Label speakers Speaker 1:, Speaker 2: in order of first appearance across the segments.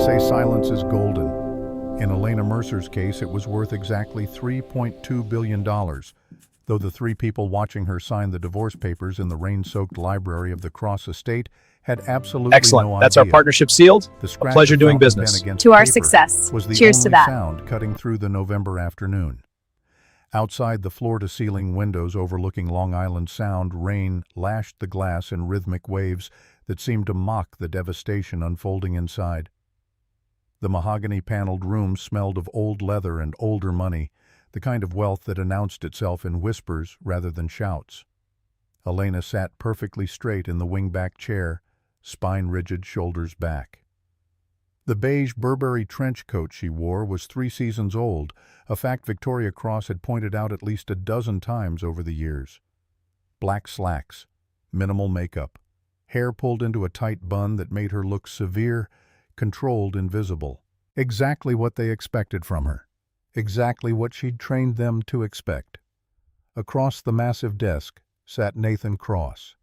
Speaker 1: say silence is golden. In Elena Mercer's case, it was worth exactly $3.2 billion, though the three people watching her sign the divorce papers in the rain-soaked library of the Cross estate had absolutely
Speaker 2: Excellent.
Speaker 1: no
Speaker 2: That's our
Speaker 1: idea.
Speaker 2: partnership sealed.
Speaker 1: The
Speaker 2: A
Speaker 1: scratch
Speaker 2: pleasure
Speaker 1: of
Speaker 2: doing
Speaker 1: fountain pen
Speaker 2: business.
Speaker 1: against
Speaker 3: To our
Speaker 1: paper
Speaker 3: success.
Speaker 1: was the
Speaker 3: Cheers
Speaker 1: only
Speaker 3: to that.
Speaker 1: sound cutting through the November afternoon. Outside the floor-to-ceiling windows overlooking Long Island Sound, rain lashed the glass in rhythmic waves that seemed to mock the devastation unfolding inside. The mahogany-paneled room smelled of old leather and older money, the kind of wealth that announced itself in whispers rather than shouts. Elena sat perfectly straight in the wingback chair, spine rigid, shoulders back. The beige Burberry trench coat she wore was 3 seasons old, a fact Victoria Cross had pointed out at least a dozen times over the years. Black slacks, minimal makeup, hair pulled into a tight bun that made her look severe, controlled, invisible. Exactly what they expected from her. Exactly what she'd trained them to expect. Across the massive desk sat Nathan Cross,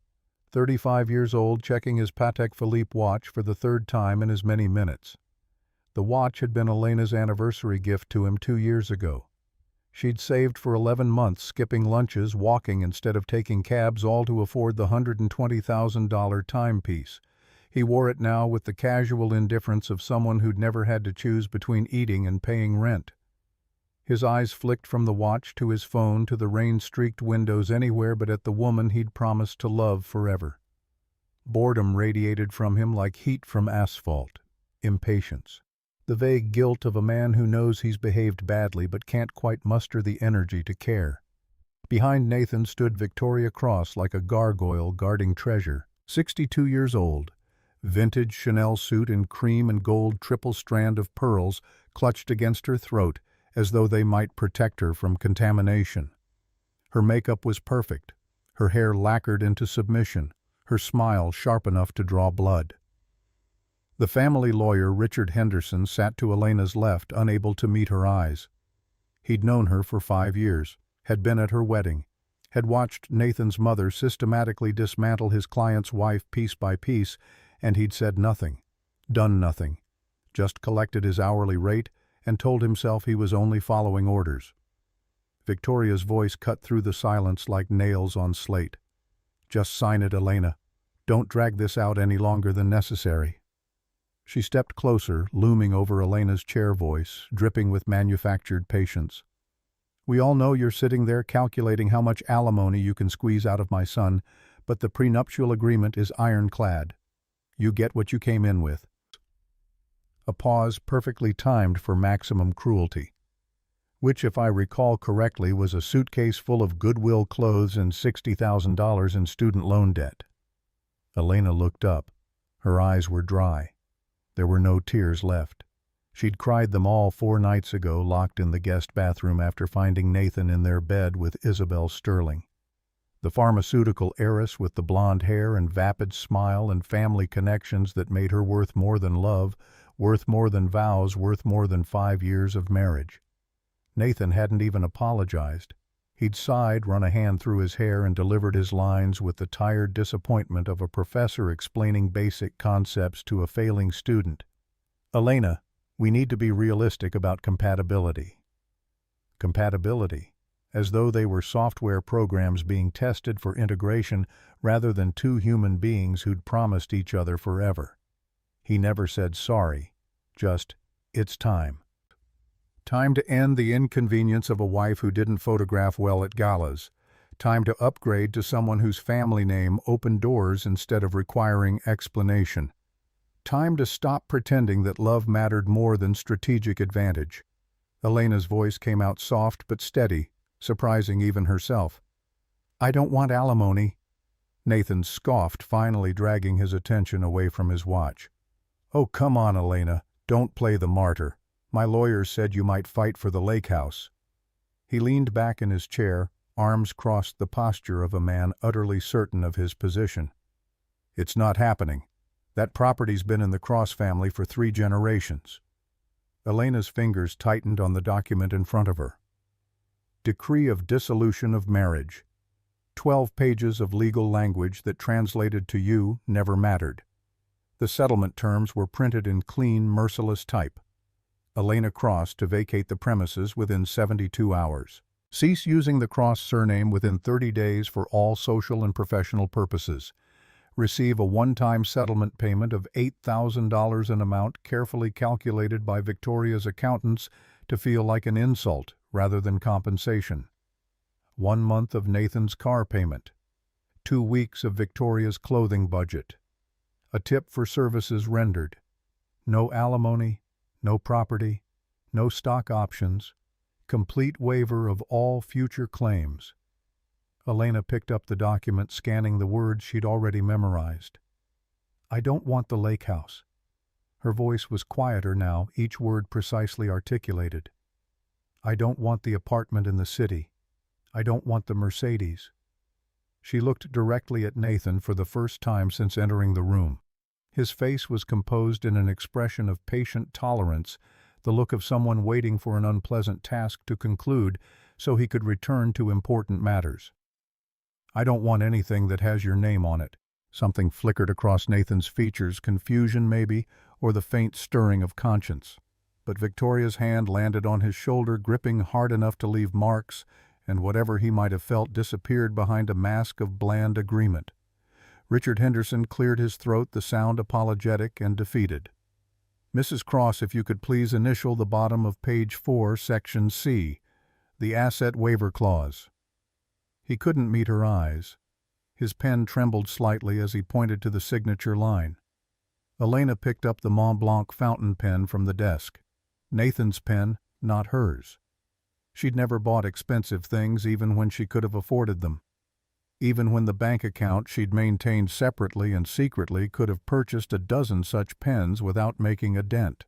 Speaker 1: 35 years old, checking his Patek Philippe watch for the 3rd time in as many minutes. The watch had been Elena's anniversary gift to him 2 years ago. She'd saved for 11 months, skipping lunches, walking instead of taking cabs, all to afford the $120,000 timepiece. He wore it now with the casual indifference of someone who'd never had to choose between eating and paying rent. His eyes flicked from the watch to his phone to the rain-streaked windows anywhere but at the woman he'd promised to love forever. Boredom radiated from him like heat from asphalt. Impatience. The vague guilt of a man who knows he's behaved badly but can't quite muster the energy to care. Behind Nathan stood Victoria Cross like a gargoyle guarding treasure, 62 years old. Vintage Chanel suit in cream and gold, triple strand of pearls clutched against her throat as though they might protect her from contamination. Her makeup was perfect, her hair lacquered into submission, her smile sharp enough to draw blood. The family lawyer, Richard Henderson, sat to Elena's left, unable to meet her eyes. He'd known her for 5 years, had been at her wedding, had watched Nathan's mother systematically dismantle his client's wife piece by piece, and he'd said nothing, done nothing, just collected his hourly rate and told himself he was only following orders. Victoria's voice cut through the silence like nails on slate. "Just sign it, Elena. Don't drag this out any longer than necessary." She stepped closer, looming over Elena's chair, voice dripping with manufactured patience. "We all know you're sitting there calculating how much alimony you can squeeze out of my son, but the prenuptial agreement is ironclad. You get what you came in with." A pause perfectly timed for maximum cruelty. Which, if I recall correctly, was a suitcase full of Goodwill clothes and $60,000 in student loan debt. Elena looked up. Her eyes were dry. There were no tears left. She'd cried them all 4 nights ago, locked in the guest bathroom after finding Nathan in their bed with Isabel Sterling. The pharmaceutical heiress with the blonde hair and vapid smile and family connections that made her worth more than love, worth more than vows, worth more than 5 years of marriage. Nathan hadn't even apologized. He'd sighed, run a hand through his hair, and delivered his lines with the tired disappointment of a professor explaining basic concepts to a failing student. "Elena, we need to be realistic about compatibility." Compatibility, as though they were software programs being tested for integration rather than 2 human beings who'd promised each other forever. He never said sorry, just, "It's time." Time to end the inconvenience of a wife who didn't photograph well at galas. Time to upgrade to someone whose family name opened doors instead of requiring explanation. Time to stop pretending that love mattered more than strategic advantage. Elena's voice came out soft but steady, surprising even herself. "I don't want alimony." Nathan scoffed, finally dragging his attention away from his watch. "Oh, come on, Elena. Don't play the martyr. My lawyer said you might fight for the lake house." He leaned back in his chair, arms crossed, the posture of a man utterly certain of his position. "It's not happening. That property's been in the Cross family for 3 generations. Elena's fingers tightened on the document in front of her. Decree of dissolution of marriage. 12 pages of legal language that translated to you never mattered. The settlement terms were printed in clean, merciless type. Elena Cross to vacate the premises within 72 hours. Cease using the Cross surname within 30 days for all social and professional purposes. Receive a one-time settlement payment of $8,000, an amount carefully calculated by Victoria's accountants to feel like an insult rather than compensation. 1 month of Nathan's car payment. 2 weeks of Victoria's clothing budget. A tip for services rendered. No alimony, no property, no stock options. Complete waiver of all future claims. Elena picked up the document, scanning the words she'd already memorized. I don't want the lake house. Her voice was quieter now, each word precisely articulated. I don't want the apartment in the city. I don't want the Mercedes. She looked directly at Nathan for the first time since entering the room. His face was composed in an expression of patient tolerance, the look of someone waiting for an unpleasant task to conclude so he could return to important matters. I don't want anything that has your name on it. Something flickered across Nathan's features, confusion maybe, or the faint stirring of conscience. But Victoria's hand landed on his shoulder, gripping hard enough to leave marks, and whatever he might have felt disappeared behind a mask of bland agreement. Richard Henderson cleared his throat, the sound apologetic and defeated. Mrs. Cross, if you could please initial the bottom of page 4, section C, the asset waiver clause. He couldn't meet her eyes. His pen trembled slightly as he pointed to the signature line. Elena picked up the Mont Blanc fountain pen from the desk. Nathan's pen, not hers. She'd never bought expensive things even when she could have afforded them. Even when the bank account she'd maintained separately and secretly could have purchased a dozen such pens without making a dent.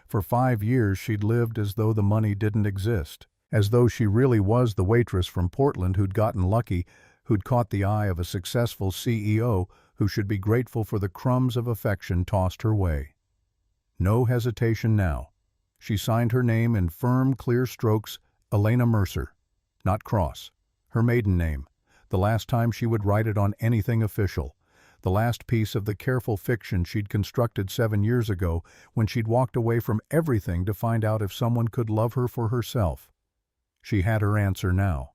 Speaker 1: For 5 years she'd lived as though the money didn't exist, as though she really was the waitress from Portland who'd gotten lucky, who'd caught the eye of a successful CEO who should be grateful for the crumbs of affection tossed her way. No hesitation now. She signed her name in firm, clear strokes, Elena Mercer, not Cross, her maiden name. The last time she would write it on anything official, the last piece of the careful fiction she'd constructed 7 years ago when she'd walked away from everything to find out if someone could love her for herself. She had her answer now.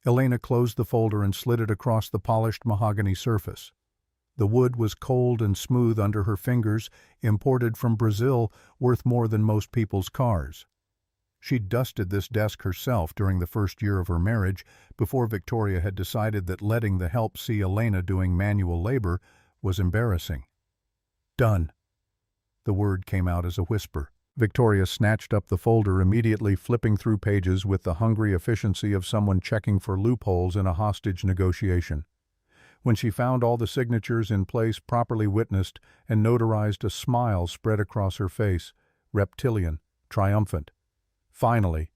Speaker 1: Elena closed the folder and slid it across the polished mahogany surface. The wood was cold and smooth under her fingers, imported from Brazil, worth more than most people's cars. She'd dusted this desk herself during the first year of her marriage, before Victoria had decided that letting the help see Elena doing manual labor was embarrassing. Done. The word came out as a whisper. Victoria snatched up the folder, immediately flipping through pages with the hungry efficiency of someone checking for loopholes in a hostage negotiation. When she found all the signatures in place, properly witnessed and notarized, a smile spread across her face, reptilian, triumphant. Finally,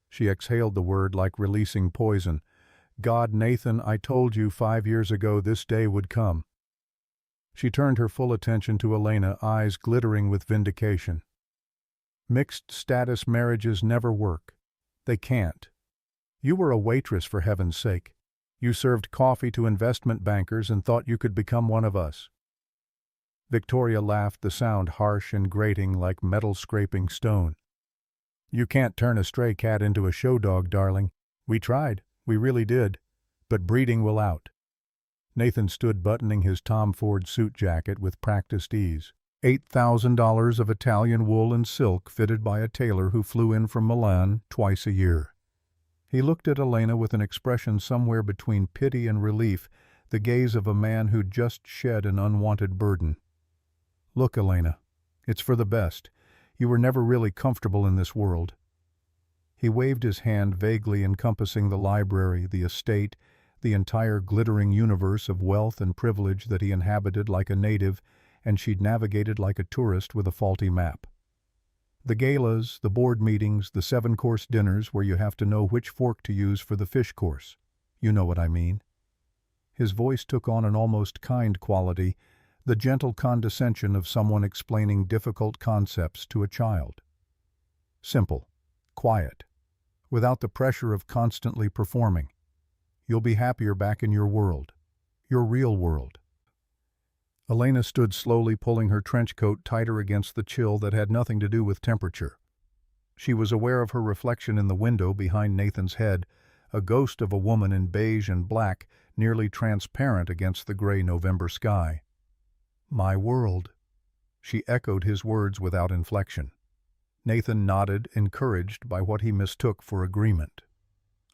Speaker 1: she exhaled the word like releasing poison. God, Nathan, I told you 5 years ago this day would come. She turned her full attention to Elena, eyes glittering with vindication. Mixed-status marriages never work. They can't. You were a waitress, for heaven's sake. You served coffee to investment bankers and thought you could become one of us. Victoria laughed, the sound harsh and grating like metal scraping stone. You can't turn a stray cat into a show dog, darling. We tried, we really did, but breeding will out. Nathan stood buttoning his Tom Ford suit jacket with practiced ease. $8,000 of Italian wool and silk fitted by a tailor who flew in from Milan twice a year. He looked at Elena with an expression somewhere between pity and relief, the gaze of a man who'd just shed an unwanted burden. Look, Elena, it's for the best. You were never really comfortable in this world. He waved his hand, vaguely encompassing the library, the estate, the entire glittering universe of wealth and privilege that he inhabited like a native, and she'd navigated like a tourist with a faulty map. The galas, the board meetings, the 7-course dinners where you have to know which fork to use for the fish course. You know what I mean. His voice took on an almost kind quality, the gentle condescension of someone explaining difficult concepts to a child. Simple, quiet, without the pressure of constantly performing. You'll be happier back in your world, your real world. Elena stood slowly, pulling her trench coat tighter against the chill that had nothing to do with temperature. She was aware of her reflection in the window behind Nathan's head, a ghost of a woman in beige and black, nearly transparent against the gray November sky. "My world." She echoed his words without inflection. Nathan nodded, encouraged by what he mistook for agreement.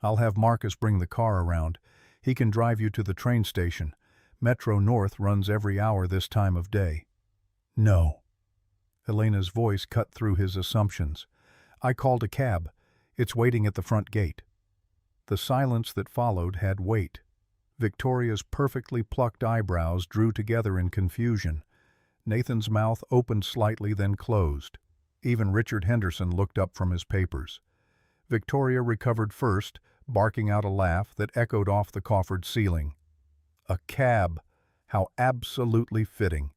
Speaker 1: "I'll have Marcus bring the car around. He can drive you to the train station. Metro North runs every hour this time of day." "No." Elena's voice cut through his assumptions. "I called a cab. It's waiting at the front gate." The silence that followed had weight. Victoria's perfectly plucked eyebrows drew together in confusion. Nathan's mouth opened slightly, then closed. Even Richard Henderson looked up from his papers. Victoria recovered first, barking out a laugh that echoed off the coffered ceiling. A cab! How absolutely fitting!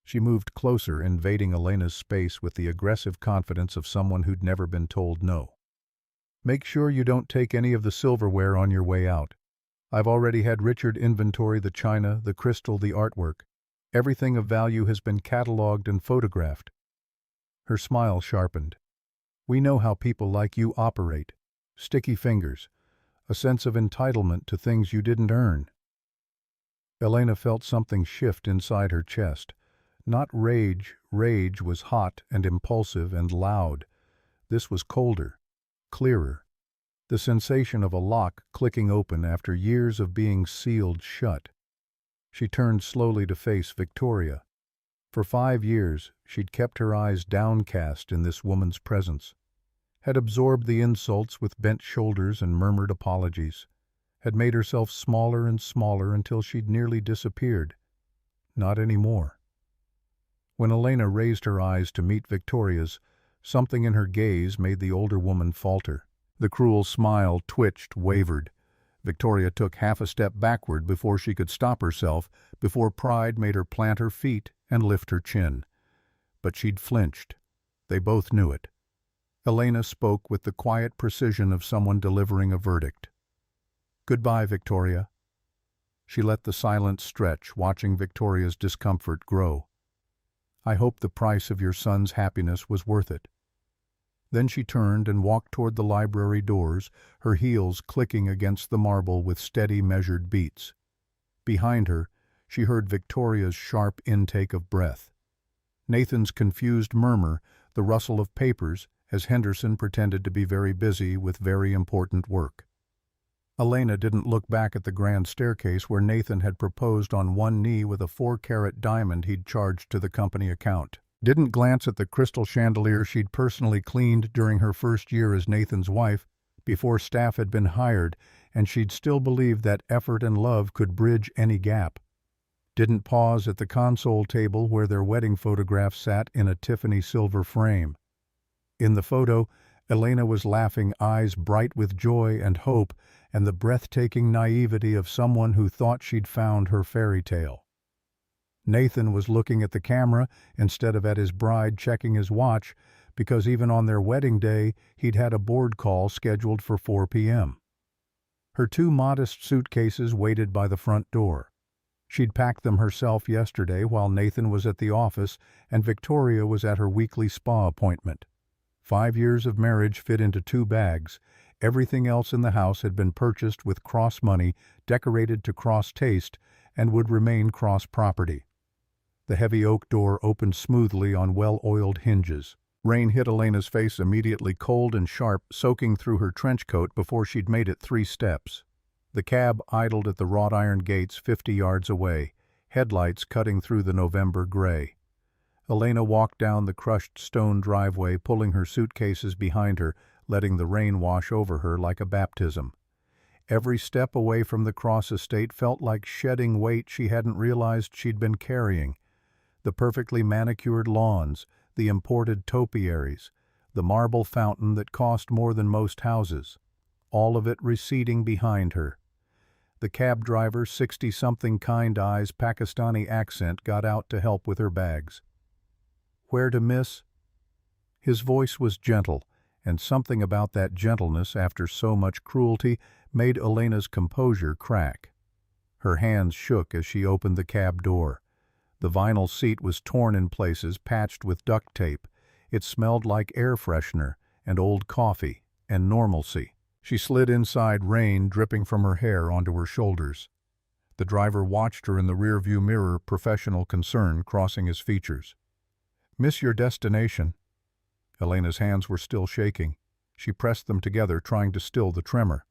Speaker 1: She moved closer, invading Elena's space with the aggressive confidence of someone who'd never been told no. "Make sure you don't take any of the silverware on your way out. I've already had Richard inventory the china, the crystal, the artwork. Everything of value has been catalogued and photographed." Her smile sharpened. "We know how people like you operate. Sticky fingers. A sense of entitlement to things you didn't earn." Elena felt something shift inside her chest. Not rage. Rage was hot and impulsive and loud. This was colder, clearer. The sensation of a lock clicking open after years of being sealed shut. She turned slowly to face Victoria. For 5 years, she'd kept her eyes downcast in this woman's presence, had absorbed the insults with bent shoulders and murmured apologies, had made herself smaller and smaller until she'd nearly disappeared. Not anymore. When Elena raised her eyes to meet Victoria's, something in her gaze made the older woman falter. The cruel smile twitched, wavered. Victoria took half a step backward before she could stop herself, before pride made her plant her feet and lift her chin. But she'd flinched. They both knew it. Elena spoke with the quiet precision of someone delivering a verdict. "Goodbye, Victoria." She let the silence stretch, watching Victoria's discomfort grow. "I hope the price of your son's happiness was worth it." Then she turned and walked toward the library doors, her heels clicking against the marble with steady, measured beats. Behind her, she heard Victoria's sharp intake of breath, Nathan's confused murmur, the rustle of papers, as Henderson pretended to be very busy with very important work. Elena didn't look back at the grand staircase where Nathan had proposed on one knee with a 4-carat diamond he'd charged to the company account. Didn't glance at the crystal chandelier she'd personally cleaned during her first year as Nathan's wife, before staff had been hired, and she'd still believed that effort and love could bridge any gap. Didn't pause at the console table where their wedding photograph sat in a Tiffany silver frame. In the photo, Elena was laughing, eyes bright with joy and hope and the breathtaking naivety of someone who thought she'd found her fairy tale. Nathan was looking at the camera instead of at his bride, checking his watch, because even on their wedding day, he'd had a board call scheduled for 4 p.m. Her 2 modest suitcases waited by the front door. She'd packed them herself yesterday while Nathan was at the office and Victoria was at her weekly spa appointment. 5 years of marriage fit into 2 bags. Everything else in the house had been purchased with cross money, decorated to cross taste, and would remain cross property. The heavy oak door opened smoothly on well-oiled hinges. Rain hit Elena's face immediately, cold and sharp, soaking through her trench coat before she'd made it 3 steps. The cab idled at the wrought iron gates 50 yards away, headlights cutting through the November gray. Elena walked down the crushed stone driveway, pulling her suitcases behind her, letting the rain wash over her like a baptism. Every step away from the Cross estate felt like shedding weight she hadn't realized she'd been carrying. The perfectly manicured lawns, the imported topiaries, the marble fountain that cost more than most houses, all of it receding behind her. The cab driver, 60-something, kind eyes, Pakistani accent, got out to help with her bags. "Where to, miss?" His voice was gentle, and something about that gentleness after so much cruelty made Elena's composure crack. Her hands shook as she opened the cab door. The vinyl seat was torn in places, patched with duct tape. It smelled like air freshener and old coffee and normalcy. She slid inside, rain dripping from her hair onto her shoulders. The driver watched her in the rearview mirror, professional concern crossing his features. "Miss your destination?" Elena's hands were still shaking. She pressed them together, trying to still the tremor.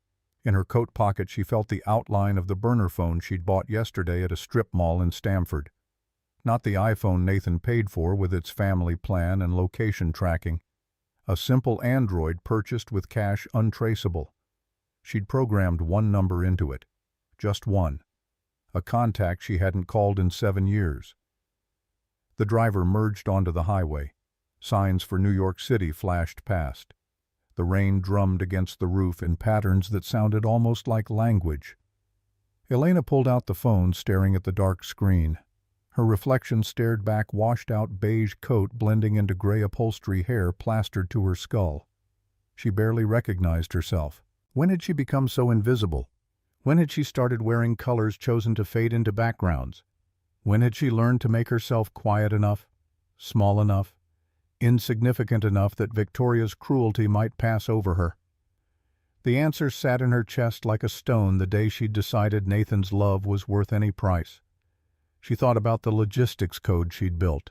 Speaker 1: In her coat pocket she felt the outline of the burner phone she'd bought yesterday at a strip mall in Stamford. Not the iPhone Nathan paid for with its family plan and location tracking. A simple Android purchased with cash untraceable. She'd programmed one number into it. Just one. A contact she hadn't called in 7 years. The driver merged onto the highway. Signs for New York City flashed past. The rain drummed against the roof in patterns that sounded almost like language. Elena pulled out the phone, staring at the dark screen. Her reflection stared back, washed-out beige coat blending into gray upholstery, hair plastered to her skull. She barely recognized herself. When had she become so invisible? When had she started wearing colors chosen to fade into backgrounds? When had she learned to make herself quiet enough, small enough, insignificant enough that Victoria's cruelty might pass over her? The answer sat in her chest like a stone the day she'd decided Nathan's love was worth any price. She thought about the logistics code she'd built.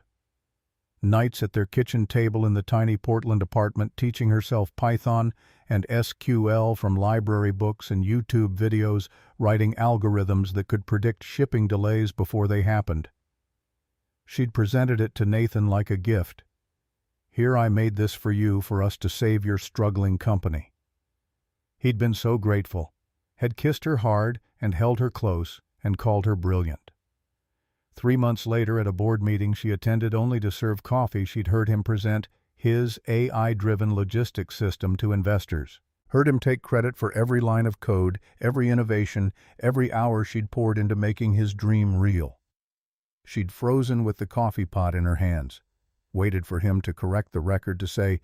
Speaker 1: Nights at their kitchen table in the tiny Portland apartment, teaching herself Python and SQL from library books and YouTube videos, writing algorithms that could predict shipping delays before they happened. She'd presented it to Nathan like a gift. "Here, I made this for you, for us to save your struggling company." He'd been so grateful, had kissed her hard and held her close and called her brilliant. 3 months later, at a board meeting she attended only to serve coffee, she'd heard him present his AI-driven logistics system to investors. Heard him take credit for every line of code, every innovation, every hour she'd poured into making his dream real. She'd frozen with the coffee pot in her hands, waited for him to correct the record, to say,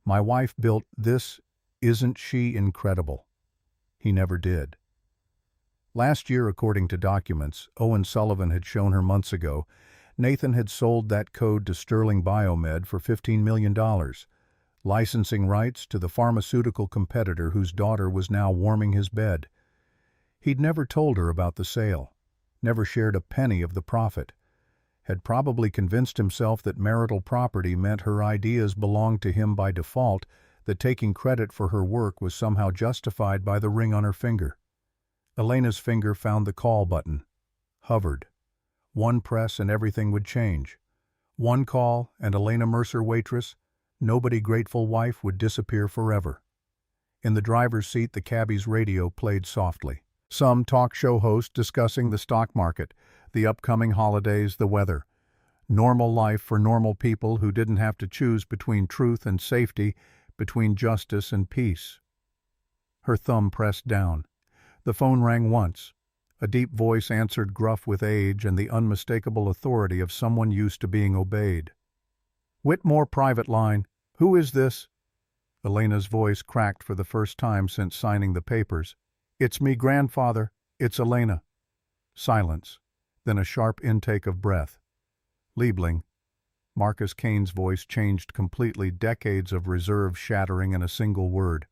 Speaker 1: "My wife built this, isn't she incredible?" He never did. Last year, according to documents Owen Sullivan had shown her months ago, Nathan had sold that code to Sterling Biomed for $15 million, licensing rights to the pharmaceutical competitor whose daughter was now warming his bed. He'd never told her about the sale, never shared a penny of the profit, had probably convinced himself that marital property meant her ideas belonged to him by default, that taking credit for her work was somehow justified by the ring on her finger. Elena's finger found the call button, hovered. One press and everything would change. One call and Elena Mercer, waitress, nobody grateful wife, would disappear forever. In the driver's seat, the cabbie's radio played softly. Some talk show host discussing the stock market, the upcoming holidays, the weather. Normal life for normal people who didn't have to choose between truth and safety, between justice and peace. Her thumb pressed down. The phone rang once. A deep voice answered, gruff with age and the unmistakable authority of someone used to being obeyed. "Whitmore private line. Who is this?" Elena's voice cracked for the first time since signing the papers. "It's me, grandfather. It's Elena." Silence, then a sharp intake of breath. Liebling. Marcus Kane's voice changed completely, decades of reserve shattering in a single word.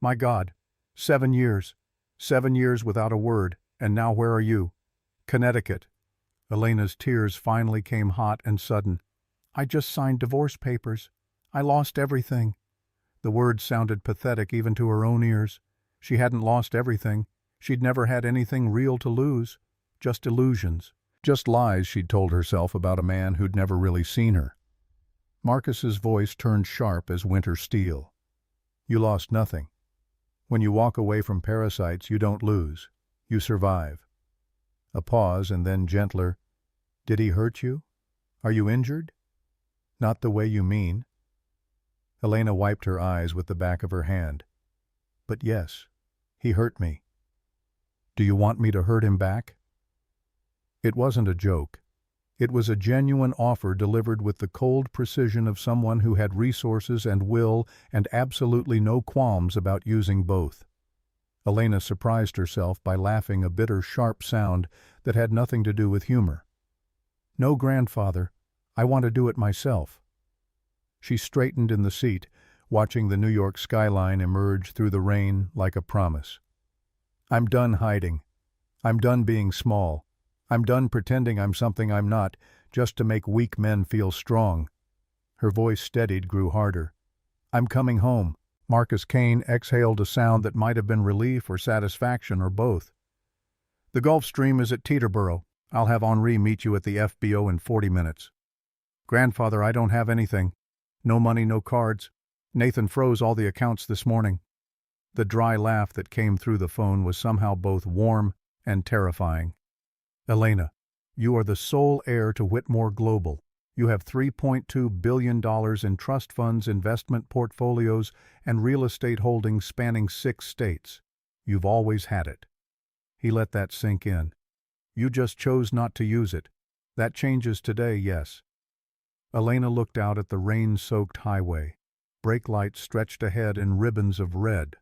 Speaker 1: "My God, 7 years. 7 years without a word, and now where are you?" "Connecticut." Elena's tears finally came hot and sudden. "I just signed divorce papers. I lost everything." The words sounded pathetic even to her own ears. She hadn't lost everything. She'd never had anything real to lose. Just illusions. Just lies she'd told herself about a man who'd never really seen her. Marcus's voice turned sharp as winter steel. "You lost nothing. When you walk away from parasites, you don't lose. You survive." A pause, and then gentler. "Did he hurt you? Are you injured?" "Not the way you mean." Elena wiped her eyes with the back of her hand. "But yes, he hurt me. Do you want me to hurt him back?" It wasn't a joke. It was a genuine offer delivered with the cold precision of someone who had resources and will and absolutely no qualms about using both. Elena surprised herself by laughing, a bitter, sharp sound that had nothing to do with humor. No, grandfather. I want to do it myself. She straightened in the seat, watching the New York skyline emerge through the rain like a promise. I'm done hiding. I'm done being small. I'm done pretending I'm something I'm not, just to make weak men feel strong. Her voice steadied, grew harder. I'm coming home. Marcus Kane exhaled a sound that might have been relief or satisfaction or both. The Gulf Stream is at Teterboro. I'll have Henri meet you at the FBO in 40 minutes. Grandfather, I don't have anything. No money, no cards. Nathan froze all the accounts this morning. The dry laugh that came through the phone was somehow both warm and terrifying. Elena, you are the sole heir to Whitmore Global. You have $3.2 billion in trust funds, investment portfolios, and real estate holdings spanning 6 states. You've always had it. He let that sink in. You just chose not to use it. That changes today, yes. Elena looked out at the rain-soaked highway. Brake lights stretched ahead in ribbons of red.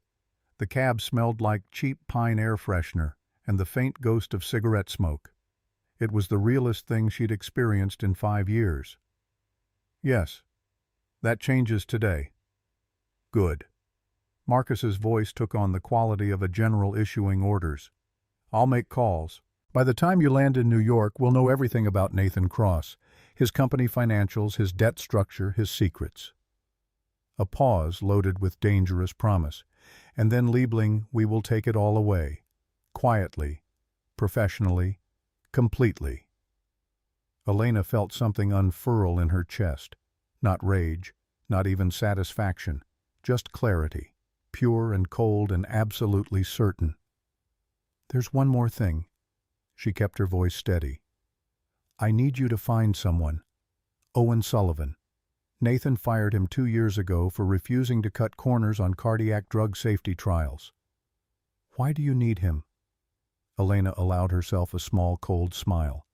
Speaker 1: The cab smelled like cheap pine air freshener and the faint ghost of cigarette smoke. It was the realest thing she'd experienced in 5 years. Yes, that changes today. Good. Marcus's voice took on the quality of a general issuing orders. I'll make calls. By the time you land in New York, we'll know everything about Nathan Cross, his company financials, his debt structure, his secrets. A pause loaded with dangerous promise, and then labeling, we will take it all away. Quietly, professionally, completely. Elena felt something unfurl in her chest. Not rage, not even satisfaction, just clarity, pure and cold and absolutely certain. There's one more thing. She kept her voice steady. I need you to find someone. Owen Sullivan. Nathan fired him 2 years ago for refusing to cut corners on cardiac drug safety trials. Why do you need him? Elena allowed herself a small, cold smile.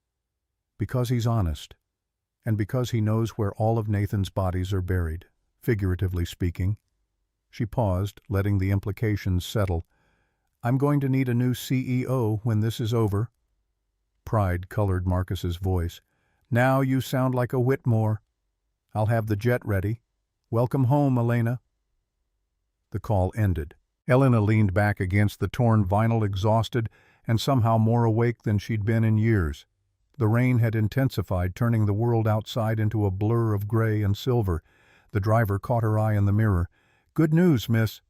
Speaker 1: Because he's honest, and because he knows where all of Nathan's bodies are buried, figuratively speaking. She paused, letting the implications settle. I'm going to need a new CEO when this is over. Pride colored Marcus's voice. Now you sound like a Whitmore. I'll have the jet ready. Welcome home, Elena. The call ended. Elena leaned back against the torn vinyl, exhausted and somehow more awake than she'd been in years. The rain had intensified, turning the world outside into a blur of gray and silver. The driver caught her eye in the mirror. Good news, miss.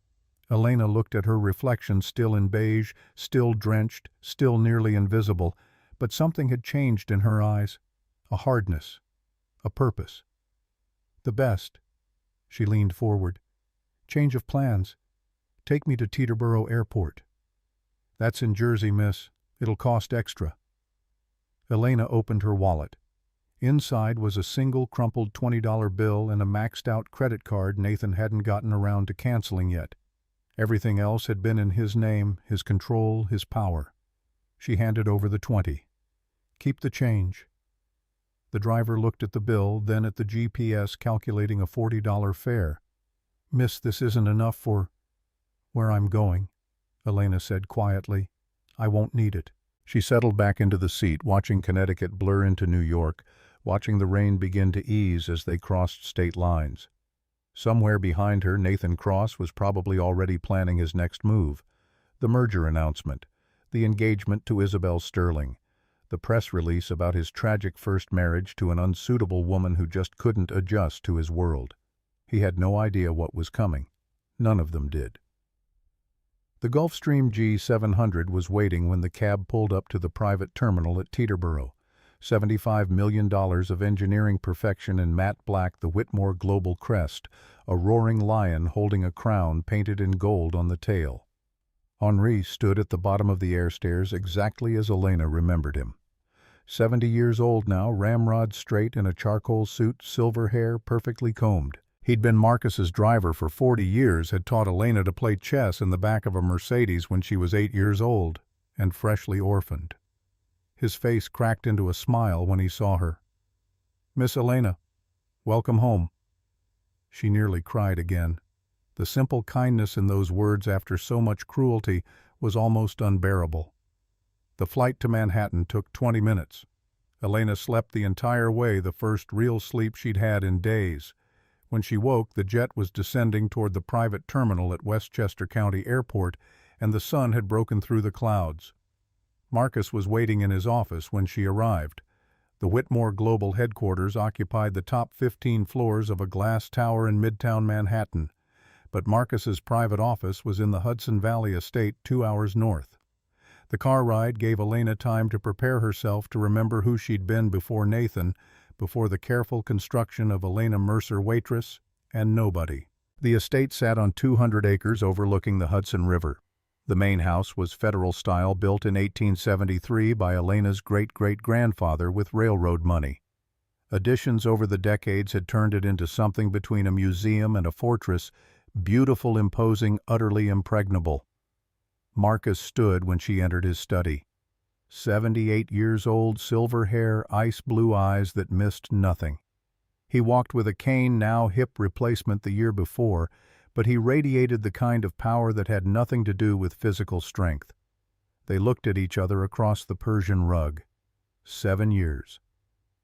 Speaker 1: Elena looked at her reflection, still in beige, still drenched, still nearly invisible, but something had changed in her eyes. A hardness. A purpose. The best. She leaned forward. Change of plans. Take me to Teterboro Airport. That's in Jersey, miss. It'll cost extra. Elena opened her wallet. Inside was a single crumpled $20 bill and a maxed-out credit card Nathan hadn't gotten around to canceling yet. Everything else had been in his name, his control, his power. She handed over the 20. Keep the change. The driver looked at the bill, then at the GPS, calculating a $40 fare. Miss, this isn't enough for where I'm going, Elena said quietly. I won't need it. She settled back into the seat, watching Connecticut blur into New York, watching the rain begin to ease as they crossed state lines. Somewhere behind her, Nathan Cross was probably already planning his next move. The merger announcement, the engagement to Isabel Sterling, the press release about his tragic first marriage to an unsuitable woman who just couldn't adjust to his world. He had no idea what was coming. None of them did. The Gulfstream G700 was waiting when the cab pulled up to the private terminal at Teterboro. $75 million of engineering perfection in matte black, the Whitmore Global crest, a roaring lion holding a crown painted in gold on the tail. Henri stood at the bottom of the air stairs exactly as Elena remembered him. 70 years old now, ramrod straight in a charcoal suit, silver hair perfectly combed. He'd been Marcus's driver for 40 years, had taught Elena to play chess in the back of a Mercedes when she was 8 years old, and freshly orphaned. His face cracked into a smile when he saw her. Miss Elena, welcome home. She nearly cried again. The simple kindness in those words after so much cruelty was almost unbearable. The flight to Manhattan took 20 minutes. Elena slept the entire way, the first real sleep she'd had in days. When she woke, the jet was descending toward the private terminal at Westchester County Airport, and the sun had broken through the clouds. Marcus was waiting in his office when she arrived. The Whitmore Global headquarters occupied the top 15 floors of a glass tower in Midtown Manhattan, but Marcus's private office was in the Hudson Valley estate 2 hours north. The car ride gave Elena time to prepare herself to remember who she'd been before Nathan, before the careful construction of Elena Mercer waitress, and nobody. The estate sat on 200 acres overlooking the Hudson River. The main house was federal style, built in 1873 by Elena's great-great-grandfather with railroad money. Additions over the decades had turned it into something between a museum and a fortress, beautiful, imposing, utterly impregnable. Marcus stood when she entered his study. 78 years old, silver hair, ice-blue eyes that missed nothing. He walked with a cane, now hip replacement the year before, but he radiated the kind of power that had nothing to do with physical strength. They looked at each other across the Persian rug. 7 years.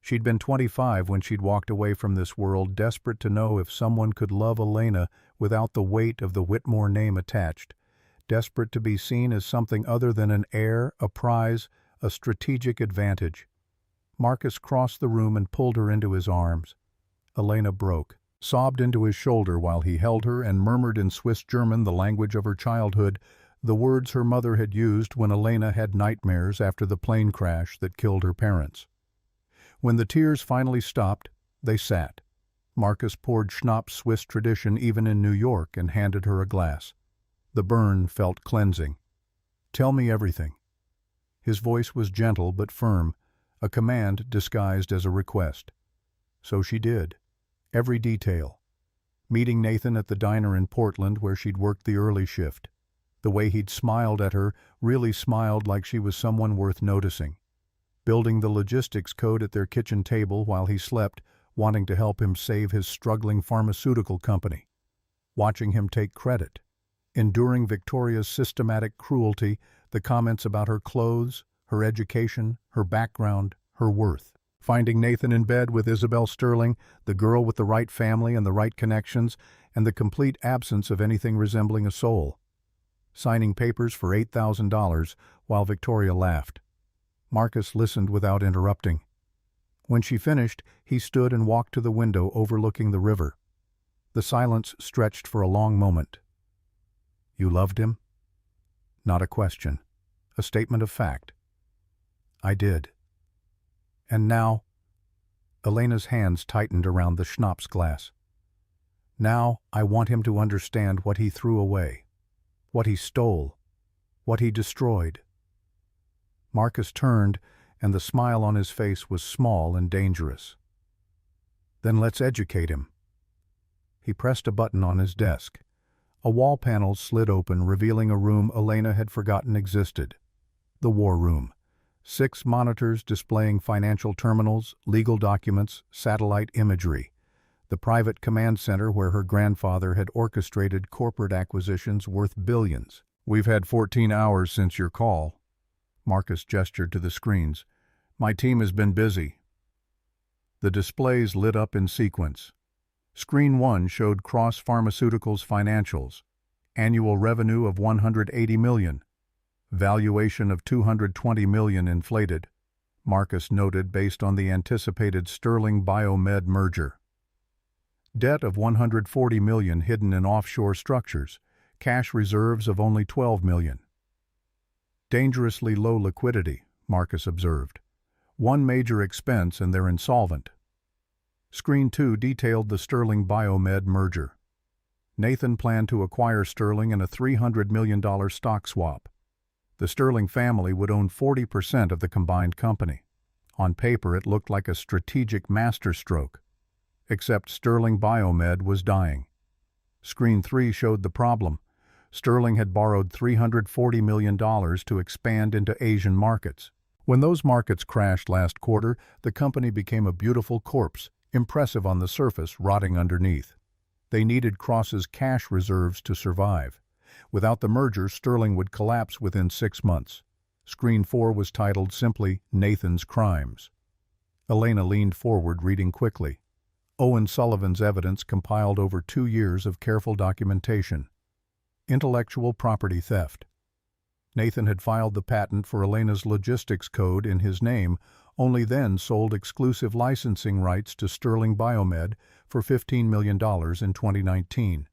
Speaker 1: She'd been 25 when she'd walked away from this world, desperate to know if someone could love Elena without the weight of the Whitmore name attached, desperate to be seen as something other than an heir, a prize, a strategic advantage. Marcus crossed the room and pulled her into his arms. Elena broke, sobbed into his shoulder while he held her, and murmured in Swiss German, the language of her childhood, the words her mother had used when Elena had nightmares after the plane crash that killed her parents. When the tears finally stopped, they sat. Marcus poured schnapps, Swiss tradition even in New York, and handed her a glass. The burn felt cleansing. "Tell me everything." His voice was gentle but firm, a command disguised as a request. So she did. Every detail. Meeting Nathan at the diner in Portland where she'd worked the early shift. The way he'd smiled at her, really smiled like she was someone worth noticing. Building the logistics code at their kitchen table while he slept, wanting to help him save his struggling pharmaceutical company. Watching him take credit. Enduring Victoria's systematic cruelty, the comments about her clothes, her education, her background, her worth. Finding Nathan in bed with Isabel Sterling, the girl with the right family and the right connections, and the complete absence of anything resembling a soul. Signing papers for $8,000 while Victoria laughed. Marcus listened without interrupting. When she finished, he stood and walked to the window overlooking the river. The silence stretched for a long moment. "You loved him?" Not a question. A statement of fact. "I did." "And now?" Elena's hands tightened around the schnapps glass. "Now I want him to understand what he threw away, what he stole, what he destroyed." Marcus turned, and the smile on his face was small and dangerous. "Then let's educate him." He pressed a button on his desk. A wall panel slid open, revealing a room Elena had forgotten existed. The war room. 6 monitors displaying financial terminals, legal documents, satellite imagery. The private command center where her grandfather had orchestrated corporate acquisitions worth billions. "We've had 14 hours since your call." Marcus gestured to the screens. "My team has been busy." The displays lit up in sequence. Screen 1 showed Cross Pharmaceuticals financials. Annual revenue of $180 million. Valuation of $220 million inflated, Marcus noted based on the anticipated Sterling Biomed merger. Debt of $140 million hidden in offshore structures. Cash reserves of only $12 million. Dangerously low liquidity, Marcus observed. One major expense and they're insolvent. Screen 2 detailed the Sterling Biomed merger. Nathan planned to acquire Sterling in a $300 million stock swap. The Sterling family would own 40% of the combined company. On paper, it looked like a strategic masterstroke. Except Sterling Biomed was dying. Screen 3 showed the problem. Sterling had borrowed $340 million to expand into Asian markets. When those markets crashed last quarter, the company became a beautiful corpse, impressive on the surface, rotting underneath. They needed Cross's cash reserves to survive. Without the merger, Sterling would collapse within 6 months. Screen 4 was titled simply Nathan's Crimes. Elena leaned forward, reading quickly. Owen Sullivan's evidence compiled over 2 years of careful documentation. Intellectual property theft. Nathan had filed the patent for Elena's logistics code in his name, only then sold exclusive licensing rights to Sterling Biomed for $15 million in 2019.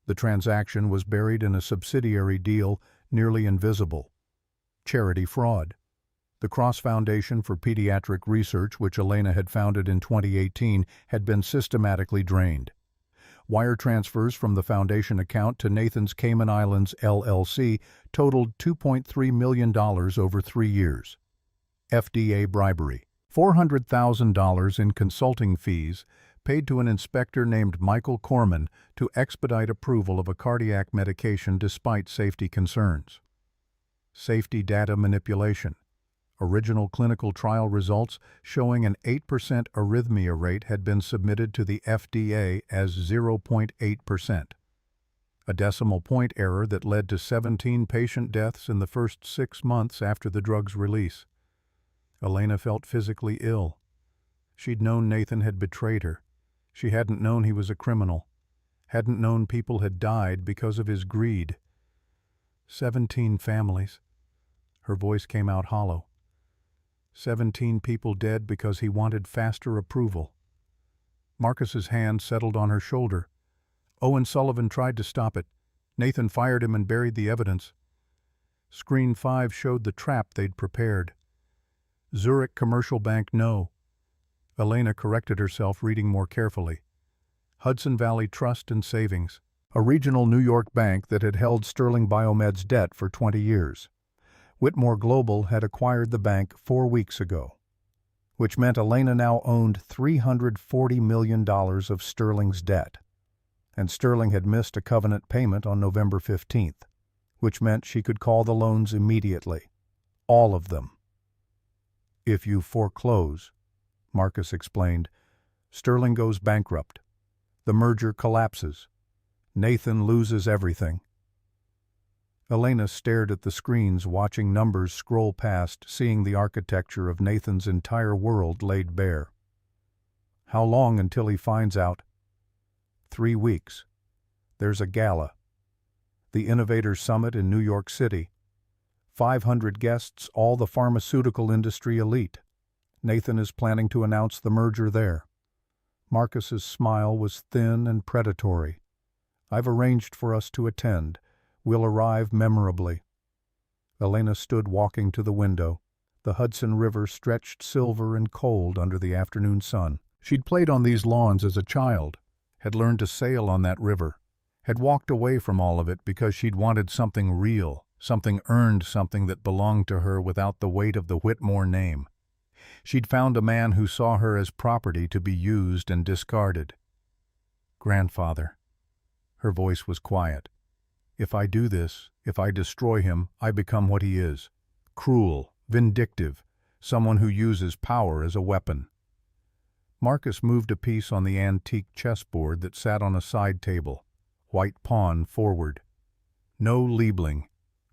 Speaker 1: The transaction was buried in a subsidiary deal nearly invisible. Charity fraud. The Cross Foundation for Pediatric Research, which Elena had founded in 2018, had been systematically drained. Wire transfers from the foundation account to Nathan's Cayman Islands LLC totaled $2.3 million over 3 years. FDA bribery. $400,000 in consulting fees paid to an inspector named Michael Corman to expedite approval of a cardiac medication despite safety concerns. Safety data manipulation. Original clinical trial results showing an 8% arrhythmia rate had been submitted to the FDA as 0.8%. A decimal point error that led to 17 patient deaths in the first 6 months after the drug's release. Elena felt physically ill. She'd known Nathan had betrayed her. She hadn't known he was a criminal. Hadn't known people had died because of his greed. 17 families. Her voice came out hollow. 17 people dead because he wanted faster approval. Marcus's hand settled on her shoulder. Owen Sullivan tried to stop it. Nathan fired him and buried the evidence. Screen 5 showed the trap they'd prepared. Zurich Commercial Bank, no. Elena corrected herself, reading more carefully. Hudson Valley Trust and Savings, a regional New York bank that had held Sterling Biomed's debt for 20 years. Whitmore Global had acquired the bank 4 weeks ago, which meant Elena now owned $340 million of Sterling's debt, and Sterling had missed a covenant payment on November 15th, which meant she could call the loans immediately. All of them. If you foreclose, Marcus explained, Sterling goes bankrupt. The merger collapses. Nathan loses everything. Elena stared at the screens, watching numbers scroll past, seeing the architecture of Nathan's entire world laid bare. How long until he finds out? 3 weeks. There's a gala. The Innovators Summit in New York City. 500 guests, all the pharmaceutical industry elite. Nathan is planning to announce the merger there. Marcus's smile was thin and predatory. I've arranged for us to attend. We'll arrive memorably. Elena stood walking to the window. The Hudson River stretched silver and cold under the afternoon sun. She'd played on these lawns as a child, had learned to sail on that river, had walked away from all of it because she'd wanted something real, something earned, something that belonged to her without the weight of the Whitmore name. She'd found a man who saw her as property to be used and discarded. Grandfather. Her voice was quiet. If I do this, if I destroy him, I become what he is. Cruel, vindictive, someone who uses power as a weapon. Marcus moved a piece on the antique chessboard that sat on a side table. White pawn forward. No Liebling.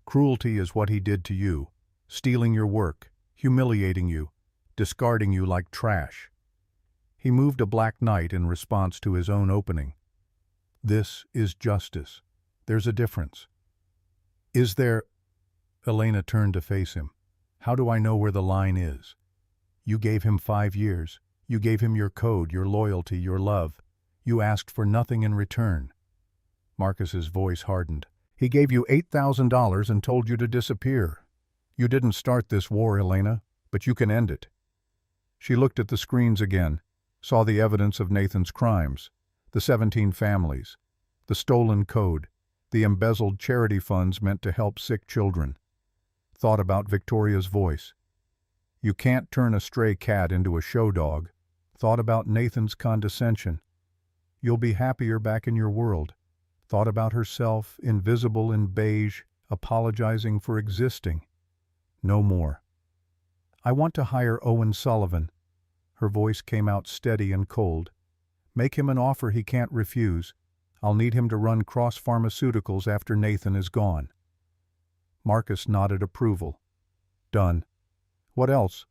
Speaker 1: Cruelty is what he did to you, stealing your work, humiliating you, discarding you like trash. He moved a black knight in response to his own opening. This is justice. There's a difference. Is there? Elena turned to face him. How do I know where the line is? You gave him 5 years. You gave him your code, your loyalty, your love. You asked for nothing in return. Marcus's voice hardened. He gave you $8,000 and told you to disappear. You didn't start this war, Elena, but you can end it. She looked at the screens again, saw the evidence of Nathan's crimes, the 17 families, the stolen code, the embezzled charity funds meant to help sick children. Thought about Victoria's voice. You can't turn a stray cat into a show dog. Thought about Nathan's condescension. You'll be happier back in your world. Thought about herself, invisible in beige, apologizing for existing. No more. I want to hire Owen Sullivan. Her voice came out steady and cold. Make him an offer he can't refuse. I'll need him to run Cross Pharmaceuticals after Nathan is gone. Marcus nodded approval. Done. What else?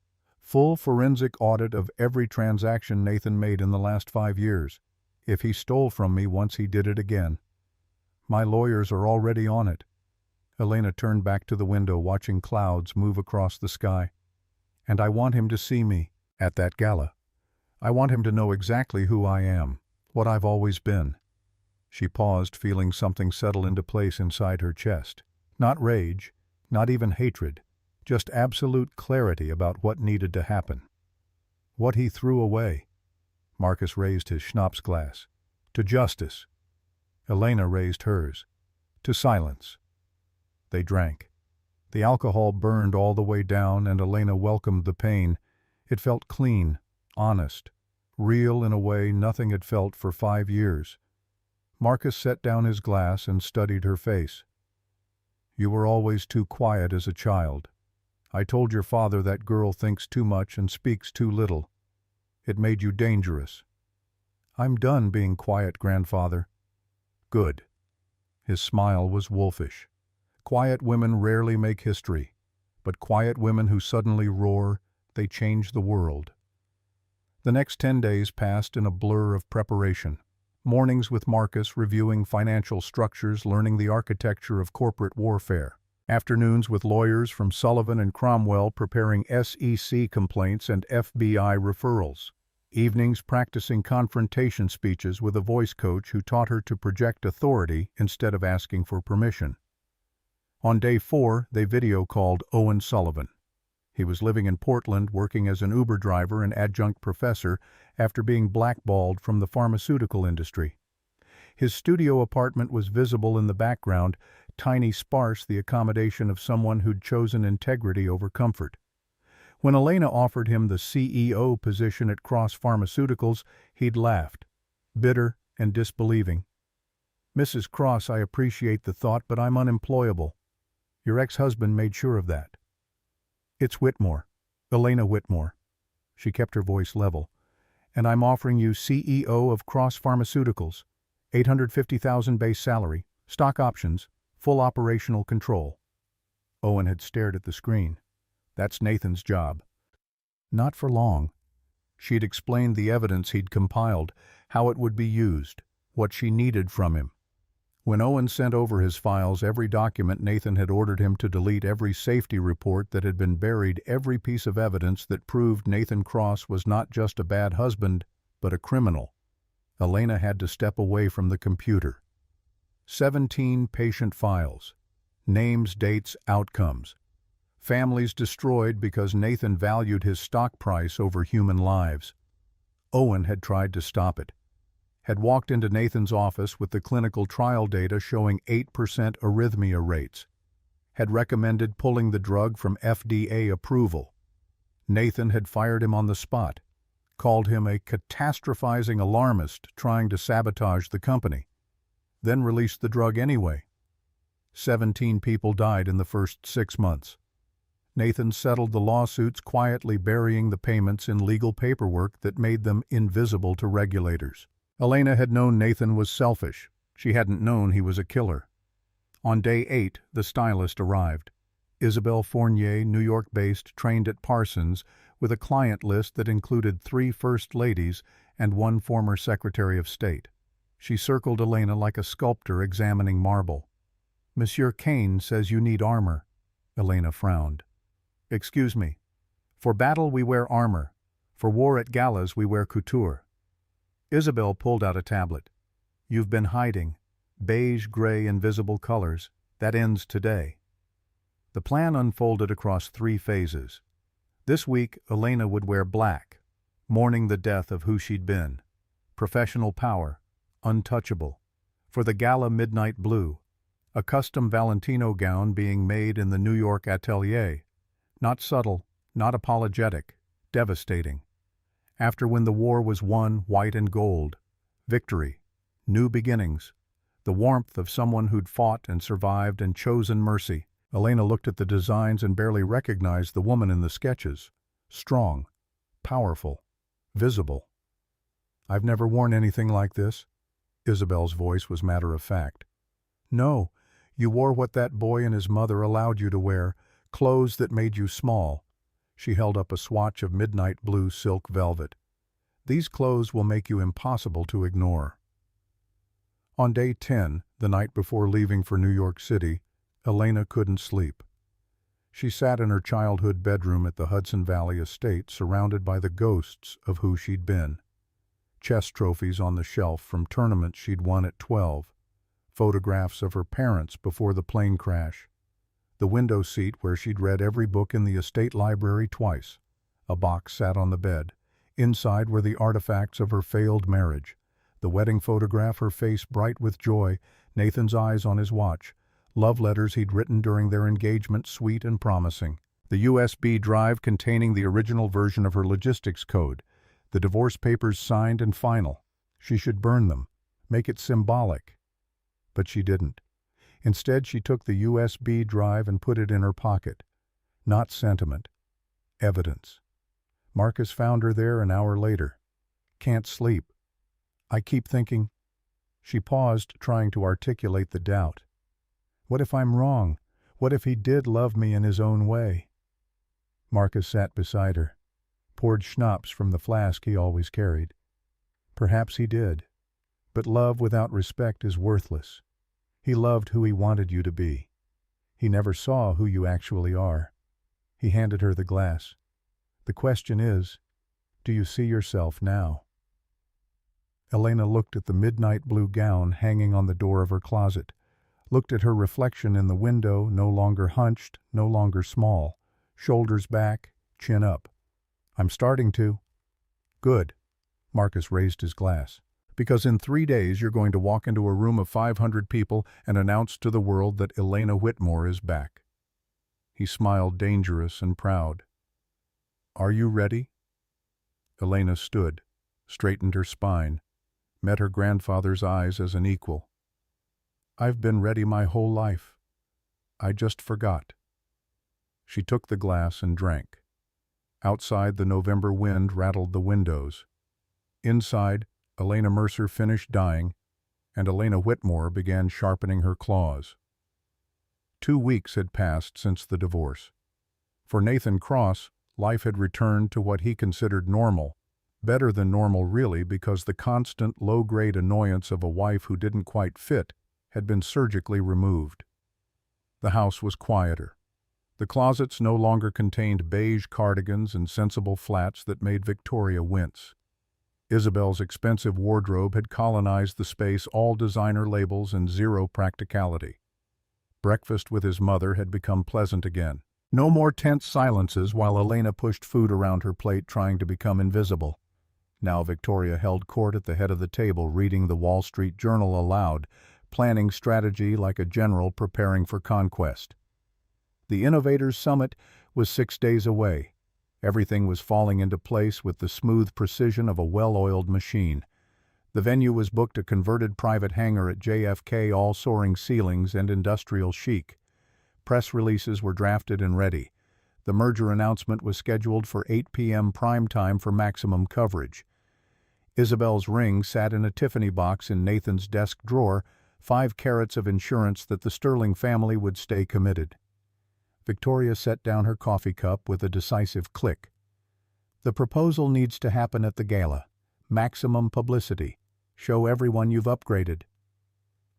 Speaker 1: Full forensic audit of every transaction Nathan made in the last 5 years. If he stole from me once, he did it again. My lawyers are already on it." Elena turned back to the window, watching clouds move across the sky. "And I want him to see me at that gala. I want him to know exactly who I am, what I've always been." She paused, feeling something settle into place inside her chest. Not rage, not even hatred, just absolute clarity about what needed to happen. What he threw away. Marcus raised his schnapps glass. "To justice." Elena raised hers. "To silence." They drank. The alcohol burned all the way down, and Elena welcomed the pain. It felt clean, honest, real in a way nothing had felt for 5 years. Marcus set down his glass and studied her face. "You were always too quiet as a child. I told your father that girl thinks too much and speaks too little. It made you dangerous." "I'm done being quiet, grandfather." "Good." His smile was wolfish. Quiet women rarely make history, but quiet women who suddenly roar, they change the world. The next 10 days passed in a blur of preparation. Mornings with Marcus reviewing financial structures, learning the architecture of corporate warfare. Afternoons with lawyers from Sullivan and Cromwell preparing SEC complaints and FBI referrals. Evenings practicing confrontation speeches with a voice coach who taught her to project authority instead of asking for permission. On day 4, they video called Owen Sullivan. He was living in Portland, working as an Uber driver and adjunct professor after being blackballed from the pharmaceutical industry. His studio apartment was visible in the background, tiny, sparse, the accommodation of someone who'd chosen integrity over comfort. When Elena offered him the CEO position at Cross Pharmaceuticals, he'd laughed, bitter and disbelieving. "Mrs. Cross, I appreciate the thought, but I'm unemployable. Your ex-husband made sure of that." "It's Whitmore, Elena Whitmore." She kept her voice level. "And I'm offering you CEO of Cross Pharmaceuticals, $850,000 base salary, stock options, full operational control." Owen had stared at the screen. "That's Nathan's job." "Not for long." She'd explained the evidence he'd compiled, how it would be used, what she needed from him. When Owen sent over his files, every document Nathan had ordered him to delete, every safety report that had been buried, every piece of evidence that proved Nathan Cross was not just a bad husband, but a criminal. Elena had to step away from the computer. 17 patient files. Names, dates, outcomes. Families destroyed because Nathan valued his stock price over human lives. Owen had tried to stop it. Had walked into Nathan's office with the clinical trial data showing 8% arrhythmia rates. Had recommended pulling the drug from FDA approval. Nathan had fired him on the spot, called him a catastrophizing alarmist trying to sabotage the company, then released the drug anyway. 17 people died in the first 6 months. Nathan settled the lawsuits, quietly burying the payments in legal paperwork that made them invisible to regulators. Elena had known Nathan was selfish. She hadn't known he was a killer. On day 8, the stylist arrived. Isabelle Fournier, New York-based, trained at Parsons, with a client list that included 3 first ladies and 1 former Secretary of State. She circled Elena like a sculptor examining marble. "Monsieur Kane says you need armor." Elena frowned. "Excuse me. For battle we wear armor. For war at galas we wear couture." Isabel pulled out a tablet. "You've been hiding. Beige, gray, invisible colors. That ends today." The plan unfolded across 3 phases. This week, Elena would wear black, mourning the death of who she'd been. Professional power, untouchable. For the gala, midnight blue, a custom Valentino gown being made in the New York atelier. Not subtle, not apologetic, devastating. After when the war was won, white and gold. Victory, new beginnings, the warmth of someone who'd fought and survived and chosen mercy. Elena looked at the designs and barely recognized the woman in the sketches. Strong, powerful, visible. "I've never worn anything like this." Isabel's voice was matter-of-fact. "No, you wore what that boy and his mother allowed you to wear, clothes that made you small. She held up a swatch of midnight blue silk velvet. "These clothes will make you impossible to ignore." On day 10, the night before leaving for New York City, Elena couldn't sleep. She sat in her childhood bedroom at the Hudson Valley estate, surrounded by the ghosts of who she'd been. Chess trophies on the shelf from tournaments she'd won at 12, photographs of her parents before the plane crash, the window seat where she'd read every book in the estate library twice. A box sat on the bed. Inside were the artifacts of her failed marriage, the wedding photograph, her face bright with joy, Nathan's eyes on his watch, love letters he'd written during their engagement, sweet and promising, the USB drive containing the original version of her logistics code, the divorce papers signed and final. She should burn them, make it symbolic. But she didn't. Instead, she took the USB drive and put it in her pocket. Not sentiment. Evidence. Marcus found her there an hour later. "Can't sleep. I keep thinking." She paused, trying to articulate the doubt. "What if I'm wrong? What if he did love me in his own way?" Marcus sat beside her, poured schnapps from the flask he always carried. "Perhaps he did. But love without respect is worthless. He loved who he wanted you to be. He never saw who you actually are." He handed her the glass. "The question is, do you see yourself now?" Elena looked at the midnight blue gown hanging on the door of her closet, looked at her reflection in the window, no longer hunched, no longer small, shoulders back, chin up. "I'm starting to." "Good." Marcus raised his glass. "Because in 3 days you're going to walk into a room of 500 people and announce to the world that Elena Whitmore is back." He smiled, dangerous and proud. "Are you ready?" Elena stood, straightened her spine, met her grandfather's eyes as an equal. "I've been ready my whole life. I just forgot." She took the glass and drank. Outside, the November wind rattled the windows. Inside, Elena Mercer finished dying, and Elena Whitmore began sharpening her claws. 2 weeks had passed since the divorce. For Nathan Cross, life had returned to what he considered normal, better than normal really, because the constant low-grade annoyance of a wife who didn't quite fit had been surgically removed. The house was quieter. The closets no longer contained beige cardigans and sensible flats that made Victoria wince. Isabel's expensive wardrobe had colonized the space, all designer labels and zero practicality. Breakfast with his mother had become pleasant again. No more tense silences while Elena pushed food around her plate, trying to become invisible. Now Victoria held court at the head of the table, reading the Wall Street Journal aloud, planning strategy like a general preparing for conquest. The Innovators Summit was 6 days away. Everything was falling into place with the smooth precision of a well-oiled machine. The venue was booked, a converted private hangar at JFK, all soaring ceilings and industrial chic. Press releases were drafted and ready. The merger announcement was scheduled for 8 p.m. prime time for maximum coverage. Isabel's ring sat in a Tiffany box in Nathan's desk drawer, 5 carats of insurance that the Sterling family would stay committed. Victoria set down her coffee cup with a decisive click. "The proposal needs to happen at the gala. Maximum publicity. Show everyone you've upgraded."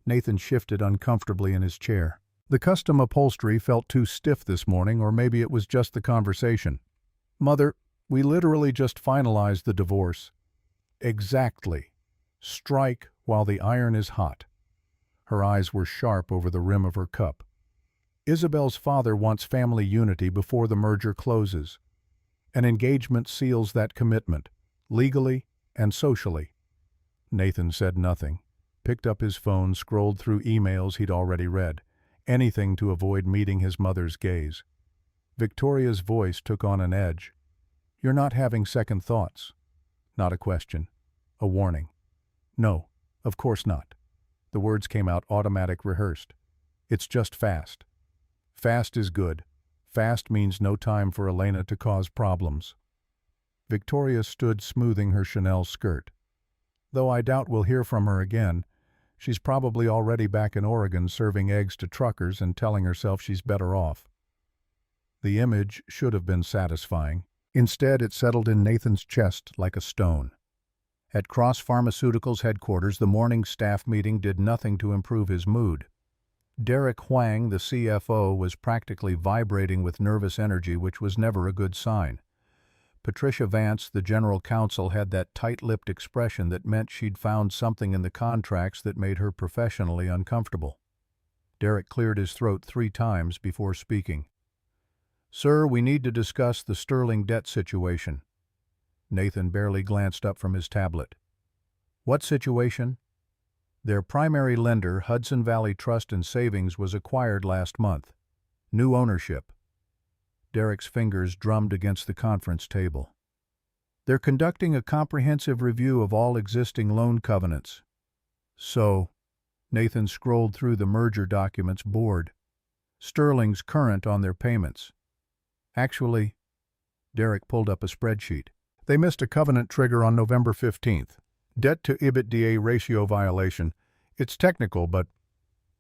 Speaker 1: Nathan shifted uncomfortably in his chair. The custom upholstery felt too stiff this morning, or maybe it was just the conversation. "Mother, we literally just finalized the divorce." "Exactly. Strike while the iron is hot." Her eyes were sharp over the rim of her cup. "Isabel's father wants family unity before the merger closes. An engagement seals that commitment, legally and socially." Nathan said nothing, picked up his phone, scrolled through emails he'd already read, anything to avoid meeting his mother's gaze. Victoria's voice took on an edge. "You're not having second thoughts?" Not a question, a warning. "No, of course not." The words came out automatic, rehearsed. "It's just fast." Fast is good. Fast means no time for Elena to cause problems. Victoria stood smoothing her Chanel skirt. "Though I doubt we'll hear from her again. She's probably already back in Oregon serving eggs to truckers and telling herself she's better off." The image should have been satisfying. Instead, it settled in Nathan's chest like a stone. At Cross Pharmaceuticals headquarters, the morning staff meeting did nothing to improve his mood. Derek Huang, the CFO, was practically vibrating with nervous energy, which was never a good sign. Patricia Vance, the general counsel, had that tight-lipped expression that meant she'd found something in the contracts that made her professionally uncomfortable. Derek cleared his throat 3 times before speaking. "Sir, we need to discuss the Sterling debt situation." Nathan barely glanced up from his tablet. "What situation?" "Their primary lender, Hudson Valley Trust and Savings, was acquired last month. New ownership." Derek's fingers drummed against the conference table. "They're conducting a comprehensive review of all existing loan covenants." "So," Nathan scrolled through the merger documents, bored. "Sterling's current on their payments." "Actually," Derek pulled up a spreadsheet. "They missed a covenant trigger on November 15th. Debt to EBITDA ratio violation. It's technical, but—"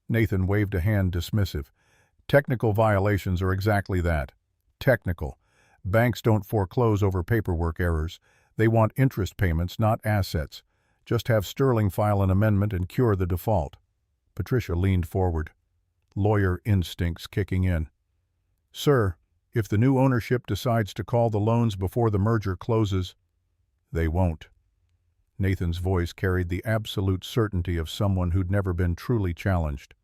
Speaker 1: Nathan waved a hand, dismissive. "Technical violations are exactly that. Technical. Banks don't foreclose over paperwork errors. They want interest payments, not assets. Just have Sterling file an amendment and cure the default." Patricia leaned forward, lawyer instincts kicking in. "Sir, if the new ownership decides to call the loans before the merger closes—" "They won't." Nathan's voice carried the absolute certainty of someone who'd never been truly challenged.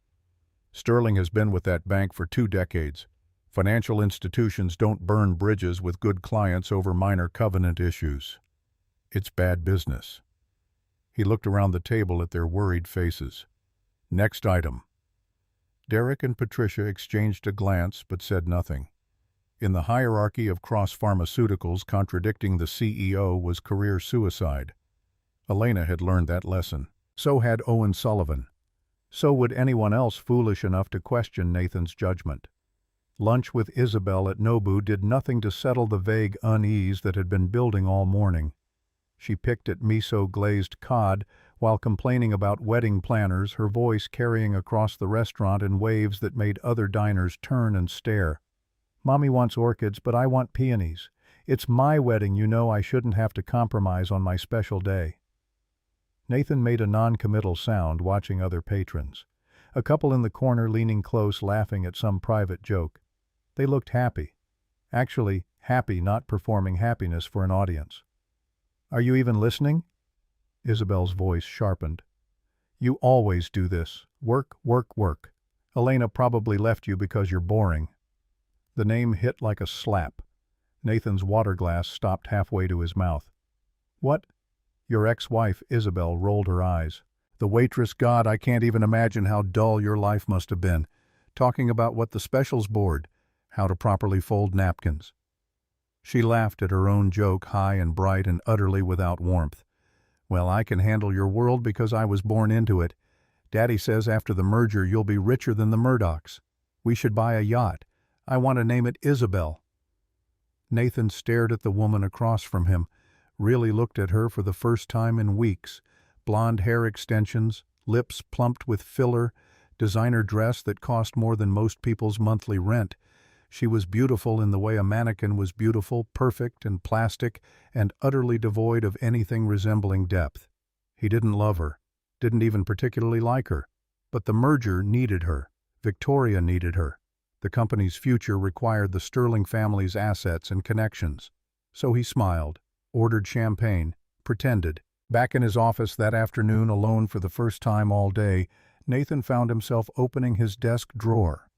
Speaker 1: "Sterling has been with that bank for 2 decades. Financial institutions don't burn bridges with good clients over minor covenant issues. It's bad business." He looked around the table at their worried faces. "Next item." Derek and Patricia exchanged a glance but said nothing. In the hierarchy of Cross Pharmaceuticals, contradicting the CEO was career suicide. Elena had learned that lesson. So had Owen Sullivan. So would anyone else foolish enough to question Nathan's judgment. Lunch with Isabel at Nobu did nothing to settle the vague unease that had been building all morning. She picked at miso-glazed cod while complaining about wedding planners, her voice carrying across the restaurant in waves that made other diners turn and stare. "Mommy wants orchids, but I want peonies. It's my wedding, you know. I shouldn't have to compromise on my special day." Nathan made a non-committal sound, watching other patrons. A couple in the corner leaning close, laughing at some private joke. They looked happy. Actually, happy, not performing happiness for an audience. "Are you even listening?" Isabel's voice sharpened. "You always do this. Work, work, work. Elena probably left you because you're boring." The name hit like a slap. Nathan's water glass stopped halfway to his mouth. "What?" "Your ex-wife," Isabel rolled her eyes. "The waitress, God, I can't even imagine how dull your life must have been. Talking about what the specials board, how to properly fold napkins." She laughed at her own joke, high and bright and utterly without warmth. "Well, I can handle your world because I was born into it. Daddy says after the merger you'll be richer than the Murdochs. We should buy a yacht. I want to name it Isabel." Nathan stared at the woman across from him, really looked at her for the first time in weeks. Blonde hair extensions, lips plumped with filler, designer dress that cost more than most people's monthly rent. She was beautiful in the way a mannequin was beautiful, perfect and plastic, and utterly devoid of anything resembling depth. He didn't love her, didn't even particularly like her. But the merger needed her. Victoria needed her. The company's future required the Sterling family's assets and connections. So he smiled, ordered champagne, pretended. Back in his office that afternoon, alone for the first time all day, Nathan found himself opening his desk drawer.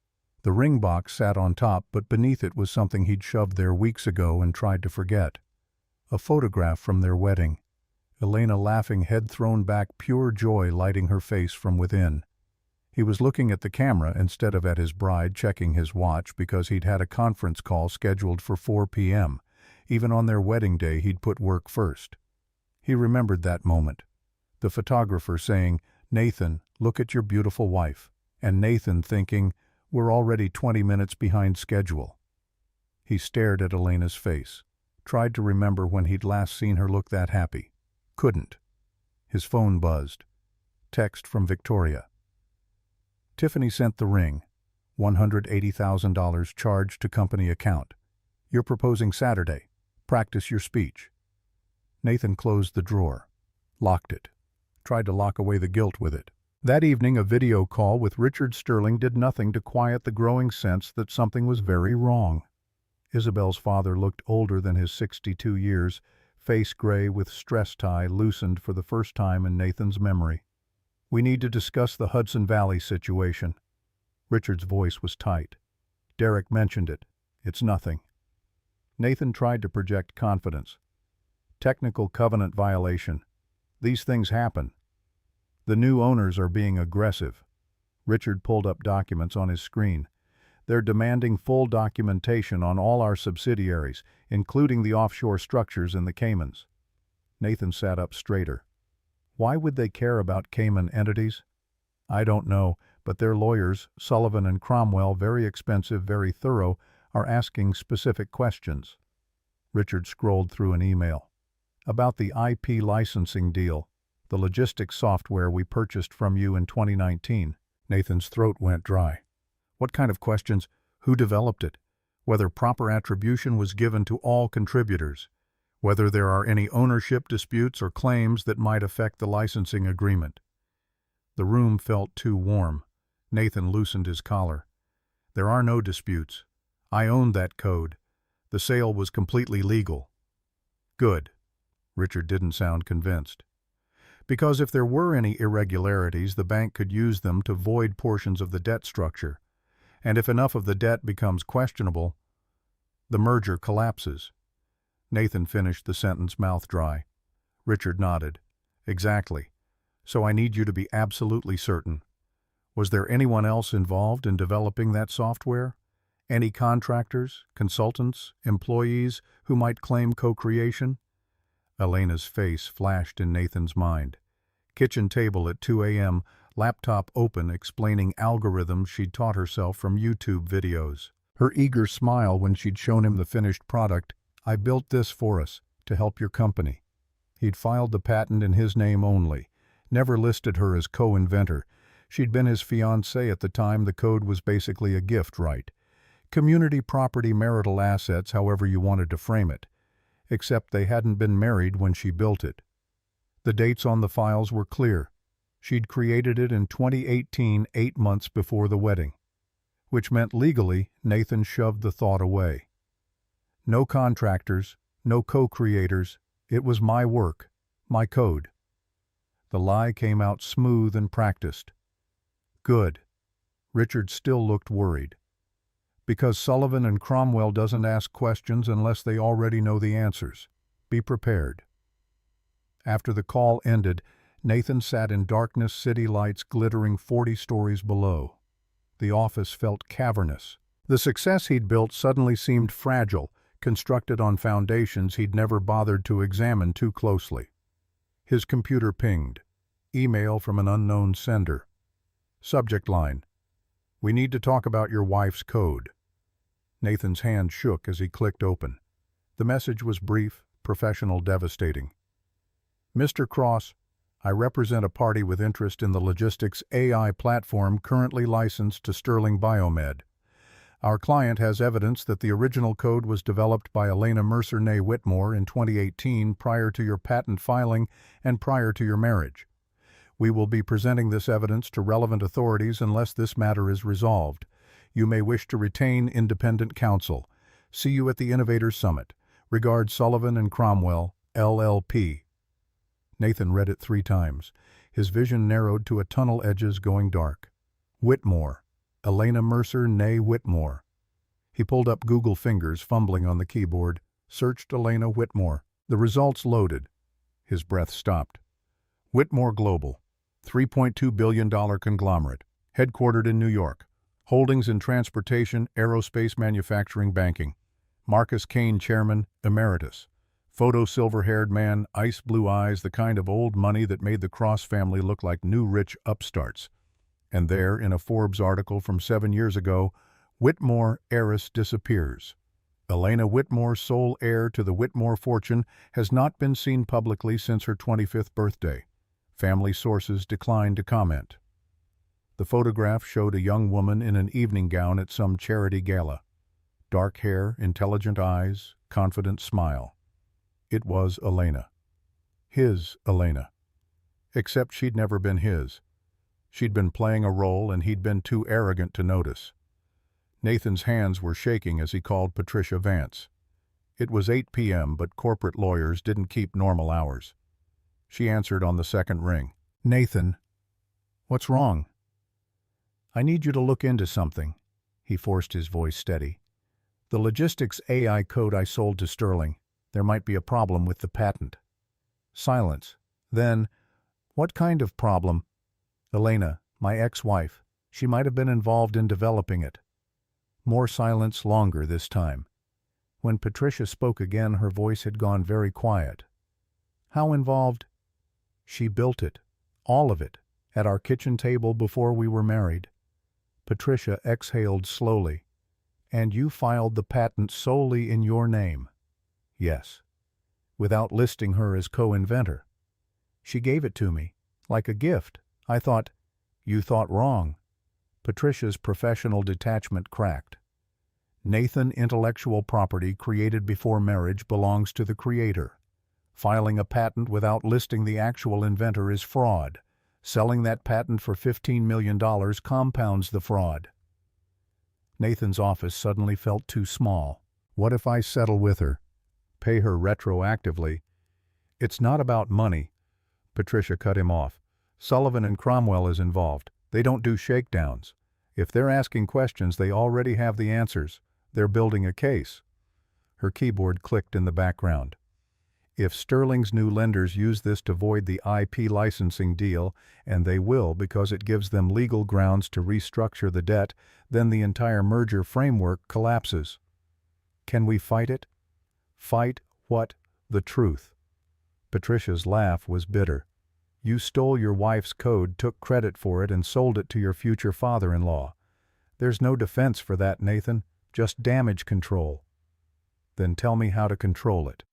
Speaker 1: The ring box sat on top, but beneath it was something he'd shoved there weeks ago and tried to forget. A photograph from their wedding. Elena laughing, head thrown back, pure joy lighting her face from within. He was looking at the camera instead of at his bride, checking his watch because he'd had a conference call scheduled for 4 p.m. Even on their wedding day, he'd put work first. He remembered that moment. The photographer saying, "Nathan, look at your beautiful wife." And Nathan thinking, "We're already 20 minutes behind schedule." He stared at Elena's face, tried to remember when he'd last seen her look that happy. Couldn't. His phone buzzed. Text from Victoria. "Tiffany sent the ring. $180,000 charged to company account. You're proposing Saturday. Practice your speech. Nathan closed the drawer, locked it, tried to lock away the guilt with it. That evening, a video call with Richard Sterling did nothing to quiet the growing sense that something was very wrong. Isabel's father looked older than his 62 years, face gray with stress tie loosened for the first time in Nathan's memory. "We need to discuss the Hudson Valley situation." Richard's voice was tight. "Derek mentioned it. It's nothing." Nathan tried to project confidence. "Technical covenant violation. These things happen. The new owners are being aggressive." Richard pulled up documents on his screen. "They're demanding full documentation on all our subsidiaries, including the offshore structures in the Caymans." Nathan sat up straighter. "Why would they care about Cayman entities?" "I don't know, but their lawyers, Sullivan and Cromwell, very expensive, very thorough, are asking specific questions." Richard scrolled through an email. "About the IP licensing deal, the logistics software we purchased from you in 2019. Nathan's throat went dry. "What kind of questions? Who developed it? Whether proper attribution was given to all contributors? Whether there are any ownership disputes or claims that might affect the licensing agreement?" The room felt too warm. Nathan loosened his collar. "There are no disputes. I owned that code. The sale was completely legal." "Good." Richard didn't sound convinced. "Because if there were any irregularities, the bank could use them to void portions of the debt structure. And if enough of the debt becomes questionable, the merger collapses." Nathan finished the sentence mouth dry. Richard nodded. "Exactly. So I need you to be absolutely certain. Was there anyone else involved in developing that software? Any contractors, consultants, employees who might claim co-creation?" Elena's face flashed in Nathan's mind. Kitchen table at 2 a.m., laptop open explaining algorithms she'd taught herself from YouTube videos. Her eager smile when she'd shown him the finished product. "I built this for us, to help your company." He'd filed the patent in his name only, never listed her as co-inventor. She'd been his fiancée at the time the code was basically a gift right. Community property, marital assets, however you wanted to frame it. Except they hadn't been married when she built it. The dates on the files were clear. She'd created it in 2018, 8 months before the wedding. Which meant legally, Nathan shoved the thought away. No contractors, no co-creators. It was my work, my code. The lie came out smooth and practiced. Good. Richard still looked worried. "Because Sullivan and Cromwell doesn't ask questions unless they already know the answers. Be prepared." After the call ended, Nathan sat in darkness, city lights glittering 40 stories below. The office felt cavernous. The success he'd built suddenly seemed fragile, constructed on foundations he'd never bothered to examine too closely. His computer pinged. Email from an unknown sender. Subject line: "We need to talk about your wife's code." Nathan's hand shook as he clicked open. The message was brief, professional, devastating. "Mr. Cross, I represent a party with interest in the logistics AI platform currently licensed to Sterling Biomed. Our client has evidence that the original code was developed by Elena Mercer née Whitmore in 2018 prior to your patent filing and prior to your marriage. We will be presenting this evidence to relevant authorities unless this matter is resolved. You may wish to retain independent counsel. See you at the Innovators Summit. Regards, Sullivan and Cromwell, LLP." Nathan read it 3 times. His vision narrowed to a tunnel edges going dark. Whitmore. Elena Mercer née Whitmore. He pulled up Google fingers, fumbling on the keyboard. Searched Elena Whitmore. The results loaded. His breath stopped. Whitmore Global. $3.2 billion conglomerate. Headquartered in New York. Holdings in transportation, aerospace, manufacturing, banking. Marcus Kane, Chairman, Emeritus. Photo silver-haired man, ice blue eyes, the kind of old money that made the Cross family look like new rich upstarts. And there, in a Forbes article from 7 years ago, Whitmore heiress disappears. Elena Whitmore, sole heir to the Whitmore fortune, has not been seen publicly since her 25th birthday. Family sources declined to comment. The photograph showed a young woman in an evening gown at some charity gala. Dark hair, intelligent eyes, confident smile. It was Elena. His Elena. Except she'd never been his. She'd been playing a role and he'd been too arrogant to notice. Nathan's hands were shaking as he called Patricia Vance. It was 8 p.m., but corporate lawyers didn't keep normal hours. She answered on the second ring. "Nathan, what's wrong?" "I need you to look into something." He forced his voice steady. "The logistics AI code I sold to Sterling. There might be a problem with the patent." Silence. Then, "What kind of problem?" "Elena, my ex-wife. She might have been involved in developing it." More silence, longer this time. When Patricia spoke again, her voice had gone very quiet. "How involved?" "She built it. All of it. At our kitchen table before we were married." Patricia exhaled slowly. "And you filed the patent solely in your name?" "Yes." "Without listing her as co-inventor?" "She gave it to me. Like a gift. I thought—" "You thought wrong." Patricia's professional detachment cracked. Nathan, intellectual property created before marriage belongs to the creator. Filing a patent without listing the actual inventor is fraud. Selling that patent for $15 million compounds the fraud. Nathan's office suddenly felt too small. What if I settle with her? Pay her retroactively? "It's not about money." Patricia cut him off. "Sullivan and Cromwell is involved. They don't do shakedowns. If they're asking questions, they already have the answers. They're building a case." Her keyboard clicked in the background. "If Sterling's new lenders use this to void the IP licensing deal, and they will because it gives them legal grounds to restructure the debt, then the entire merger framework collapses." "Can we fight it?" "Fight what? The truth." Patricia's laugh was bitter. "You stole your wife's code, took credit for it, and sold it to your future father-in-law. There's no defense for that, Nathan. Just damage control." "Then tell me how to control it."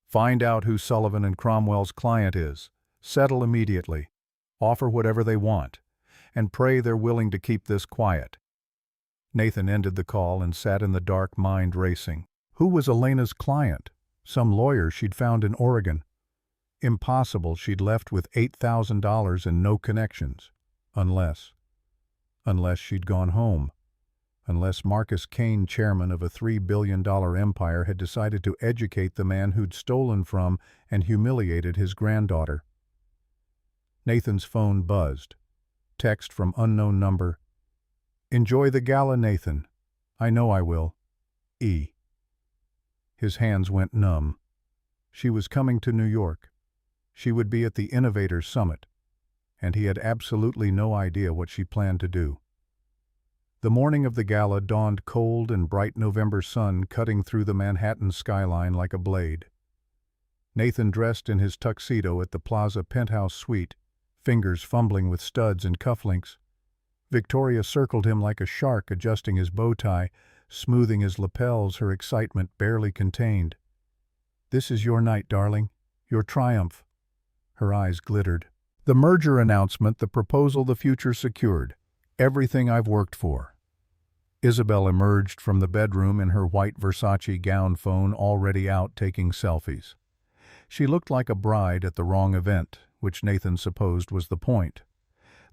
Speaker 1: "Find out who Sullivan and Cromwell's client is. Settle immediately. Offer whatever they want. And pray they're willing to keep this quiet." Nathan ended the call and sat in the dark, mind racing. Who was Elena's client? Some lawyer she'd found in Oregon. Impossible. She'd left with $8,000 and no connections. Unless she'd gone home. Unless Marcus Kane, chairman of a $3 billion empire, had decided to educate the man who'd stolen from and humiliated his granddaughter. Nathan's phone buzzed. Text from unknown number. "Enjoy the gala, Nathan. I know I will. E." His hands went numb. She was coming to New York. She would be at the Innovators Summit. And he had absolutely no idea what she planned to do. The morning of the gala dawned cold and bright November sun cutting through the Manhattan skyline like a blade. Nathan dressed in his tuxedo at the Plaza penthouse suite, fingers fumbling with studs and cufflinks. Victoria circled him like a shark, adjusting his bow tie, smoothing his lapels, her excitement barely contained. "This is your night, darling. Your triumph." Her eyes glittered. "The merger announcement, the proposal, the future secured. Everything I've worked for." Isabel emerged from the bedroom in her white Versace gown, phone already out, taking selfies. She looked like a bride at the wrong event, which Nathan supposed was the point.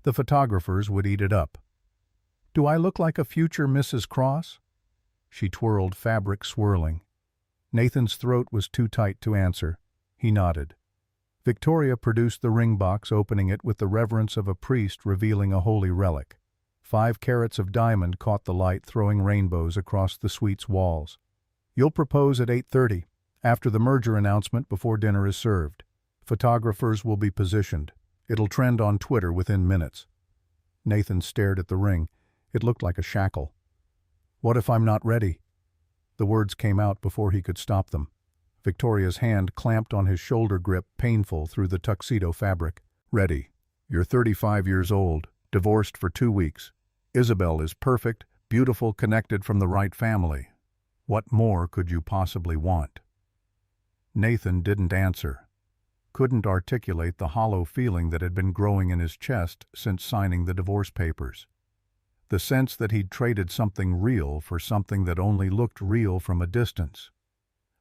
Speaker 1: The photographers would eat it up. "Do I look like a future Mrs. Cross?" She twirled, fabric swirling. Nathan's throat was too tight to answer. He nodded. Victoria produced the ring box, opening it with the reverence of a priest revealing a holy relic. 5 carats of diamond caught the light, throwing rainbows across the suite's walls. "You'll propose at 8:30, after the merger announcement, before dinner is served. Photographers will be positioned. It'll trend on Twitter within minutes." Nathan stared at the ring. It looked like a shackle. "What if I'm not ready?" The words came out before he could stop them. Victoria's hand clamped on his shoulder grip, painful through the tuxedo fabric. "Ready. You're 35 years old, divorced for 2 weeks. Isabel is perfect, beautiful, connected from the right family. What more could you possibly want?" Nathan didn't answer. couldn't articulate the hollow feeling that had been growing in his chest since signing the divorce papers. The sense that he'd traded something real for something that only looked real from a distance.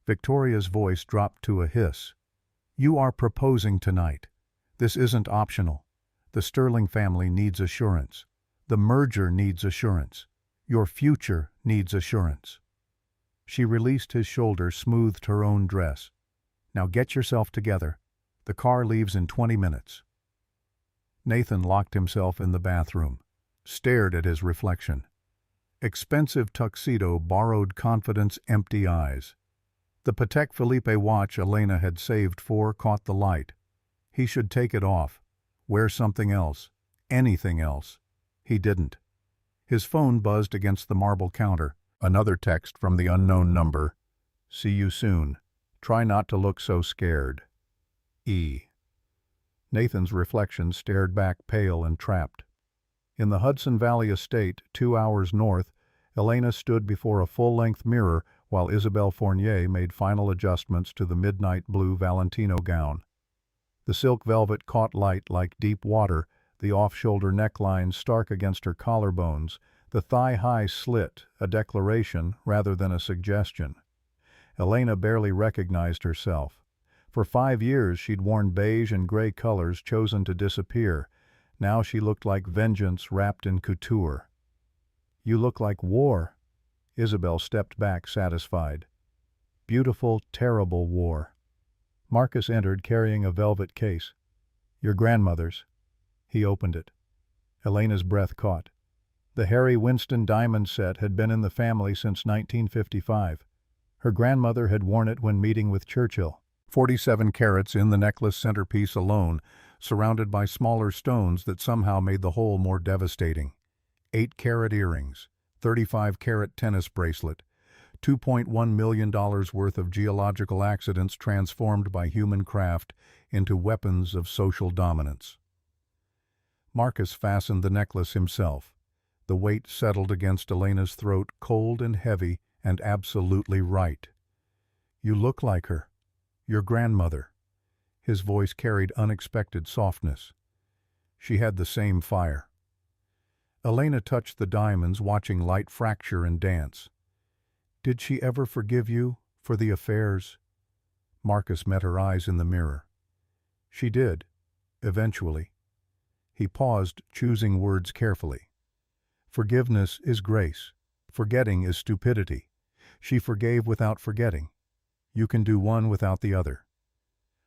Speaker 1: Victoria's voice dropped to a hiss. "You are proposing tonight. This isn't optional. The Sterling family needs assurance. The merger needs assurance. Your future needs assurance." She released his shoulder, smoothed her own dress. "Now get yourself together. The car leaves in 20 minutes. Nathan locked himself in the bathroom, stared at his reflection. Expensive tuxedo, borrowed confidence, empty eyes. The Patek Philippe watch Elena had saved for caught the light. He should take it off, wear something else, anything else. He didn't. His phone buzzed against the marble counter. Another text from the unknown number. "See you soon. Try not to look so scared. E." Nathan's reflection stared back, pale and trapped. In the Hudson Valley estate, 2 hours north, Elena stood before a full-length mirror while Isabelle Fournier made final adjustments to the midnight blue Valentino gown. The silk velvet caught light like deep water, the off-shoulder neckline stark against her collarbones, the thigh-high slit, a declaration rather than a suggestion. Elena barely recognized herself. For 5 years she'd worn beige and gray colors chosen to disappear. Now she looked like vengeance wrapped in couture. "You look like war." Isabel stepped back, satisfied. "Beautiful, terrible war." Marcus entered carrying a velvet case. "Your grandmother's." He opened it. Elena's breath caught. The Harry Winston diamond set had been in the family since 1955. Her grandmother had worn it when meeting with Churchill. 47 carats in the necklace centerpiece alone, surrounded by smaller stones that somehow made the whole more devastating. 8-carat earrings, 35-carat tennis bracelet, $2.1 million worth of geological accidents transformed by human craft into weapons of social dominance. Marcus fastened the necklace himself. The weight settled against Elena's throat, cold and heavy and absolutely right. "You look like her. Your grandmother." His voice carried unexpected softness. She had the same fire. Elena touched the diamonds, watching light fracture and dance. "Did she ever forgive you for the affairs?" Marcus met her eyes in the mirror. "She did, eventually." He paused, choosing words carefully. "Forgiveness is grace. Forgetting is stupidity. She forgave without forgetting. You can do one without the other."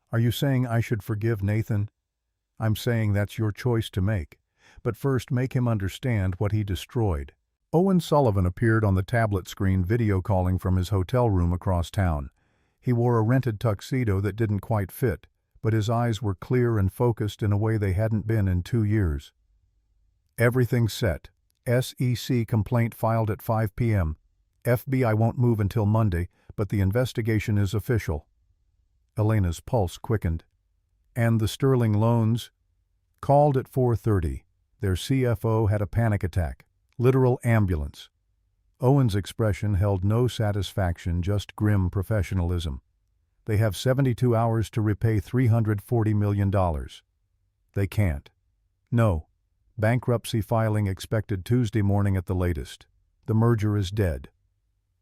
Speaker 1: "Are you saying I should forgive Nathan?" "I'm saying that's your choice to make. But first make him understand what he destroyed." Owen Sullivan appeared on the tablet screen, video calling from his hotel room across town. He wore a rented tuxedo that didn't quite fit, but his eyes were clear and focused in a way they hadn't been in 2 years. "Everything's set. SEC complaint filed at 5 p.m. FBI won't move until Monday, but the investigation is official." Elena's pulse quickened. "And the Sterling loans?" "Called at 4:30. Their CFO had a panic attack. Literal ambulance." Owen's expression held no satisfaction, just grim professionalism. "They have 72 hours to repay $340 million. They can't." "No. Bankruptcy filing expected Tuesday morning at the latest. The merger is dead."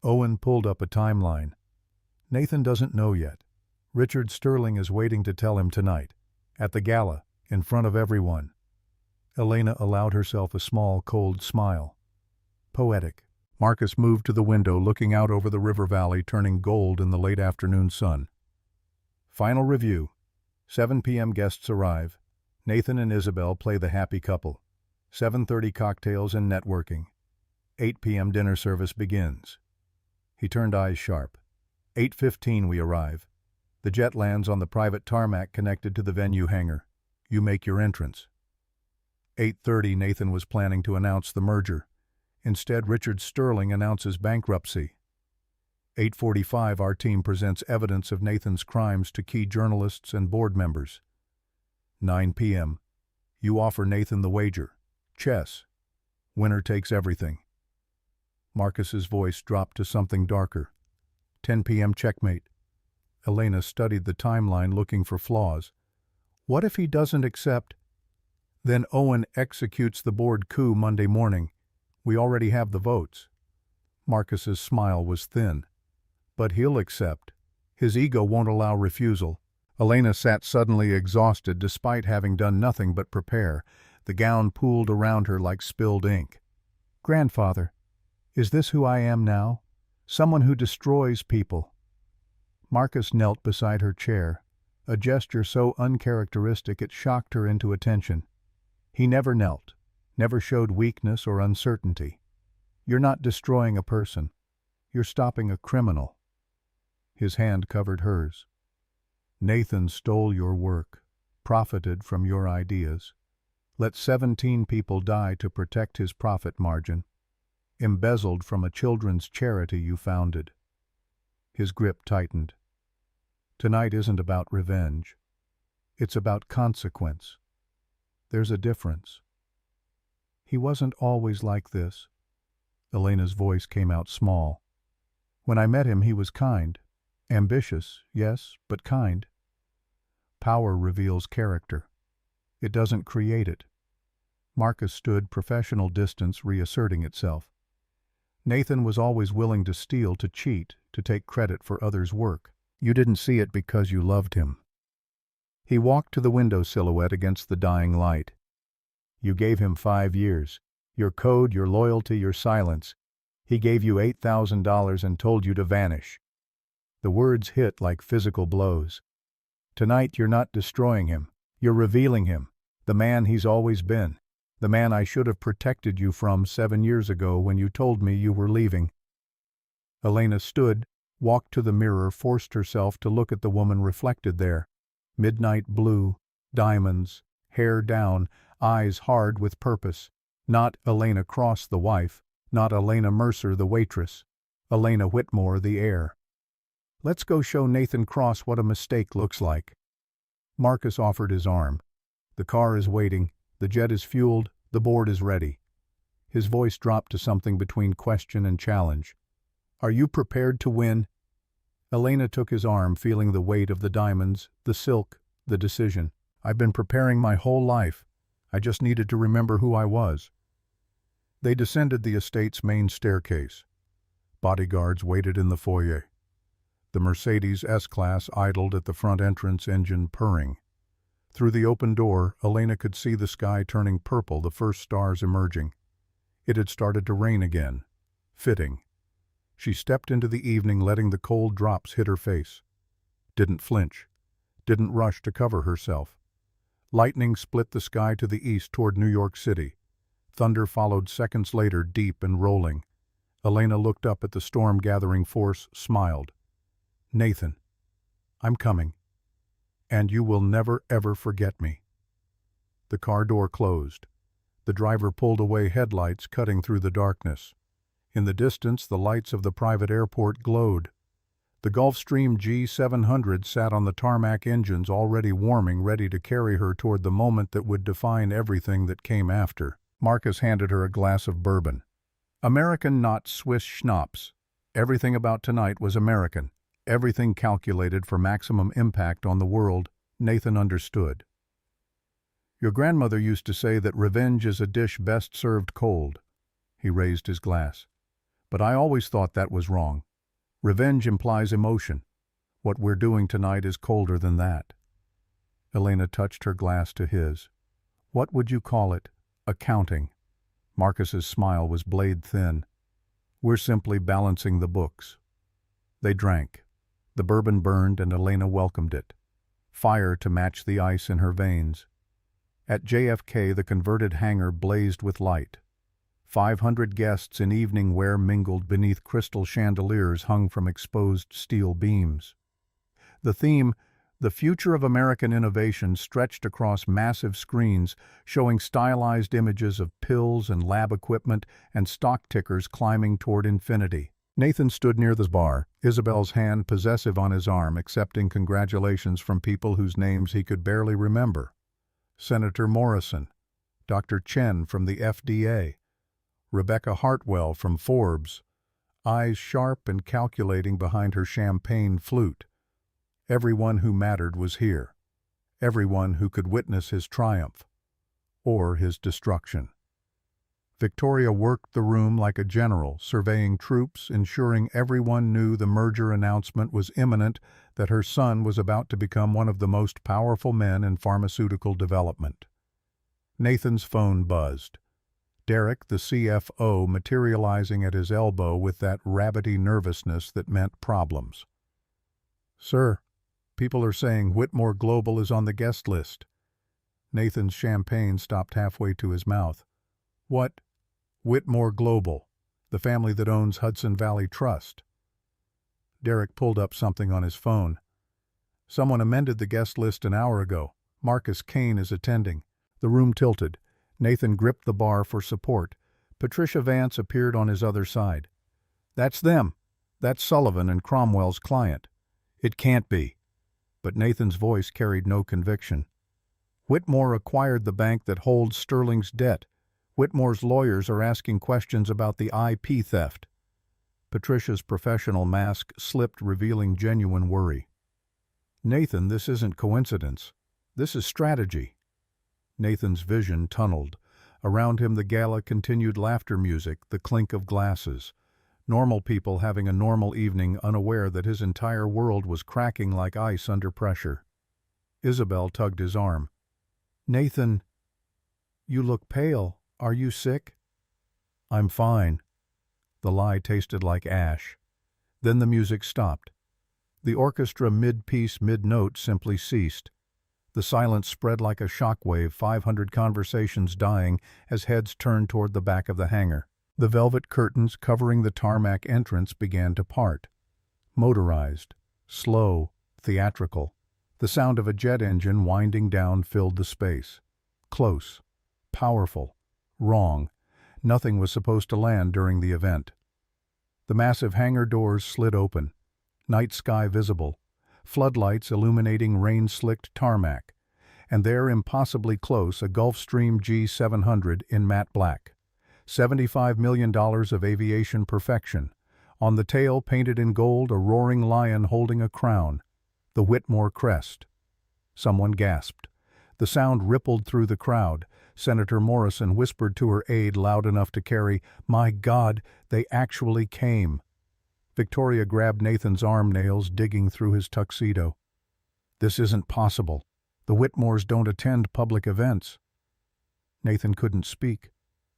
Speaker 1: Owen pulled up a timeline. "Nathan doesn't know yet. Richard Sterling is waiting to tell him tonight. At the gala, in front of everyone." Elena allowed herself a small, cold smile. Poetic. Marcus moved to the window, looking out over the river valley turning gold in the late afternoon sun. Final review. 7 p.m. guests arrive. Nathan and Isabel play the happy couple. 7:30 cocktails and networking. 8 p.m. dinner service begins. He turned eyes sharp. 8:15 we arrive. The jet lands on the private tarmac connected to the venue hangar. You make your entrance. 8:30 Nathan was planning to announce the merger. Instead, Richard Sterling announces bankruptcy. 8:45 our team presents evidence of Nathan's crimes to key journalists and board members. 9 p.m. You offer Nathan the wager. Chess. Winner takes everything. Marcus's voice dropped to something darker. 10 p.m. checkmate. Elena studied the timeline looking for flaws. What if he doesn't accept? Then Owen executes the board coup Monday morning. We already have the votes. Marcus's smile was thin. But he'll accept. His ego won't allow refusal. Elena sat suddenly exhausted despite having done nothing but prepare. The gown pooled around her like spilled ink. Grandfather, is this who I am now? Someone who destroys people. Marcus knelt beside her chair, a gesture so uncharacteristic it shocked her into attention. He never knelt, never showed weakness or uncertainty. You're not destroying a person. You're stopping a criminal. His hand covered hers. Nathan stole your work, profited from your ideas. Let 17 people die to protect his profit margin. Embezzled from a children's charity you founded. His grip tightened. Tonight isn't about revenge. It's about consequence. There's a difference. He wasn't always like this. Elena's voice came out small. When I met him, he was kind. Ambitious, yes, but kind. Power reveals character. It doesn't create it. Marcus stood, professional distance reasserting itself. Nathan was always willing to steal, to cheat, to take credit for others' work. You didn't see it because you loved him. He walked to the window silhouette against the dying light. You gave him 5 years. Your code, your loyalty, your silence. He gave you $8,000 and told you to vanish. The words hit like physical blows. Tonight you're not destroying him. You're revealing him, the man he's always been, the man I should have protected you from 7 years ago when you told me you were leaving. Elena stood, walked to the mirror, forced herself to look at the woman reflected there. Midnight blue, diamonds, hair down, eyes hard with purpose. Not Elena Cross the wife, not Elena Mercer the waitress, Elena Whitmore the heir. Let's go show Nathan Cross what a mistake looks like. Marcus offered his arm. The car is waiting, the jet is fueled, the board is ready. His voice dropped to something between question and challenge. Are you prepared to win? Elena took his arm, feeling the weight of the diamonds, the silk, the decision. I've been preparing my whole life. I just needed to remember who I was. They descended the estate's main staircase. Bodyguards waited in the foyer. The Mercedes S-Class idled at the front entrance, engine purring. Through the open door, Elena could see the sky turning purple, the first stars emerging. It had started to rain again. Fitting. She stepped into the evening, letting the cold drops hit her face. Didn't flinch. Didn't rush to cover herself. Lightning split the sky to the east toward New York City. Thunder followed seconds later, deep and rolling. Elena looked up at the storm-gathering force, smiled. Nathan, I'm coming. And you will never, ever forget me. The car door closed. The driver pulled away, headlights cutting through the darkness. In the distance, the lights of the private airport glowed. The Gulfstream G700 sat on the tarmac, engines already warming, ready to carry her toward the moment that would define everything that came after. Marcus handed her a glass of bourbon. American, not Swiss schnapps. Everything about tonight was American. Everything calculated for maximum impact on the world. Nathan understood. Your grandmother used to say that revenge is a dish best served cold. He raised his glass. But I always thought that was wrong. Revenge implies emotion. What we're doing tonight is colder than that. Elena touched her glass to his. What would you call it? Accounting. Marcus's smile was blade thin. We're simply balancing the books. They drank. The bourbon burned and Elena welcomed it. Fire to match the ice in her veins. At JFK, the converted hangar blazed with light. 500 guests in evening wear mingled beneath crystal chandeliers hung from exposed steel beams. The theme, the future of American innovation, stretched across massive screens, showing stylized images of pills and lab equipment and stock tickers climbing toward infinity. Nathan stood near the bar, Isabel's hand possessive on his arm, accepting congratulations from people whose names he could barely remember. Senator Morrison, Dr. Chen from the FDA, Rebecca Hartwell from Forbes, eyes sharp and calculating behind her champagne flute. Everyone who mattered was here. Everyone who could witness his triumph or his destruction. Victoria worked the room like a general, surveying troops, ensuring everyone knew the merger announcement was imminent, that her son was about to become one of the most powerful men in pharmaceutical development. Nathan's phone buzzed. Derek, the CFO, materializing at his elbow with that rabbity nervousness that meant problems. "Sir, people are saying Whitmore Global is on the guest list." Nathan's champagne stopped halfway to his mouth. "What? Whitmore Global, the family that owns Hudson Valley Trust." Derek pulled up something on his phone. "Someone amended the guest list an hour ago. Marcus Kane is attending." The room tilted. Nathan gripped the bar for support. Patricia Vance appeared on his other side. "That's them. That's Sullivan and Cromwell's client." "It can't be." But Nathan's voice carried no conviction. "Whitmore acquired the bank that holds Sterling's debt. Whitmore's lawyers are asking questions about the IP theft." Patricia's professional mask slipped, revealing genuine worry. "Nathan, this isn't coincidence. This is strategy." Nathan's vision tunneled. Around him the gala continued, laughter music, the clink of glasses. Normal people having a normal evening, unaware that his entire world was cracking like ice under pressure. Isabel tugged his arm. "Nathan, you look pale. Are you sick?" "I'm fine." The lie tasted like ash. Then the music stopped. The orchestra mid-piece, mid-note simply ceased. The silence spread like a shockwave, 500 conversations dying as heads turned toward the back of the hangar. The velvet curtains covering the tarmac entrance began to part. Motorized, slow, theatrical. The sound of a jet engine winding down filled the space. Close, powerful, wrong. Nothing was supposed to land during the event. The massive hangar doors slid open. Night sky visible. Floodlights illuminating rain-slicked tarmac, and there, impossibly close, a Gulfstream G700 in matte black. $75 million of aviation perfection. On the tail, painted in gold, a roaring lion holding a crown. The Whitmore crest. Someone gasped. The sound rippled through the crowd. Senator Morrison whispered to her aide loud enough to carry, "My God, they actually came." Victoria grabbed Nathan's arm nails, digging through his tuxedo. "This isn't possible. The Whitmores don't attend public events." Nathan couldn't speak,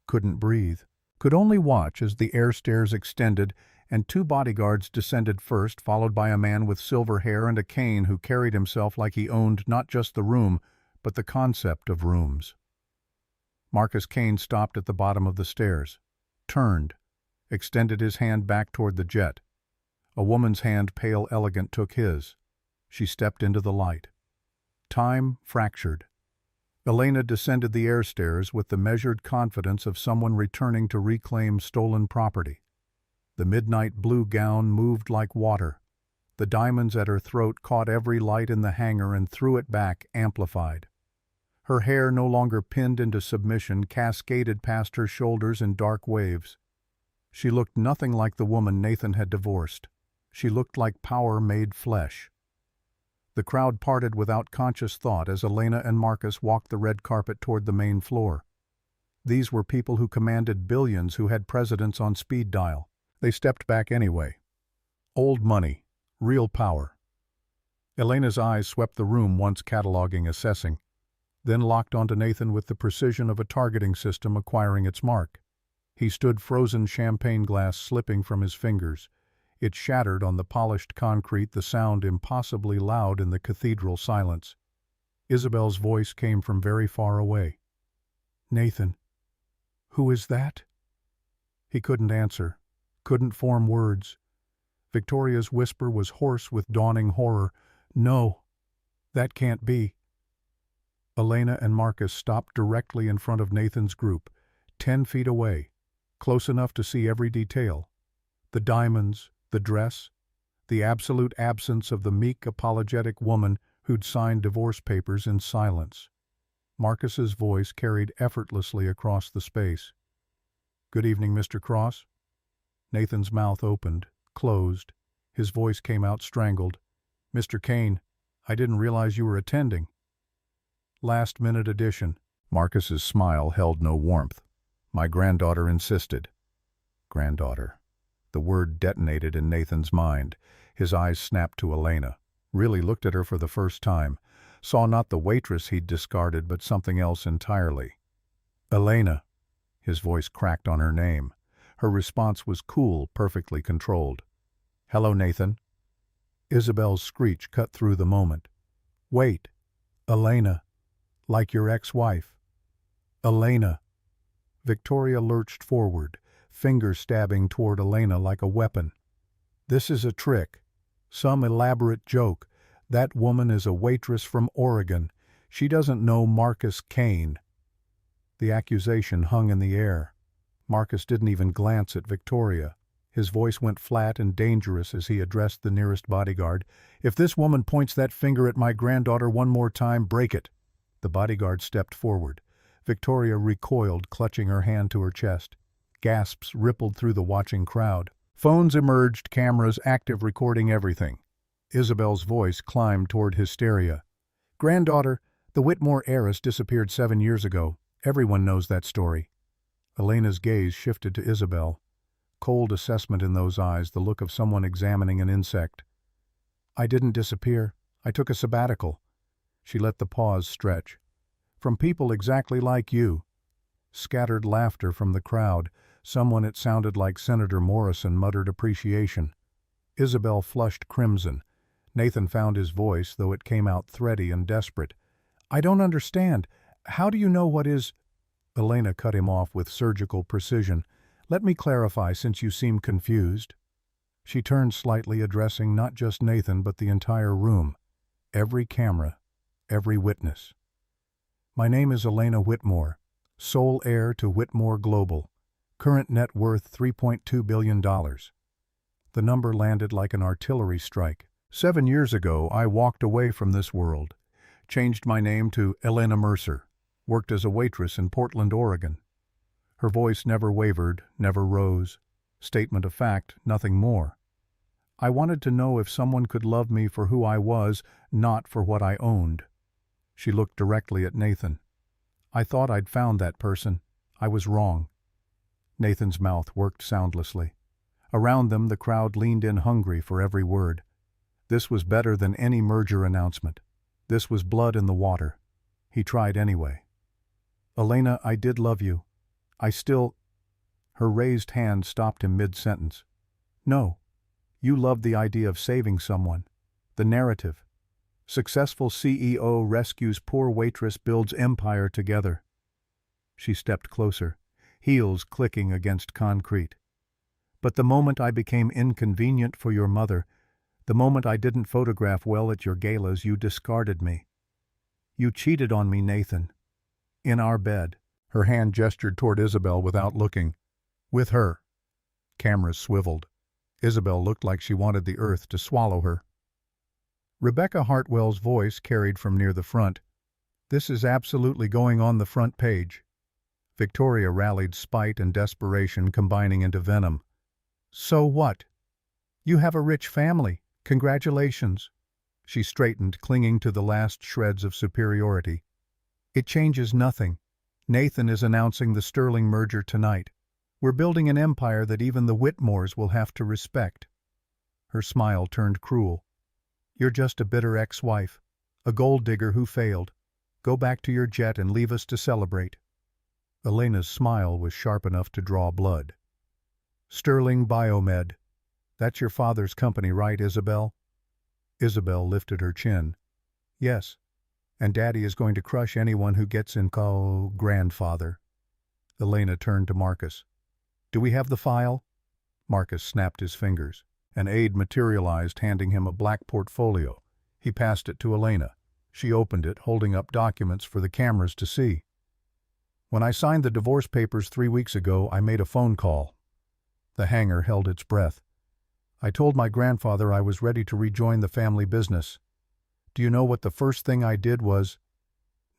Speaker 1: couldn't breathe, could only watch as the air stairs extended and two bodyguards descended first, followed by a man with silver hair and a cane who carried himself like he owned not just the room, but the concept of rooms. Marcus Kane stopped at the bottom of the stairs, turned, extended his hand back toward the jet. A woman's hand, pale, elegant, took his. She stepped into the light. Time fractured. Elena descended the air stairs with the measured confidence of someone returning to reclaim stolen property. The midnight blue gown moved like water. The diamonds at her throat caught every light in the hangar and threw it back, amplified. Her hair, no longer pinned into submission, cascaded past her shoulders in dark waves. She looked nothing like the woman Nathan had divorced. She looked like power made flesh. The crowd parted without conscious thought as Elena and Marcus walked the red carpet toward the main floor. These were people who commanded billions, who had presidents on speed dial. They stepped back anyway. Old money, real power. Elena's eyes swept the room, once cataloging, assessing, then locked onto Nathan with the precision of a targeting system acquiring its mark. He stood, frozen champagne glass slipping from his fingers. It shattered on the polished concrete, the sound impossibly loud in the cathedral silence. Isabel's voice came from very far away. "Nathan, who is that?" He couldn't answer, couldn't form words. Victoria's whisper was hoarse with dawning horror. "No, that can't be." Elena and Marcus stopped directly in front of Nathan's group, 10 feet away, close enough to see every detail. The diamonds, the dress, the absolute absence of the meek, apologetic woman who'd signed divorce papers in silence. Marcus's voice carried effortlessly across the space. "Good evening, Mr. Cross." Nathan's mouth opened, closed. His voice came out strangled. Mr. Kane, I didn't realize you were attending. Last-minute addition. Marcus's smile held no warmth. My granddaughter insisted. Granddaughter. The word detonated in Nathan's mind. His eyes snapped to Elena. Really looked at her for the first time. Saw not the waitress he'd discarded, but something else entirely. Elena. His voice cracked on her name. Her response was cool, perfectly controlled. Hello, Nathan. Isabel's screech cut through the moment. Wait. Elena. Like your ex-wife. Elena. Victoria lurched forward, fingers stabbing toward Elena like a weapon. This is a trick. Some elaborate joke. That woman is a waitress from Oregon. She doesn't know Marcus Kane. The accusation hung in the air. Marcus didn't even glance at Victoria. His voice went flat and dangerous as he addressed the nearest bodyguard. If this woman points that finger at my granddaughter one more time, break it. The bodyguard stepped forward. Victoria recoiled, clutching her hand to her chest. Gasps rippled through the watching crowd. Phones emerged, cameras active, recording everything. Isabel's voice climbed toward hysteria. Granddaughter, the Whitmore heiress disappeared 7 years ago. Everyone knows that story. Elena's gaze shifted to Isabel. Cold assessment in those eyes, the look of someone examining an insect. I didn't disappear. I took a sabbatical. She let the pause stretch. From people exactly like you. Scattered laughter from the crowd. Someone, it sounded like Senator Morrison, muttered appreciation. Isabel flushed crimson. Nathan found his voice, though it came out thready and desperate. I don't understand. How do you know what is... Elena cut him off with surgical precision. Let me clarify, since you seem confused. She turned slightly, addressing not just Nathan, but the entire room. Every camera, every witness. My name is Elena Whitmore, sole heir to Whitmore Global. Current net worth $3.2 billion. The number landed like an artillery strike. 7 years ago, I walked away from this world. Changed my name to Elena Mercer. Worked as a waitress in Portland, Oregon. Her voice never wavered, never rose. Statement of fact, nothing more. I wanted to know if someone could love me for who I was, not for what I owned. She looked directly at Nathan. I thought I'd found that person. I was wrong. Nathan's mouth worked soundlessly. Around them, the crowd leaned in hungry for every word. This was better than any merger announcement. This was blood in the water. He tried anyway. Elena, I did love you. I still... Her raised hand stopped him mid-sentence. No. You loved the idea of saving someone. The narrative. Successful CEO rescues poor waitress, builds empire together. She stepped closer, heels clicking against concrete. But the moment I became inconvenient for your mother, the moment I didn't photograph well at your galas, you discarded me. You cheated on me, Nathan. In our bed. Her hand gestured toward Isabel without looking. With her. Cameras swiveled. Isabel looked like she wanted the earth to swallow her. Rebecca Hartwell's voice carried from near the front. This is absolutely going on the front page. Victoria rallied, spite and desperation combining into venom. So what? You have a rich family. Congratulations. She straightened, clinging to the last shreds of superiority. It changes nothing. Nathan is announcing the Sterling merger tonight. We're building an empire that even the Whitmores will have to respect. Her smile turned cruel. You're just a bitter ex-wife, a gold digger who failed. Go back to your jet and leave us to celebrate. Elena's smile was sharp enough to draw blood. Sterling Biomed. That's your father's company, right, Isabel? Isabel lifted her chin. Yes. And Daddy is going to crush anyone who gets in grandfather. Elena turned to Marcus. Do we have the file? Marcus snapped his fingers. An aide materialized, handing him a black portfolio. He passed it to Elena. She opened it, holding up documents for the cameras to see. When I signed the divorce papers 3 weeks ago, I made a phone call. The hangar held its breath. I told my grandfather I was ready to rejoin the family business. Do you know what the first thing I did was?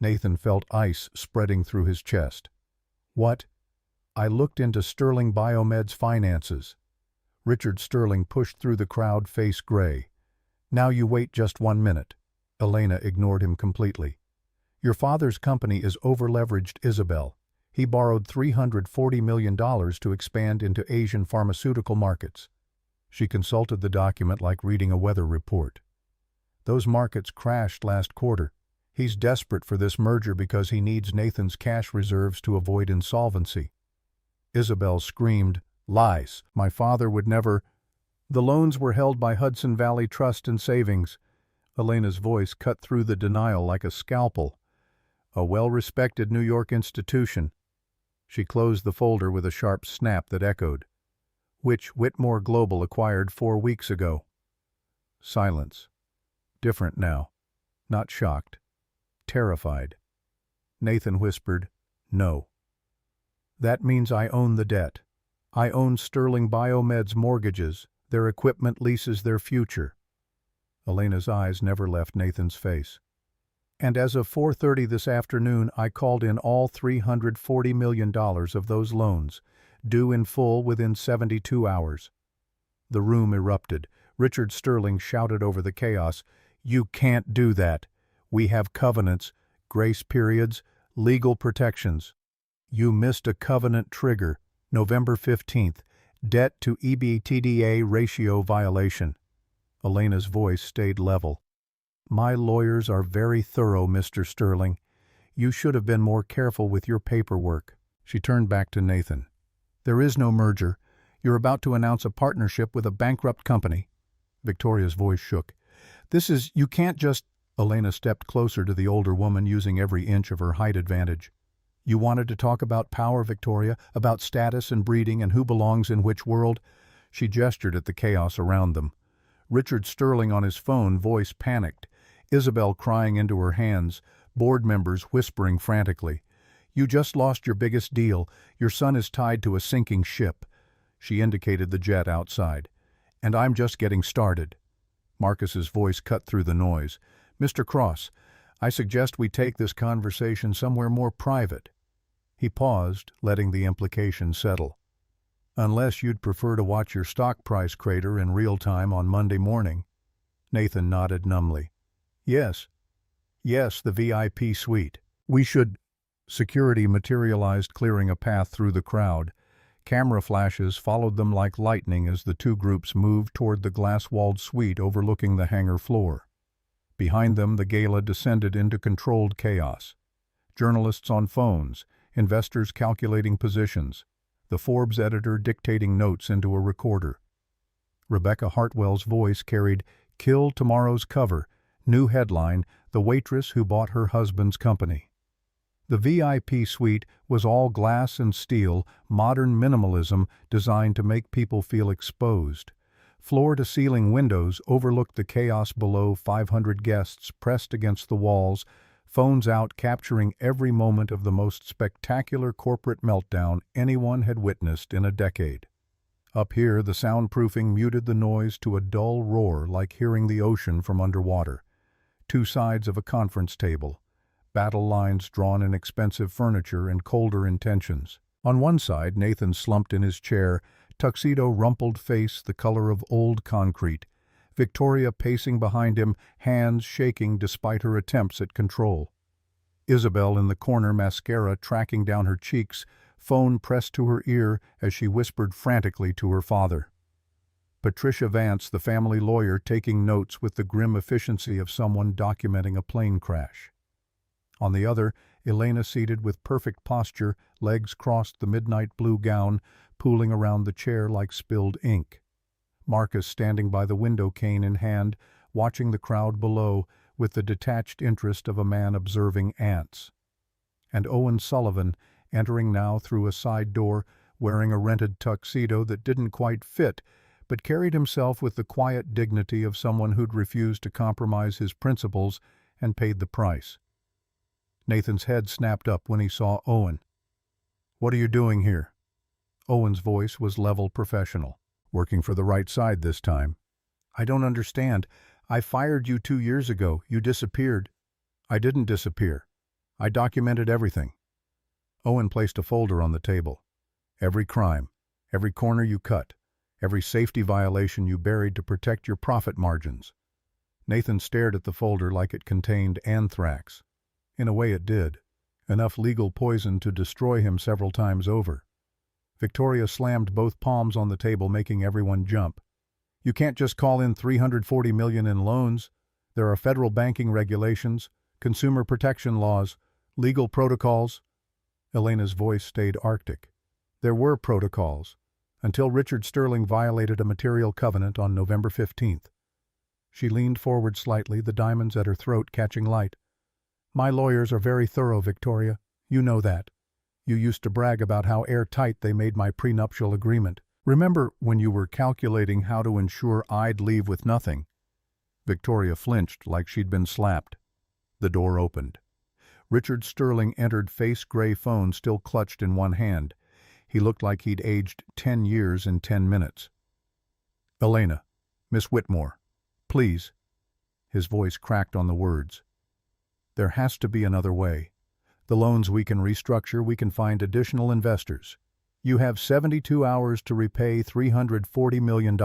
Speaker 1: Nathan felt ice spreading through his chest. What? I looked into Sterling Biomed's finances. Richard Sterling pushed through the crowd, face gray. Now you wait just 1 minute. Elena ignored him completely. Your father's company is over-leveraged, Isabel. He borrowed $340 million to expand into Asian pharmaceutical markets. She consulted the document like reading a weather report. Those markets crashed last quarter. He's desperate for this merger because he needs Nathan's cash reserves to avoid insolvency. Isabel screamed, "Lies! My father would never—" The loans were held by Hudson Valley Trust and Savings. Elena's voice cut through the denial like a scalpel. A well-respected New York institution. She closed the folder with a sharp snap that echoed. Which Whitmore Global acquired 4 weeks ago. Silence. Different now. Not shocked. Terrified. Nathan whispered, "No. That means I own the debt. I own Sterling Biomed's mortgages, their equipment leases, their future." Elena's eyes never left Nathan's face. "And as of 4:30 this afternoon, I called in all $340 million of those loans, due in full within 72 hours. The room erupted. Richard Sterling shouted over the chaos, "You can't do that. We have covenants, grace periods, legal protections. You missed a covenant trigger, November 15th, debt to EBITDA ratio violation." Elena's voice stayed level. "My lawyers are very thorough, Mr. Sterling. You should have been more careful with your paperwork." She turned back to Nathan. "There is no merger. You're about to announce a partnership with a bankrupt company." Victoria's voice shook. You can't just—" Elena stepped closer to the older woman, using every inch of her height advantage. "You wanted to talk about power, Victoria, about status and breeding and who belongs in which world." She gestured at the chaos around them. Richard Sterling on his phone, voice panicked. Isabel crying into her hands, board members whispering frantically. "You just lost your biggest deal. Your son is tied to a sinking ship." She indicated the jet outside. "And I'm just getting started." Marcus's voice cut through the noise. "Mr. Cross, I suggest we take this conversation somewhere more private." He paused, letting the implication settle. "Unless you'd prefer to watch your stock price crater in real time on Monday morning." Nathan nodded numbly. Yes, the VIP suite. We should—" Security materialized, clearing a path through the crowd. Camera flashes followed them like lightning as the two groups moved toward the glass-walled suite overlooking the hangar floor. Behind them, the gala descended into controlled chaos. Journalists on phones, investors calculating positions, the Forbes editor dictating notes into a recorder. Rebecca Hartwell's voice carried, "Kill tomorrow's cover. New headline, the waitress who bought her husband's company." The VIP suite was all glass and steel, modern minimalism designed to make people feel exposed. Floor-to-ceiling windows overlooked the chaos below. 500 guests pressed against the walls, phones out capturing every moment of the most spectacular corporate meltdown anyone had witnessed in a decade. Up here, the soundproofing muted the noise to a dull roar like hearing the ocean from underwater. Two sides of a conference table. Battle lines drawn in expensive furniture and colder intentions. On one side, Nathan slumped in his chair, tuxedo rumpled face the color of old concrete. Victoria pacing behind him, hands shaking despite her attempts at control. Isabel in the corner, mascara tracking down her cheeks, phone pressed to her ear as she whispered frantically to her father. Patricia Vance, the family lawyer, taking notes with the grim efficiency of someone documenting a plane crash. On the other, Elena seated with perfect posture, legs crossed the midnight blue gown, pooling around the chair like spilled ink. Marcus standing by the window, cane in hand, watching the crowd below with the detached interest of a man observing ants. And Owen Sullivan, entering now through a side door, wearing a rented tuxedo that didn't quite fit, but carried himself with the quiet dignity of someone who'd refused to compromise his principles and paid the price. Nathan's head snapped up when he saw Owen. "What are you doing here?" Owen's voice was level professional. "Working for the right side this time." "I don't understand. I fired you 2 years ago. You disappeared." "I didn't disappear. I documented everything." Owen placed a folder on the table. "Every crime, every corner you cut, every safety violation you buried to protect your profit margins." Nathan stared at the folder like it contained anthrax. In a way it did. Enough legal poison to destroy him several times over. Victoria slammed both palms on the table, making everyone jump. You can't just call in $340 million in loans. There are federal banking regulations, consumer protection laws, legal protocols. Elena's voice stayed arctic. There were protocols, until Richard Sterling violated a material covenant on November 15th. She leaned forward slightly, the diamonds at her throat catching light. My lawyers are very thorough, Victoria. You know that. You used to brag about how airtight they made my prenuptial agreement. Remember when you were calculating how to ensure I'd leave with nothing? Victoria flinched like she'd been slapped. The door opened. Richard Sterling entered, face-gray phone still clutched in one hand. He looked like he'd aged 10 years in 10 minutes. Elena, Miss Whitmore, please. His voice cracked on the words. There has to be another way. The loans we can restructure, we can find additional investors. You have 72 hours to repay $340 million.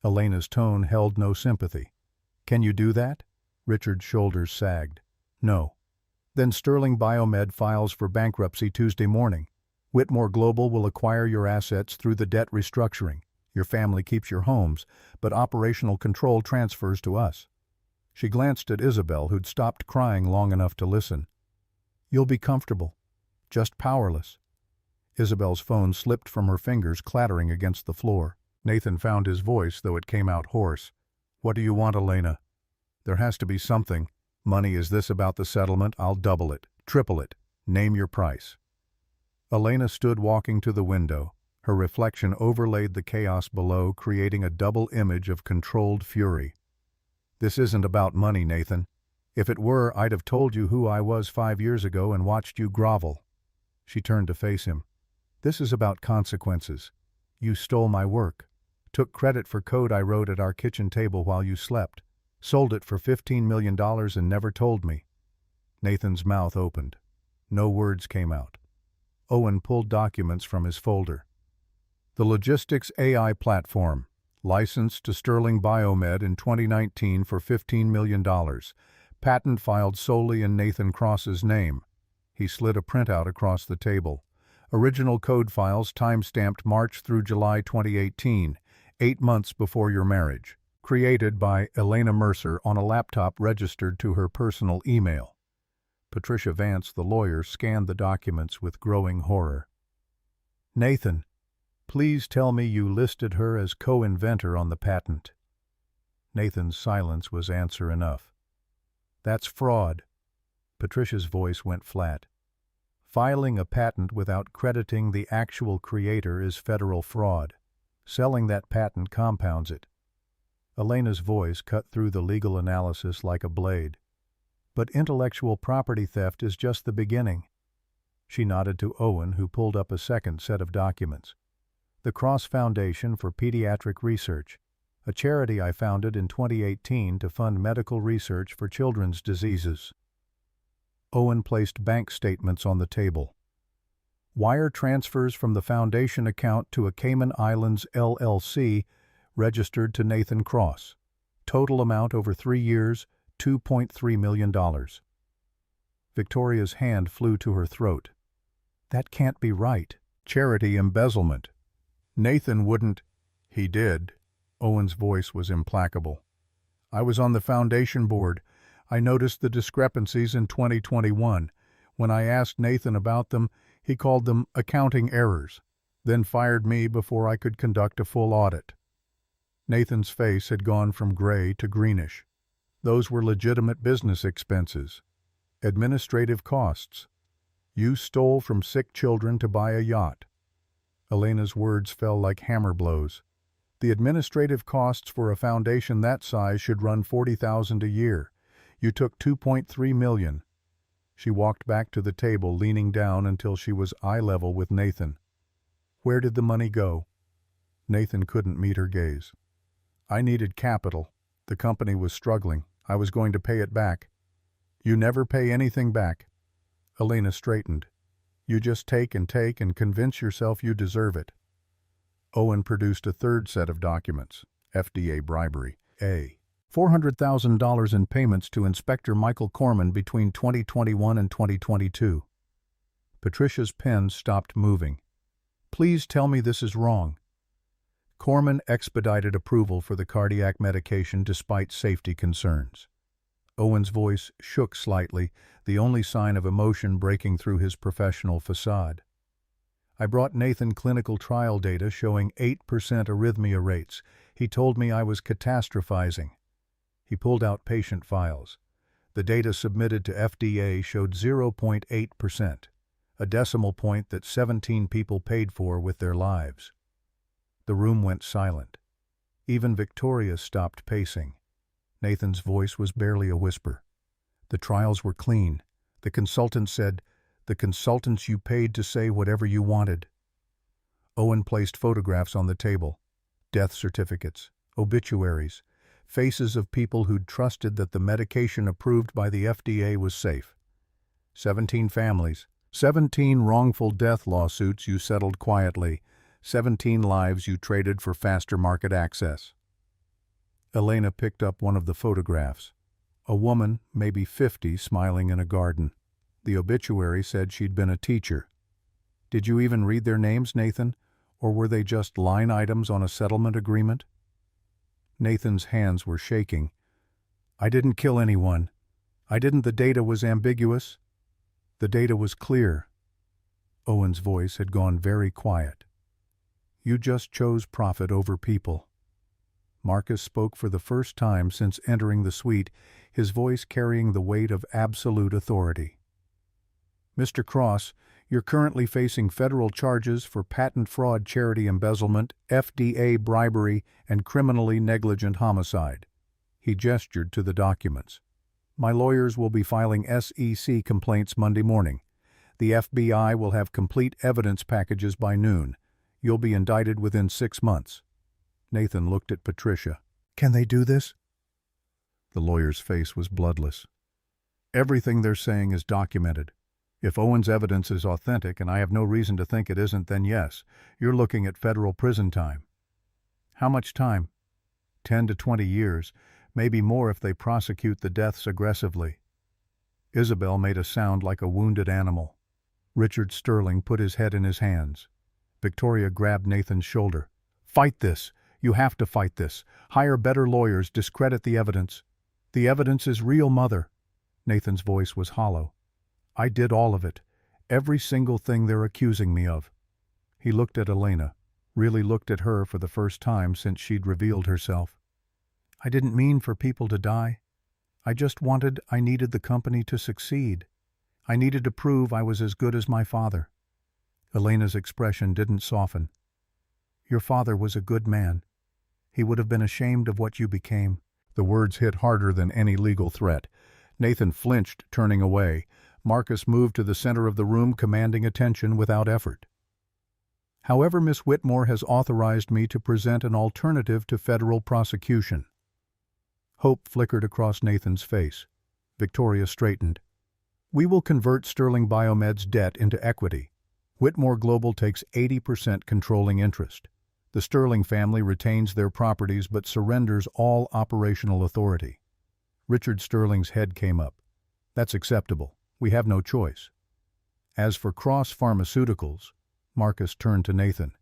Speaker 1: Elena's tone held no sympathy. Can you do that? Richard's shoulders sagged. No. Then Sterling Biomed files for bankruptcy Tuesday morning. Whitmore Global will acquire your assets through the debt restructuring. Your family keeps your homes, but operational control transfers to us. She glanced at Isabel, who'd stopped crying long enough to listen. You'll be comfortable, just powerless. Isabel's phone slipped from her fingers, clattering against the floor. Nathan found his voice, though it came out hoarse. What do you want, Elena? There has to be something. Money, is this about the settlement? I'll double it, triple it. Name your price. Elena stood walking to the window. Her reflection overlaid the chaos below, creating a double image of controlled fury. This isn't about money, Nathan. If it were, I'd have told you who I was 5 years ago and watched you grovel. She turned to face him. This is about consequences. You stole my work, took credit for code I wrote at our kitchen table while you slept, sold it for $15 million and never told me. Nathan's mouth opened. No words came out. Owen pulled documents from his folder. The Logistics AI Platform, licensed to Sterling Biomed in 2019 for $15 million. Patent filed solely in Nathan Cross's name. He slid a printout across the table. Original code files time-stamped March through July 2018, 8 months before your marriage. Created by Elena Mercer on a laptop registered to her personal email. Patricia Vance, the lawyer, scanned the documents with growing horror. Nathan, please tell me you listed her as co-inventor on the patent. Nathan's silence was answer enough. That's fraud. Patricia's voice went flat. Filing a patent without crediting the actual creator is federal fraud. Selling that patent compounds it. Elena's voice cut through the legal analysis like a blade. But intellectual property theft is just the beginning. She nodded to Owen, who pulled up a second set of documents. The Cross Foundation for Pediatric Research, a charity I founded in 2018 to fund medical research for children's diseases. Owen placed bank statements on the table. Wire transfers from the foundation account to a Cayman Islands LLC registered to Nathan Cross. Total amount over 3 years, $2.3 million. Victoria's hand flew to her throat. That can't be right. Charity embezzlement. Nathan wouldn't. He did. Owen's voice was implacable. I was on the foundation board. I noticed the discrepancies in 2021. When I asked Nathan about them, he called them accounting errors, then fired me before I could conduct a full audit. Nathan's face had gone from gray to greenish. Those were legitimate business expenses. Administrative costs. You stole from sick children to buy a yacht. Elena's words fell like hammer blows. The administrative costs for a foundation that size should run $40,000 a year. You took $2.3 million. She walked back to the table, leaning down until she was eye level with Nathan. Where did the money go? Nathan couldn't meet her gaze. I needed capital. The company was struggling. I was going to pay it back. You never pay anything back. Elena straightened. You just take and convince yourself you deserve it. Owen produced a third set of documents. FDA bribery. A. $400,000 in payments to Inspector Michael Corman between 2021 and 2022. Patricia's pen stopped moving. Please tell me this is wrong. Corman expedited approval for the cardiac medication despite safety concerns. Owen's voice shook slightly, the only sign of emotion breaking through his professional facade. I brought Nathan clinical trial data showing 8% arrhythmia rates. He told me I was catastrophizing. He pulled out patient files. The data submitted to FDA showed 0.8%, a decimal point that 17 people paid for with their lives. The room went silent. Even Victoria stopped pacing. Nathan's voice was barely a whisper. The trials were clean. The consultant said, "The consultants you paid to say whatever you wanted." Owen placed photographs on the table. Death certificates, obituaries, faces of people who'd trusted that the medication approved by the FDA was safe. 17 families, 17 wrongful death lawsuits you settled quietly, 17 lives you traded for faster market access. Elena picked up one of the photographs. A woman, maybe 50, smiling in a garden. The obituary said she'd been a teacher. Did you even read their names, Nathan? Or were they just line items on a settlement agreement? Nathan's hands were shaking. I didn't kill anyone. I didn't. The data was ambiguous. The data was clear. Owen's voice had gone very quiet. You just chose profit over people. Marcus spoke for the first time since entering the suite, his voice carrying the weight of absolute authority. Mr. Cross, you're currently facing federal charges for patent fraud, charity embezzlement, FDA bribery, and criminally negligent homicide. He gestured to the documents. My lawyers will be filing SEC complaints Monday morning. The FBI will have complete evidence packages by noon. You'll be indicted within 6 months. Nathan looked at Patricia. Can they do this? The lawyer's face was bloodless. Everything they're saying is documented. If Owen's evidence is authentic, and I have no reason to think it isn't, then yes, you're looking at federal prison time. How much time? 10 to 20 years, maybe more if they prosecute the deaths aggressively. Isabel made a sound like a wounded animal. Richard Sterling put his head in his hands. Victoria grabbed Nathan's shoulder. Fight this. You have to fight this. Hire better lawyers, discredit the evidence. The evidence is real, Mother. Nathan's voice was hollow. I did all of it. Every single thing they're accusing me of. He looked at Elena, really looked at her for the first time since she'd revealed herself. I didn't mean for people to die. I needed the company to succeed. I needed to prove I was as good as my father. Elena's expression didn't soften. Your father was a good man. He would have been ashamed of what you became. The words hit harder than any legal threat. Nathan flinched, turning away. Marcus moved to the center of the room, commanding attention without effort. However, Miss Whitmore has authorized me to present an alternative to federal prosecution. Hope flickered across Nathan's face. Victoria straightened. We will convert Sterling Biomed's debt into equity. Whitmore Global takes 80% controlling interest. The Sterling family retains their properties but surrenders all operational authority. Richard Sterling's head came up. That's acceptable. We have no choice. As for Cross Pharmaceuticals, Marcus turned to Nathan.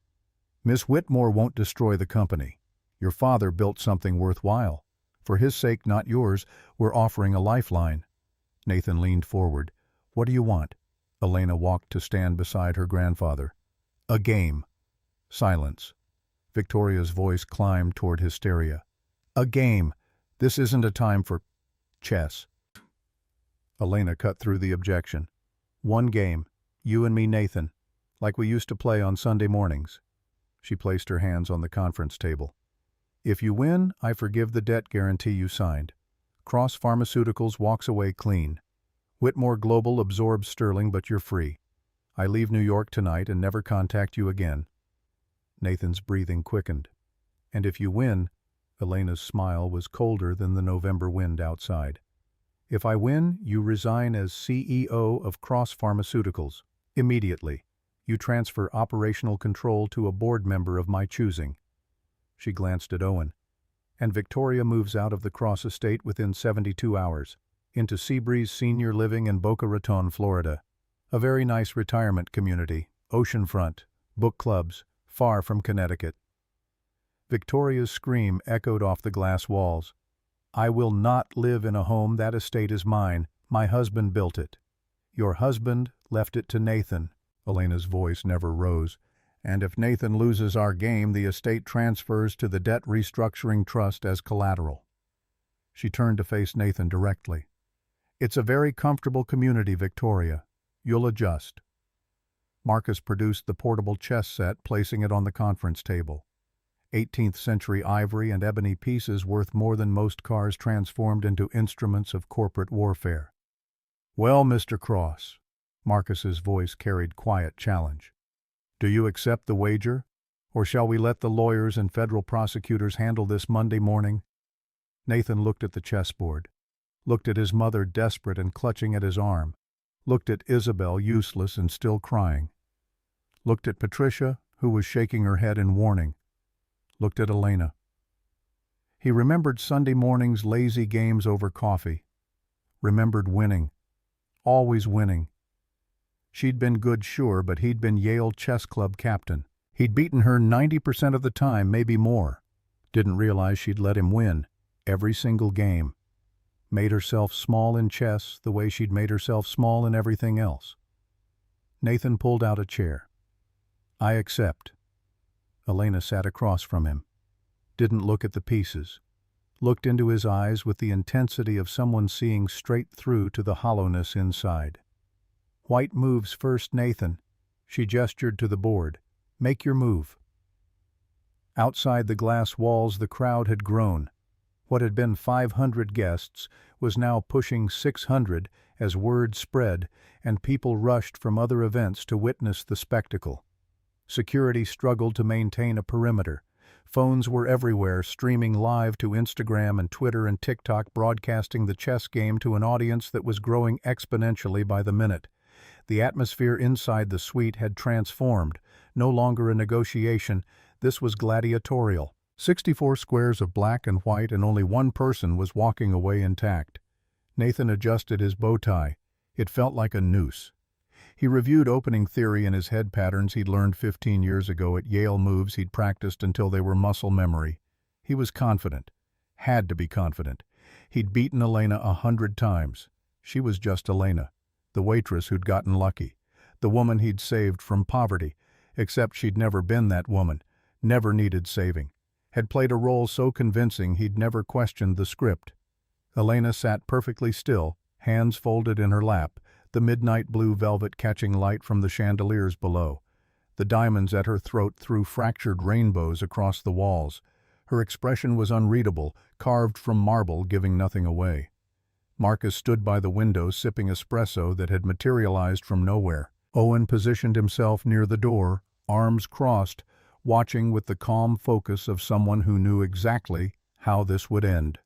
Speaker 1: Miss Whitmore won't destroy the company. Your father built something worthwhile. For his sake, not yours, we're offering a lifeline. Nathan leaned forward. What do you want? Elena walked to stand beside her grandfather. A game. Silence. Victoria's voice climbed toward hysteria. A game. This isn't a time for chess. Elena cut through the objection. One game. You and me, Nathan. Like we used to play on Sunday mornings. She placed her hands on the conference table. If you win, I forgive the debt guarantee you signed. Cross Pharmaceuticals walks away clean. Whitmore Global absorbs Sterling, but you're free. I leave New York tonight and never contact you again. Nathan's breathing quickened. And if you win, Elena's smile was colder than the November wind outside. If I win, you resign as CEO of Cross Pharmaceuticals. Immediately. You transfer operational control to a board member of my choosing. She glanced at Owen. and Victoria moves out of the Cross estate within 72 hours, into Seabreeze Senior Living in Boca Raton, Florida. A very nice retirement community, oceanfront, book clubs, far from Connecticut. Victoria's scream echoed off the glass walls. "I will not live in a home. That estate is mine. My husband built it." "Your husband left it to Nathan." Elena's voice never rose. "And if Nathan loses our game, the estate transfers to the debt restructuring trust as collateral." She turned to face Nathan directly. "It's a very comfortable community, Victoria. You'll adjust." Marcus produced the portable chess set, placing it on the conference table. 18th century ivory and ebony pieces worth more than most cars transformed into instruments of corporate warfare. "Well, Mr. Cross," Marcus's voice carried quiet challenge. "Do you accept the wager, or shall we let the lawyers and federal prosecutors handle this Monday morning?" Nathan looked at the chessboard, looked at his mother desperate and clutching at his arm, looked at Isabel useless and still crying, looked at Patricia, who was shaking her head in warning, looked at Elena. He remembered Sunday morning's lazy games over coffee, remembered winning, always winning. She'd been good, sure, but he'd been Yale chess club captain. He'd beaten her 90% of the time, maybe more. Didn't realize she'd let him win every single game. Made herself small in chess the way she'd made herself small in everything else. Nathan pulled out a chair. "I accept." Elena sat across from him. Didn't look at the pieces. Looked into his eyes with the intensity of someone seeing straight through to the hollowness inside. "White moves first, Nathan." She gestured to the board. "Make your move." Outside the glass walls the crowd had grown. What had been 500 guests was now pushing 600 as word spread and people rushed from other events to witness the spectacle. Security struggled to maintain a perimeter. Phones were everywhere, streaming live to Instagram and Twitter and TikTok, broadcasting the chess game to an audience that was growing exponentially by the minute. The atmosphere inside the suite had transformed. No longer a negotiation, this was gladiatorial. 64 squares of black and white, and only one person was walking away intact. Nathan adjusted his bow tie. It felt like a noose. He reviewed opening theory in his head patterns he'd learned 15 years ago at Yale, moves he'd practiced until they were muscle memory. He was confident. Had to be confident. He'd beaten Elena 100 times. She was just Elena, the waitress who'd gotten lucky, the woman he'd saved from poverty, except she'd never been that woman, never needed saving. Had played a role so convincing he'd never questioned the script. Elena sat perfectly still, hands folded in her lap, the midnight blue velvet catching light from the chandeliers below. The diamonds at her throat threw fractured rainbows across the walls. Her expression was unreadable, carved from marble, giving nothing away. Marcus stood by the window sipping espresso that had materialized from nowhere. Owen positioned himself near the door, arms crossed, watching with the calm focus of someone who knew exactly how this would end.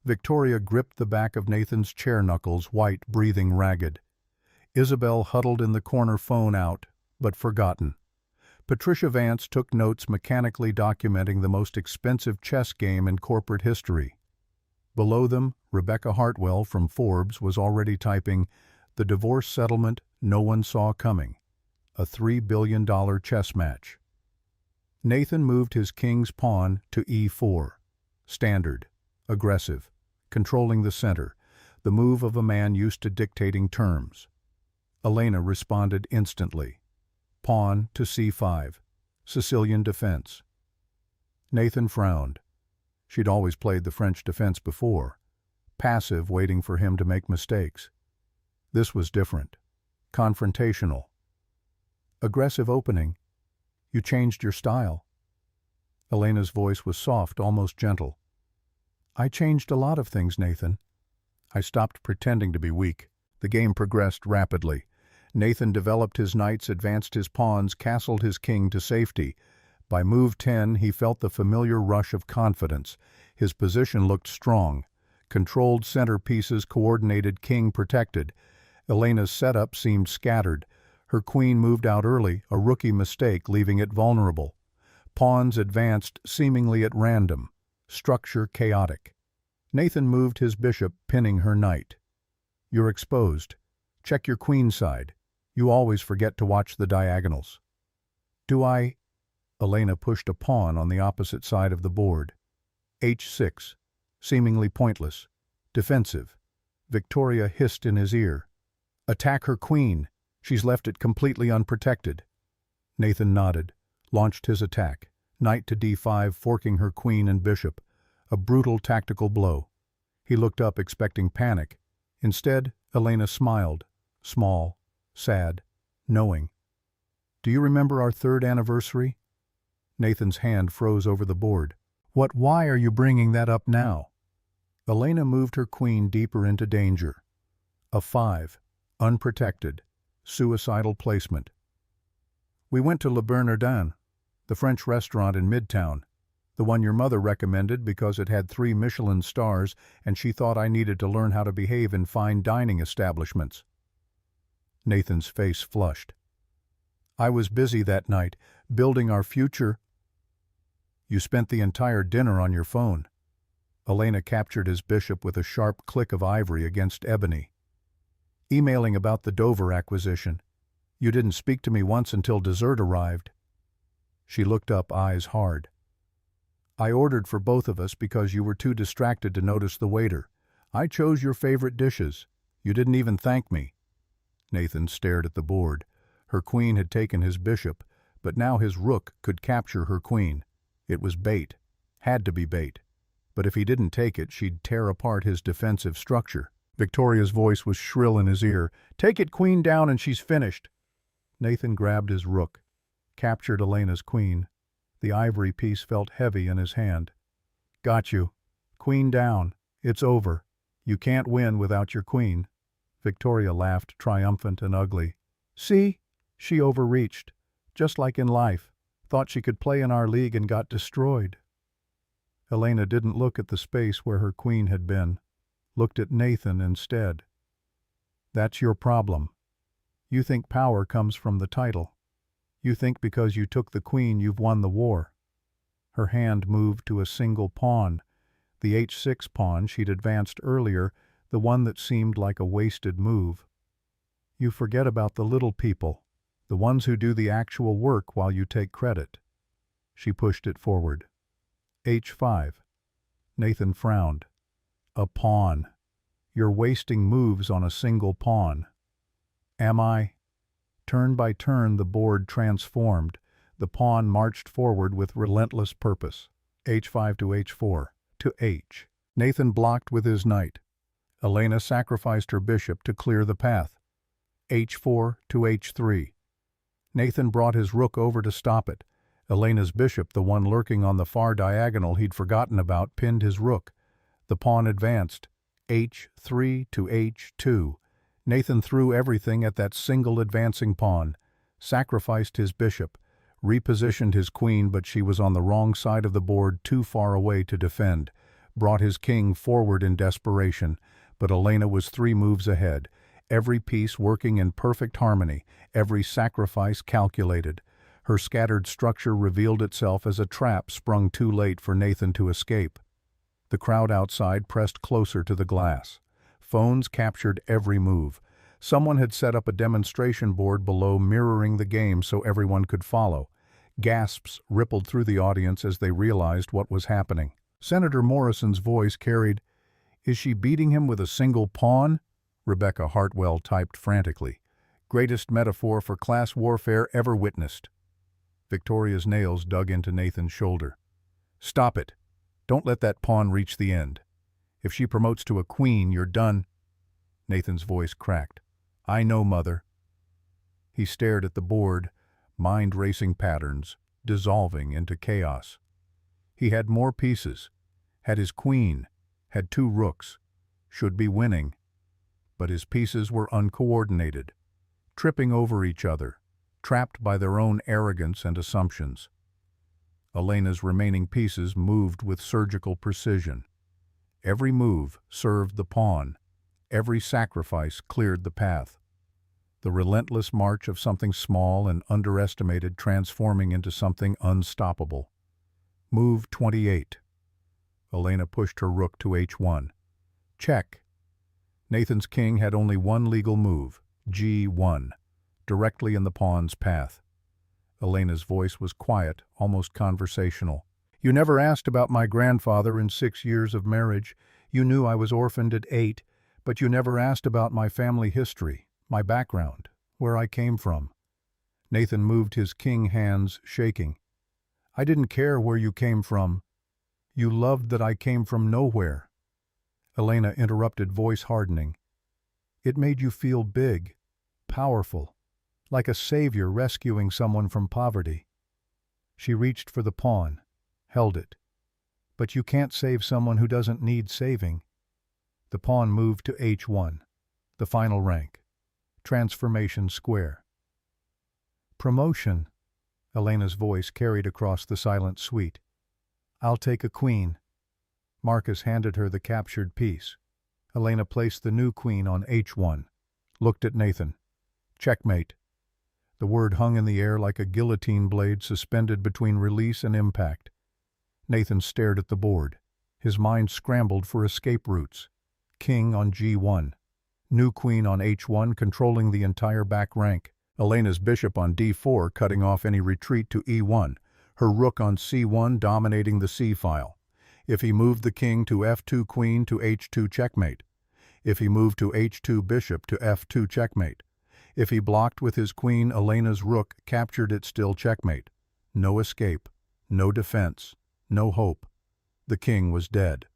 Speaker 1: Victoria gripped the back of Nathan's chair knuckles, white, breathing ragged. Isabel huddled in the corner, phone out, but forgotten. Patricia Vance took notes, mechanically documenting the most expensive chess game in corporate history. Below them, Rebecca Hartwell from Forbes was already typing, "The divorce settlement no one saw coming. A $3 billion chess match." Nathan moved his king's pawn to E4. Standard, aggressive, controlling the center, the move of a man used to dictating terms. Elena responded instantly. Pawn to C5, Sicilian defense. Nathan frowned. She'd always played the French defense before, passive, waiting for him to make mistakes. This was different, confrontational. Aggressive opening. "You changed your style." Elena's voice was soft, almost gentle. "I changed a lot of things, Nathan. I stopped pretending to be weak." The game progressed rapidly. Nathan developed his knights, advanced his pawns, castled his king to safety. By move 10, he felt the familiar rush of confidence. His position looked strong. Controlled center pieces, coordinated, king protected. Elena's setup seemed scattered. Her queen moved out early, a rookie mistake, leaving it vulnerable. Pawns advanced seemingly at random. structure chaotic. Nathan moved his bishop, pinning her knight. You're exposed. Check your queen side. You always forget to watch the diagonals. Do I? Elena pushed a pawn on the opposite side of the board. H6. Seemingly pointless. Defensive. Victoria hissed in his ear. Attack her queen. She's left it completely unprotected. Nathan nodded, launched his attack. Knight to d5, forking her queen and bishop. A brutal tactical blow. He looked up expecting panic. Instead, Elena smiled. Small, sad, knowing. Do you remember our 3rd anniversary? Nathan's hand froze over the board. Why are you bringing that up now? Elena moved her queen deeper into danger. A 5. Unprotected. Suicidal placement. We went to Le Bernardin, the French restaurant in Midtown, the one your mother recommended because it had 3 Michelin stars and she thought I needed to learn how to behave in fine dining establishments. Nathan's face flushed. I was busy that night, building our future. You spent the entire dinner on your phone. Elena captured his bishop with a sharp click of ivory against ebony. Emailing about the Dover acquisition. You didn't speak to me once until dessert arrived. She looked up, eyes hard. I ordered for both of us because you were too distracted to notice the waiter. I chose your favorite dishes. You didn't even thank me. Nathan stared at the board. Her queen had taken his bishop, but now his rook could capture her queen. It was bait. Had to be bait. But if he didn't take it, she'd tear apart his defensive structure. Victoria's voice was shrill in his ear. Take it, queen down, and she's finished. Nathan grabbed his rook, captured Elena's queen. The ivory piece felt heavy in his hand. Got you. Queen down. It's over. You can't win without your queen. Victoria laughed, triumphant and ugly. See? She overreached. Just like in life. Thought she could play in our league and got destroyed. Elena didn't look at the space where her queen had been. Looked at Nathan instead. That's your problem. You think power comes from the title. You think because you took the queen you've won the war. Her hand moved to a single pawn, the h6 pawn she'd advanced earlier, the one that seemed like a wasted move. You forget about the little people, the ones who do the actual work while you take credit. She pushed it forward. h5. Nathan frowned. A pawn. You're wasting moves on a single pawn. Am I? Turn by turn the board transformed. The pawn marched forward with relentless purpose. h5 to h4, to h. Nathan blocked with his knight. Elena sacrificed her bishop to clear the path. h4 to h3. Nathan brought his rook over to stop it. Elena's bishop, the one lurking on the far diagonal he'd forgotten about, pinned his rook. The pawn advanced. h3 to h2. Nathan threw everything at that single advancing pawn, sacrificed his bishop, repositioned his queen, but she was on the wrong side of the board, too far away to defend, brought his king forward in desperation, but Elena was 3 moves ahead, every piece working in perfect harmony, every sacrifice calculated. Her scattered structure revealed itself as a trap sprung too late for Nathan to escape. The crowd outside pressed closer to the glass. Phones captured every move. Someone had set up a demonstration board below mirroring the game so everyone could follow. Gasps rippled through the audience as they realized what was happening. Senator Morrison's voice carried, "Is she beating him with a single pawn?" Rebecca Hartwell typed frantically. "Greatest metaphor for class warfare ever witnessed." Victoria's nails dug into Nathan's shoulder. "Stop it. Don't let that pawn reach the end. If she promotes to a queen, you're done." Nathan's voice cracked. "I know, Mother." He stared at the board, mind-racing patterns, dissolving into chaos. He had more pieces, had his queen, had 2 rooks, should be winning. But his pieces were uncoordinated, tripping over each other, trapped by their own arrogance and assumptions. Elena's remaining pieces moved with surgical precision. Every move served the pawn. Every sacrifice cleared the path. The relentless march of something small and underestimated transforming into something unstoppable. Move 28. Elena pushed her rook to h1. Check. Nathan's king had only one legal move, g1, directly in the pawn's path. Elena's voice was quiet, almost conversational. You never asked about my grandfather in 6 years of marriage. You knew I was orphaned at 8, but you never asked about my family history, my background, where I came from. Nathan moved his king hands, shaking. I didn't care where you came from. You loved that I came from nowhere. Elena interrupted, voice hardening. It made you feel big, powerful, like a savior rescuing someone from poverty. She reached for the pawn, held it. But you can't save someone who doesn't need saving. The pawn moved to h1, the final rank. Transformation square. Promotion, Elena's voice carried across the silent suite. I'll take a queen. Marcus handed her the captured piece. Elena placed the new queen on h1, looked at Nathan. Checkmate. The word hung in the air like a guillotine blade suspended between release and impact. Nathan stared at the board. His mind scrambled for escape routes. King on g1. New queen on h1 controlling the entire back rank. Elena's bishop on d4 cutting off any retreat to e1. Her rook on c1 dominating the c-file. If he moved the king to f2 queen to h2 checkmate. If he moved to h2 bishop to f2 checkmate. If he blocked with his queen, Elena's rook captured it, still checkmate. No escape, no defense, no hope. The king was dead.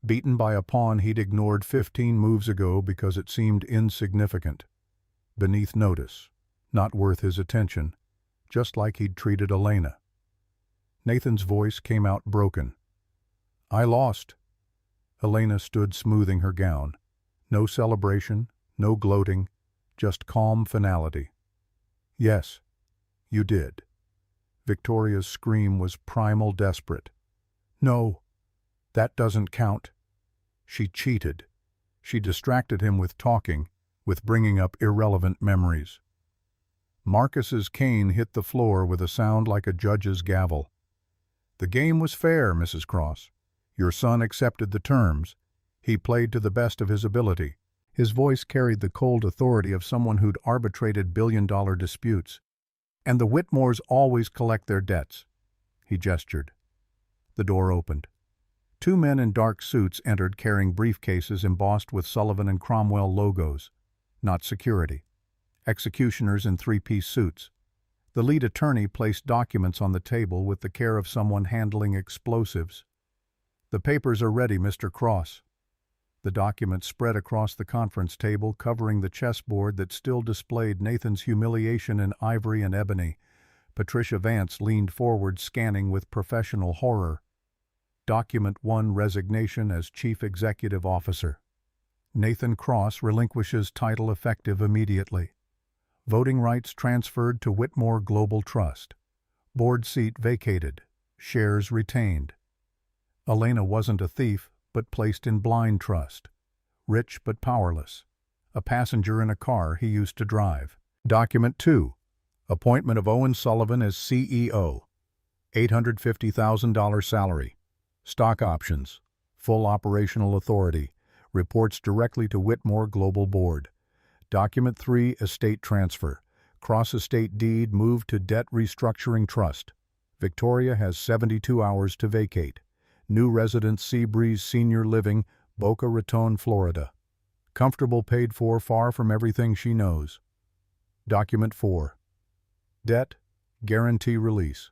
Speaker 1: Beaten by a pawn he'd ignored 15 moves ago because it seemed insignificant. Beneath notice, not worth his attention, just like he'd treated Elena. Nathan's voice came out broken. I lost. Elena stood smoothing her gown. No celebration, no gloating, just calm finality. Yes, you did. Victoria's scream was primal, desperate. No, that doesn't count. She cheated. She distracted him with talking, with bringing up irrelevant memories. Marcus's cane hit the floor with a sound like a judge's gavel. The game was fair, Mrs. Cross. Your son accepted the terms. He played to the best of his ability. His voice carried the cold authority of someone who'd arbitrated billion-dollar disputes. And the Whitmores always collect their debts. He gestured. The door opened. 2 men in dark suits entered carrying briefcases embossed with Sullivan and Cromwell logos. Not security. Executioners in 3-piece suits. The lead attorney placed documents on the table with the care of someone handling explosives. The papers are ready, Mr. Cross. The documents spread across the conference table, covering the chessboard that still displayed Nathan's humiliation in ivory and ebony. Patricia Vance leaned forward, scanning with professional horror. Document 1, resignation as Chief Executive Officer. Nathan Cross relinquishes title effective immediately. Voting rights transferred to Whitmore Global Trust. Board seat vacated. Shares retained. Elena wasn't a thief, but placed in blind trust. Rich but powerless. A passenger in a car he used to drive. Document 2. Appointment of Owen Sullivan as CEO. $850,000 salary. Stock options. Full operational authority. Reports directly to Whitmore Global Board. Document 3. Estate transfer. Cross estate deed moved to debt restructuring trust. Victoria has 72 hours to vacate. New residence Seabreeze Senior Living, Boca Raton, Florida. Comfortable, paid for, far from everything she knows. Document 4. Debt, guarantee release.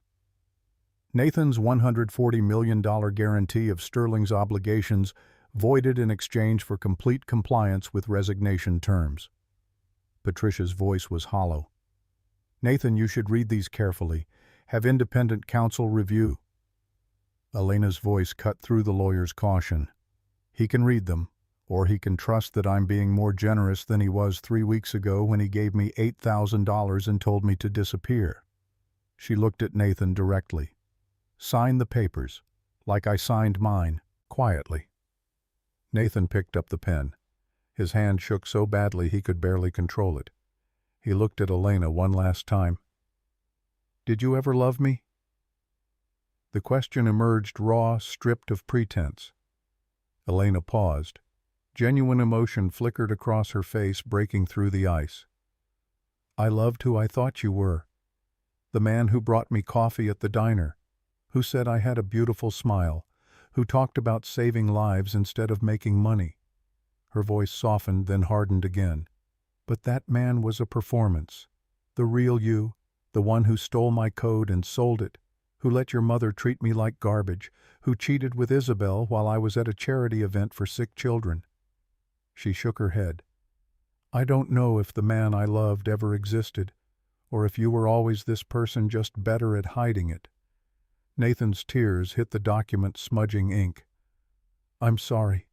Speaker 1: Nathan's $140 million guarantee of Sterling's obligations voided in exchange for complete compliance with resignation terms. Patricia's voice was hollow. Nathan, you should read these carefully. Have independent counsel review. Elena's voice cut through the lawyer's caution. He can read them, or he can trust that I'm being more generous than he was 3 weeks ago when he gave me $8,000 and told me to disappear. She looked at Nathan directly. Sign the papers, like I signed mine, quietly. Nathan picked up the pen. His hand shook so badly he could barely control it. He looked at Elena one last time. Did you ever love me? The question emerged raw, stripped of pretense. Elena paused. Genuine emotion flickered across her face, breaking through the ice. I loved who I thought you were. The man who brought me coffee at the diner, who said I had a beautiful smile, who talked about saving lives instead of making money. Her voice softened, then hardened again. But that man was a performance. The real you, the one who stole my code and sold it, who let your mother treat me like garbage, who cheated with Isabel while I was at a charity event for sick children. She shook her head. I don't know if the man I loved ever existed, or if you were always this person just better at hiding it. Nathan's tears hit the document, smudging ink. I'm sorry.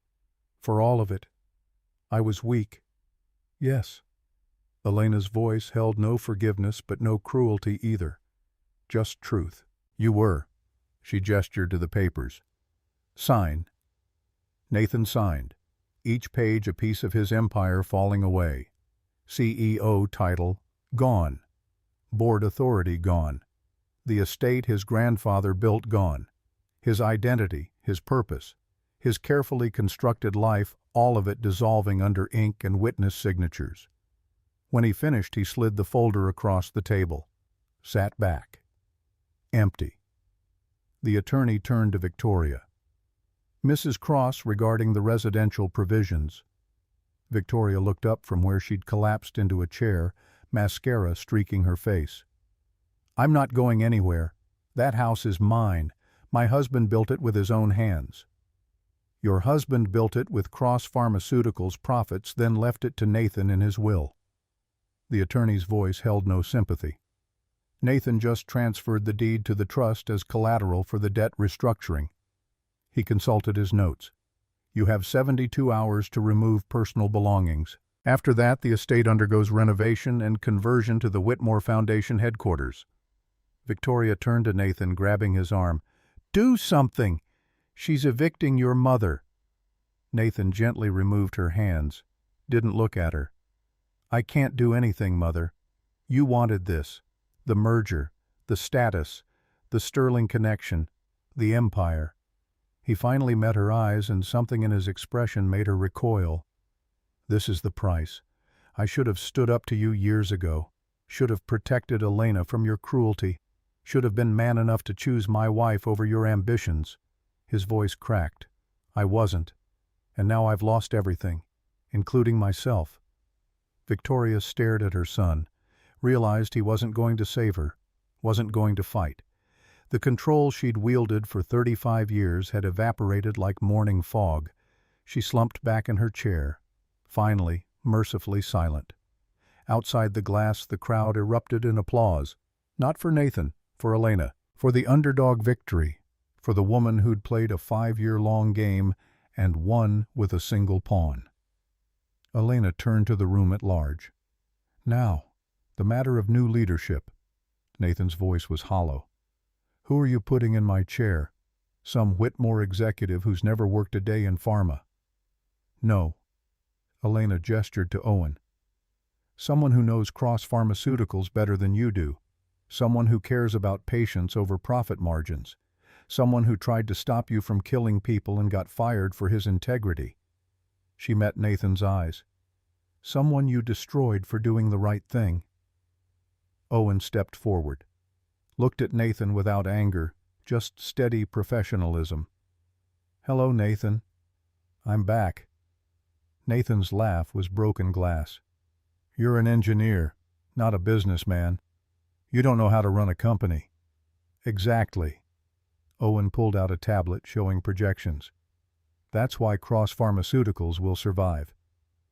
Speaker 1: For all of it. I was weak. Yes. Elena's voice held no forgiveness but no cruelty either. Just truth. You were. She gestured to the papers. Sign. Nathan signed. Each page a piece of his empire falling away. CEO title, gone. Board authority, gone. The estate his grandfather built, gone. His identity, his purpose, his carefully constructed life, all of it dissolving under ink and witness signatures. When he finished, he slid the folder across the table, sat back. Empty. The attorney turned to Victoria. Mrs. Cross, regarding the residential provisions. Victoria looked up from where she'd collapsed into a chair, mascara streaking her face. I'm not going anywhere. That house is mine. My husband built it with his own hands. Your husband built it with Cross Pharmaceuticals' profits, then left it to Nathan in his will. The attorney's voice held no sympathy. Nathan just transferred the deed to the trust as collateral for the debt restructuring. He consulted his notes. You have 72 hours to remove personal belongings. After that, the estate undergoes renovation and conversion to the Whitmore Foundation headquarters. Victoria turned to Nathan, grabbing his arm. Do something! She's evicting your mother. Nathan gently removed her hands, didn't look at her. I can't do anything, Mother. You wanted this. The merger, the status, the sterling connection, the empire. He finally met her eyes, and something in his expression made her recoil. This is the price. I should have stood up to you years ago, should have protected Elena from your cruelty, should have been man enough to choose my wife over your ambitions. His voice cracked. I wasn't. And now I've lost everything, including myself. Victoria stared at her son, realized he wasn't going to save her, wasn't going to fight. The control she'd wielded for 35 years had evaporated like morning fog. She slumped back in her chair, finally, mercifully silent. Outside the glass, the crowd erupted in applause. Not for Nathan, for Elena, for the underdog victory, for the woman who'd played a 5-year-long game and won with a single pawn. Elena turned to the room at large. Now, the matter of new leadership. Nathan's voice was hollow. Who are you putting in my chair? Some Whitmore executive who's never worked a day in pharma. No. Elena gestured to Owen. Someone who knows Cross Pharmaceuticals better than you do. Someone who cares about patients over profit margins. Someone who tried to stop you from killing people and got fired for his integrity. She met Nathan's eyes. Someone you destroyed for doing the right thing. Owen stepped forward. Looked at Nathan without anger, just steady professionalism. Hello, Nathan. I'm back. Nathan's laugh was broken glass. You're an engineer, not a businessman. You don't know how to run a company. Exactly. Owen pulled out a tablet showing projections. That's why Cross Pharmaceuticals will survive.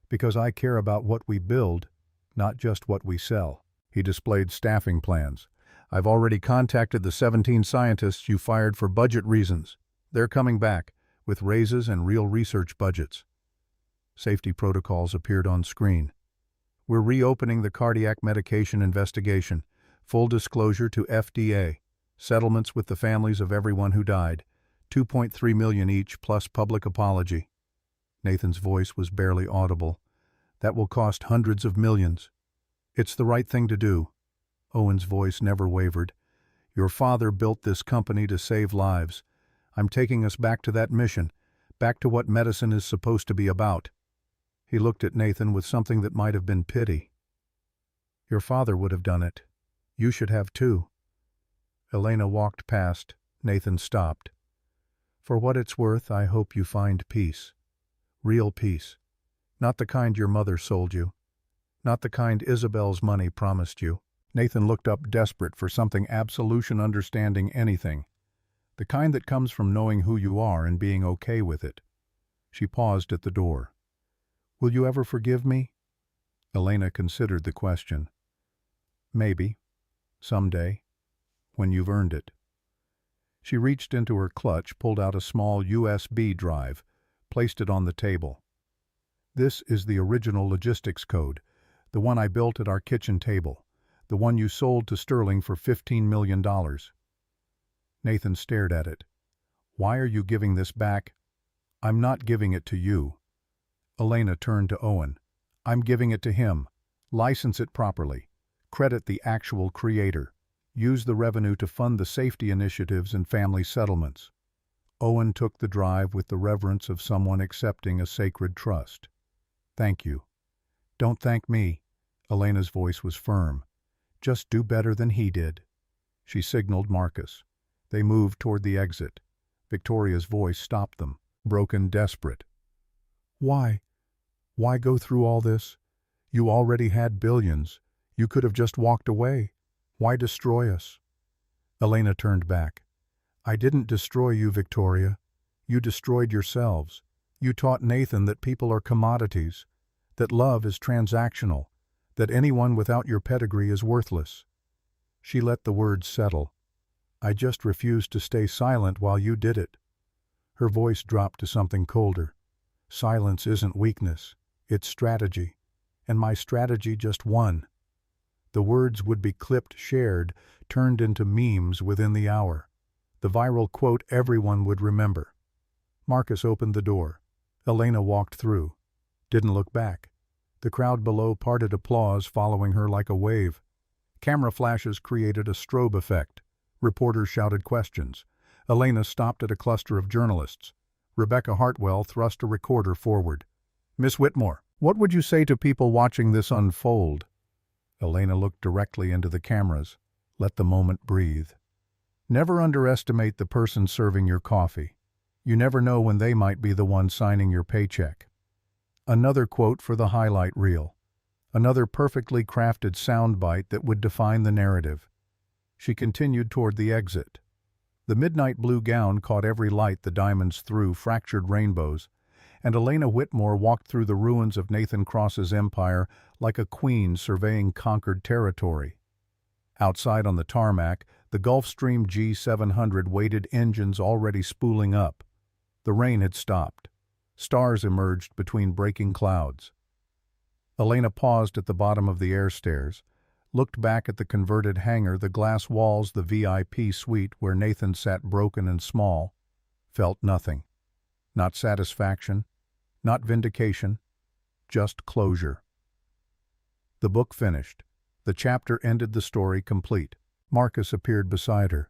Speaker 1: Because I care about what we build, not just what we sell. He displayed staffing plans. I've already contacted the 17 scientists you fired for budget reasons. They're coming back, with raises and real research budgets. Safety protocols appeared on screen. We're reopening the cardiac medication investigation. Full disclosure to FDA. Settlements with the families of everyone who died. $2.3 million each, plus public apology. Nathan's voice was barely audible. That will cost hundreds of millions. It's the right thing to do. Owen's voice never wavered. Your father built this company to save lives. I'm taking us back to that mission, back to what medicine is supposed to be about." He looked at Nathan with something that might have been pity. "Your father would have done it. You should have too." Elena walked past. Nathan stopped. "For what it's worth, I hope you find peace. Real peace. Not the kind your mother sold you. Not the kind Isabel's money promised you." Nathan looked up, desperate for something absolution understanding anything. The kind that comes from knowing who you are and being okay with it. She paused at the door. "Will you ever forgive me?" Elena considered the question. "Maybe. Someday. When you've earned it." She reached into her clutch, pulled out a small USB drive, placed it on the table. "This is the original logistics code, the one I built at our kitchen table, the one you sold to Sterling for $15 million. Nathan stared at it. "Why are you giving this back?" "I'm not giving it to you." Elena turned to Owen. "I'm giving it to him. License it properly. Credit the actual creator. Use the revenue to fund the safety initiatives and family settlements." Owen took the drive with the reverence of someone accepting a sacred trust. "Thank you." "Don't thank me." Elena's voice was firm. "Just do better than he did." She signaled Marcus. They moved toward the exit. Victoria's voice stopped them, broken, desperate. "Why? Why go through all this? You already had billions. You could have just walked away. Why destroy us?" Elena turned back. "I didn't destroy you, Victoria. You destroyed yourselves. You taught Nathan that people are commodities, that love is transactional, that anyone without your pedigree is worthless." She let the words settle. "I just refused to stay silent while you did it." Her voice dropped to something colder. "Silence isn't weakness. It's strategy. And my strategy just won." The words would be clipped, shared, turned into memes within the hour. The viral quote everyone would remember. Marcus opened the door. Elena walked through. Didn't look back. The crowd below parted applause following her like a wave. Camera flashes created a strobe effect. Reporters shouted questions. Elena stopped at a cluster of journalists. Rebecca Hartwell thrust a recorder forward. "Miss Whitmore, what would you say to people watching this unfold?" Elena looked directly into the cameras. Let the moment breathe. "Never underestimate the person serving your coffee. You never know when they might be the one signing your paycheck." Another quote for the highlight reel. Another perfectly crafted soundbite that would define the narrative. She continued toward the exit. The midnight blue gown caught every light the diamonds threw, fractured rainbows, and Elena Whitmore walked through the ruins of Nathan Cross's empire like a queen surveying conquered territory. Outside on the tarmac, the Gulfstream G700 waited, engines already spooling up. The rain had stopped. Stars emerged between breaking clouds. Elena paused at the bottom of the air stairs, looked back at the converted hangar, the glass walls, the VIP suite where Nathan sat broken and small, felt nothing. Not satisfaction, not vindication, just closure. The book finished. The chapter ended, the story complete. Marcus appeared beside her.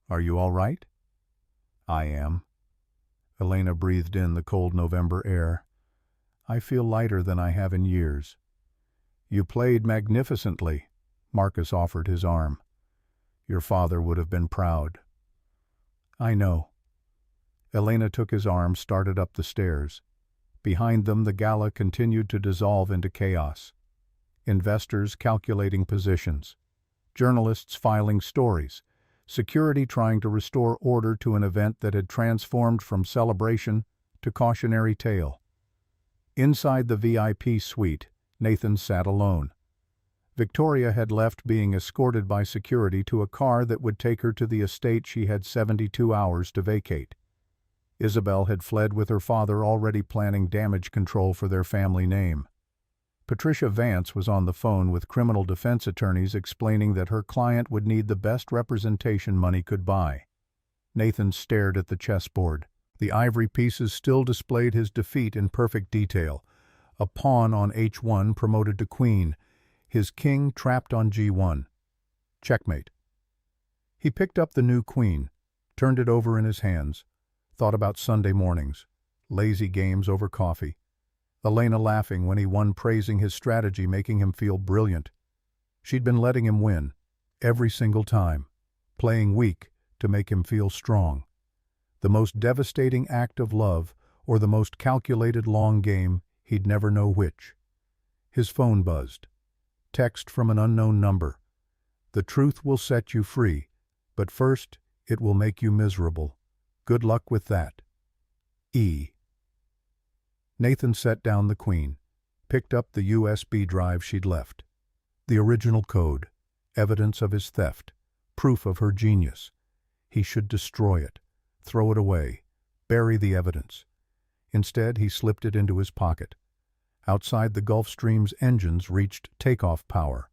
Speaker 1: "Are you all right?" "I am." Elena breathed in the cold November air. "I feel lighter than I have in years." "You played magnificently." Marcus offered his arm. "Your father would have been proud." "I know." Elena took his arm, started up the stairs. Behind them, the gala continued to dissolve into chaos. Investors calculating positions. Journalists filing stories. Security trying to restore order to an event that had transformed from celebration to cautionary tale. Inside the VIP suite, Nathan sat alone. Victoria had left, being escorted by security to a car that would take her to the estate she had 72 hours to vacate. Isabel had fled with her father, already planning damage control for their family name. Patricia Vance was on the phone with criminal defense attorneys explaining that her client would need the best representation money could buy. Nathan stared at the chessboard. The ivory pieces still displayed his defeat in perfect detail. A pawn on H1 promoted to queen. His king trapped on G1. Checkmate. He picked up the new queen, turned it over in his hands, thought about Sunday mornings, lazy games over coffee. Elena laughing when he won, praising his strategy, making him feel brilliant. She'd been letting him win, every single time, playing weak to make him feel strong. The most devastating act of love, or the most calculated long game, he'd never know which. His phone buzzed. Text from an unknown number. The truth will set you free, but first it will make you miserable. Good luck with that. E. Nathan set down the queen, picked up the USB drive she'd left. The original code, evidence of his theft, proof of her genius. He should destroy it, throw it away, bury the evidence. Instead, he slipped it into his pocket. Outside, the Gulfstream's engines reached takeoff power.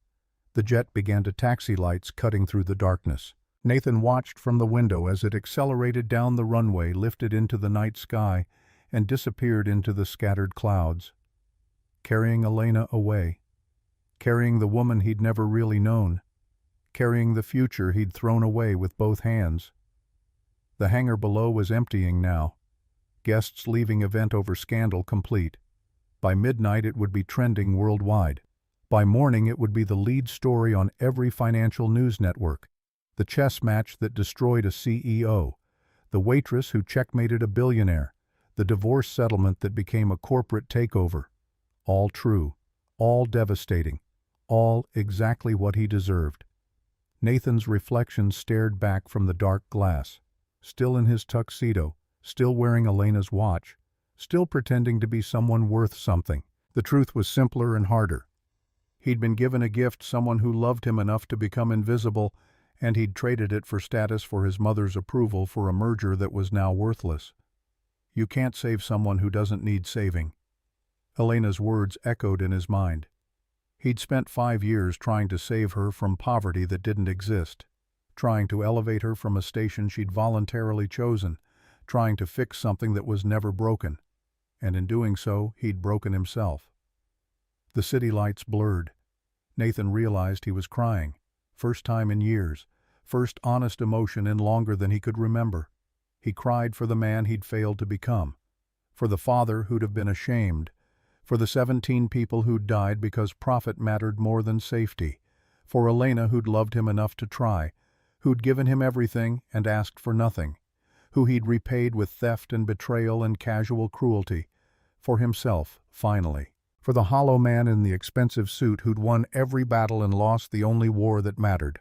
Speaker 1: The jet began to taxi, lights cutting through the darkness. Nathan watched from the window as it accelerated down the runway, lifted into the night sky, and disappeared into the scattered clouds, carrying Elena away, carrying the woman he'd never really known, carrying the future he'd thrown away with both hands. The hangar below was emptying now. Guests leaving, event over scandal complete. By midnight it would be trending worldwide. By morning it would be the lead story on every financial news network. The chess match that destroyed a CEO. The waitress who checkmated a billionaire. The divorce settlement that became a corporate takeover. All true. All devastating. All exactly what he deserved. Nathan's reflection stared back from the dark glass. Still in his tuxedo. Still wearing Elena's watch. Still pretending to be someone worth something. The truth was simpler and harder. He'd been given a gift, someone who loved him enough to become invisible, and he'd traded it for status, for his mother's approval, for a merger that was now worthless. You can't save someone who doesn't need saving. Elena's words echoed in his mind. He'd spent 5 years trying to save her from poverty that didn't exist, trying to elevate her from a station she'd voluntarily chosen, trying to fix something that was never broken, and in doing so, he'd broken himself. The city lights blurred. Nathan realized he was crying. First time in years. First honest emotion in longer than he could remember. He cried for the man he'd failed to become. For the father who'd have been ashamed. For the 17 people who'd died because profit mattered more than safety. For Elena who'd loved him enough to try. Who'd given him everything and asked for nothing. Who he'd repaid with theft and betrayal and casual cruelty. For himself, finally. For the hollow man in the expensive suit who'd won every battle and lost the only war that mattered.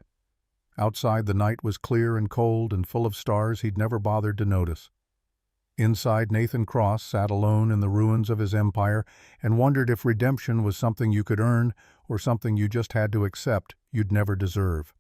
Speaker 1: Outside, the night was clear and cold and full of stars he'd never bothered to notice. Inside, Nathan Cross sat alone in the ruins of his empire and wondered if redemption was something you could earn or something you just had to accept you'd never deserve.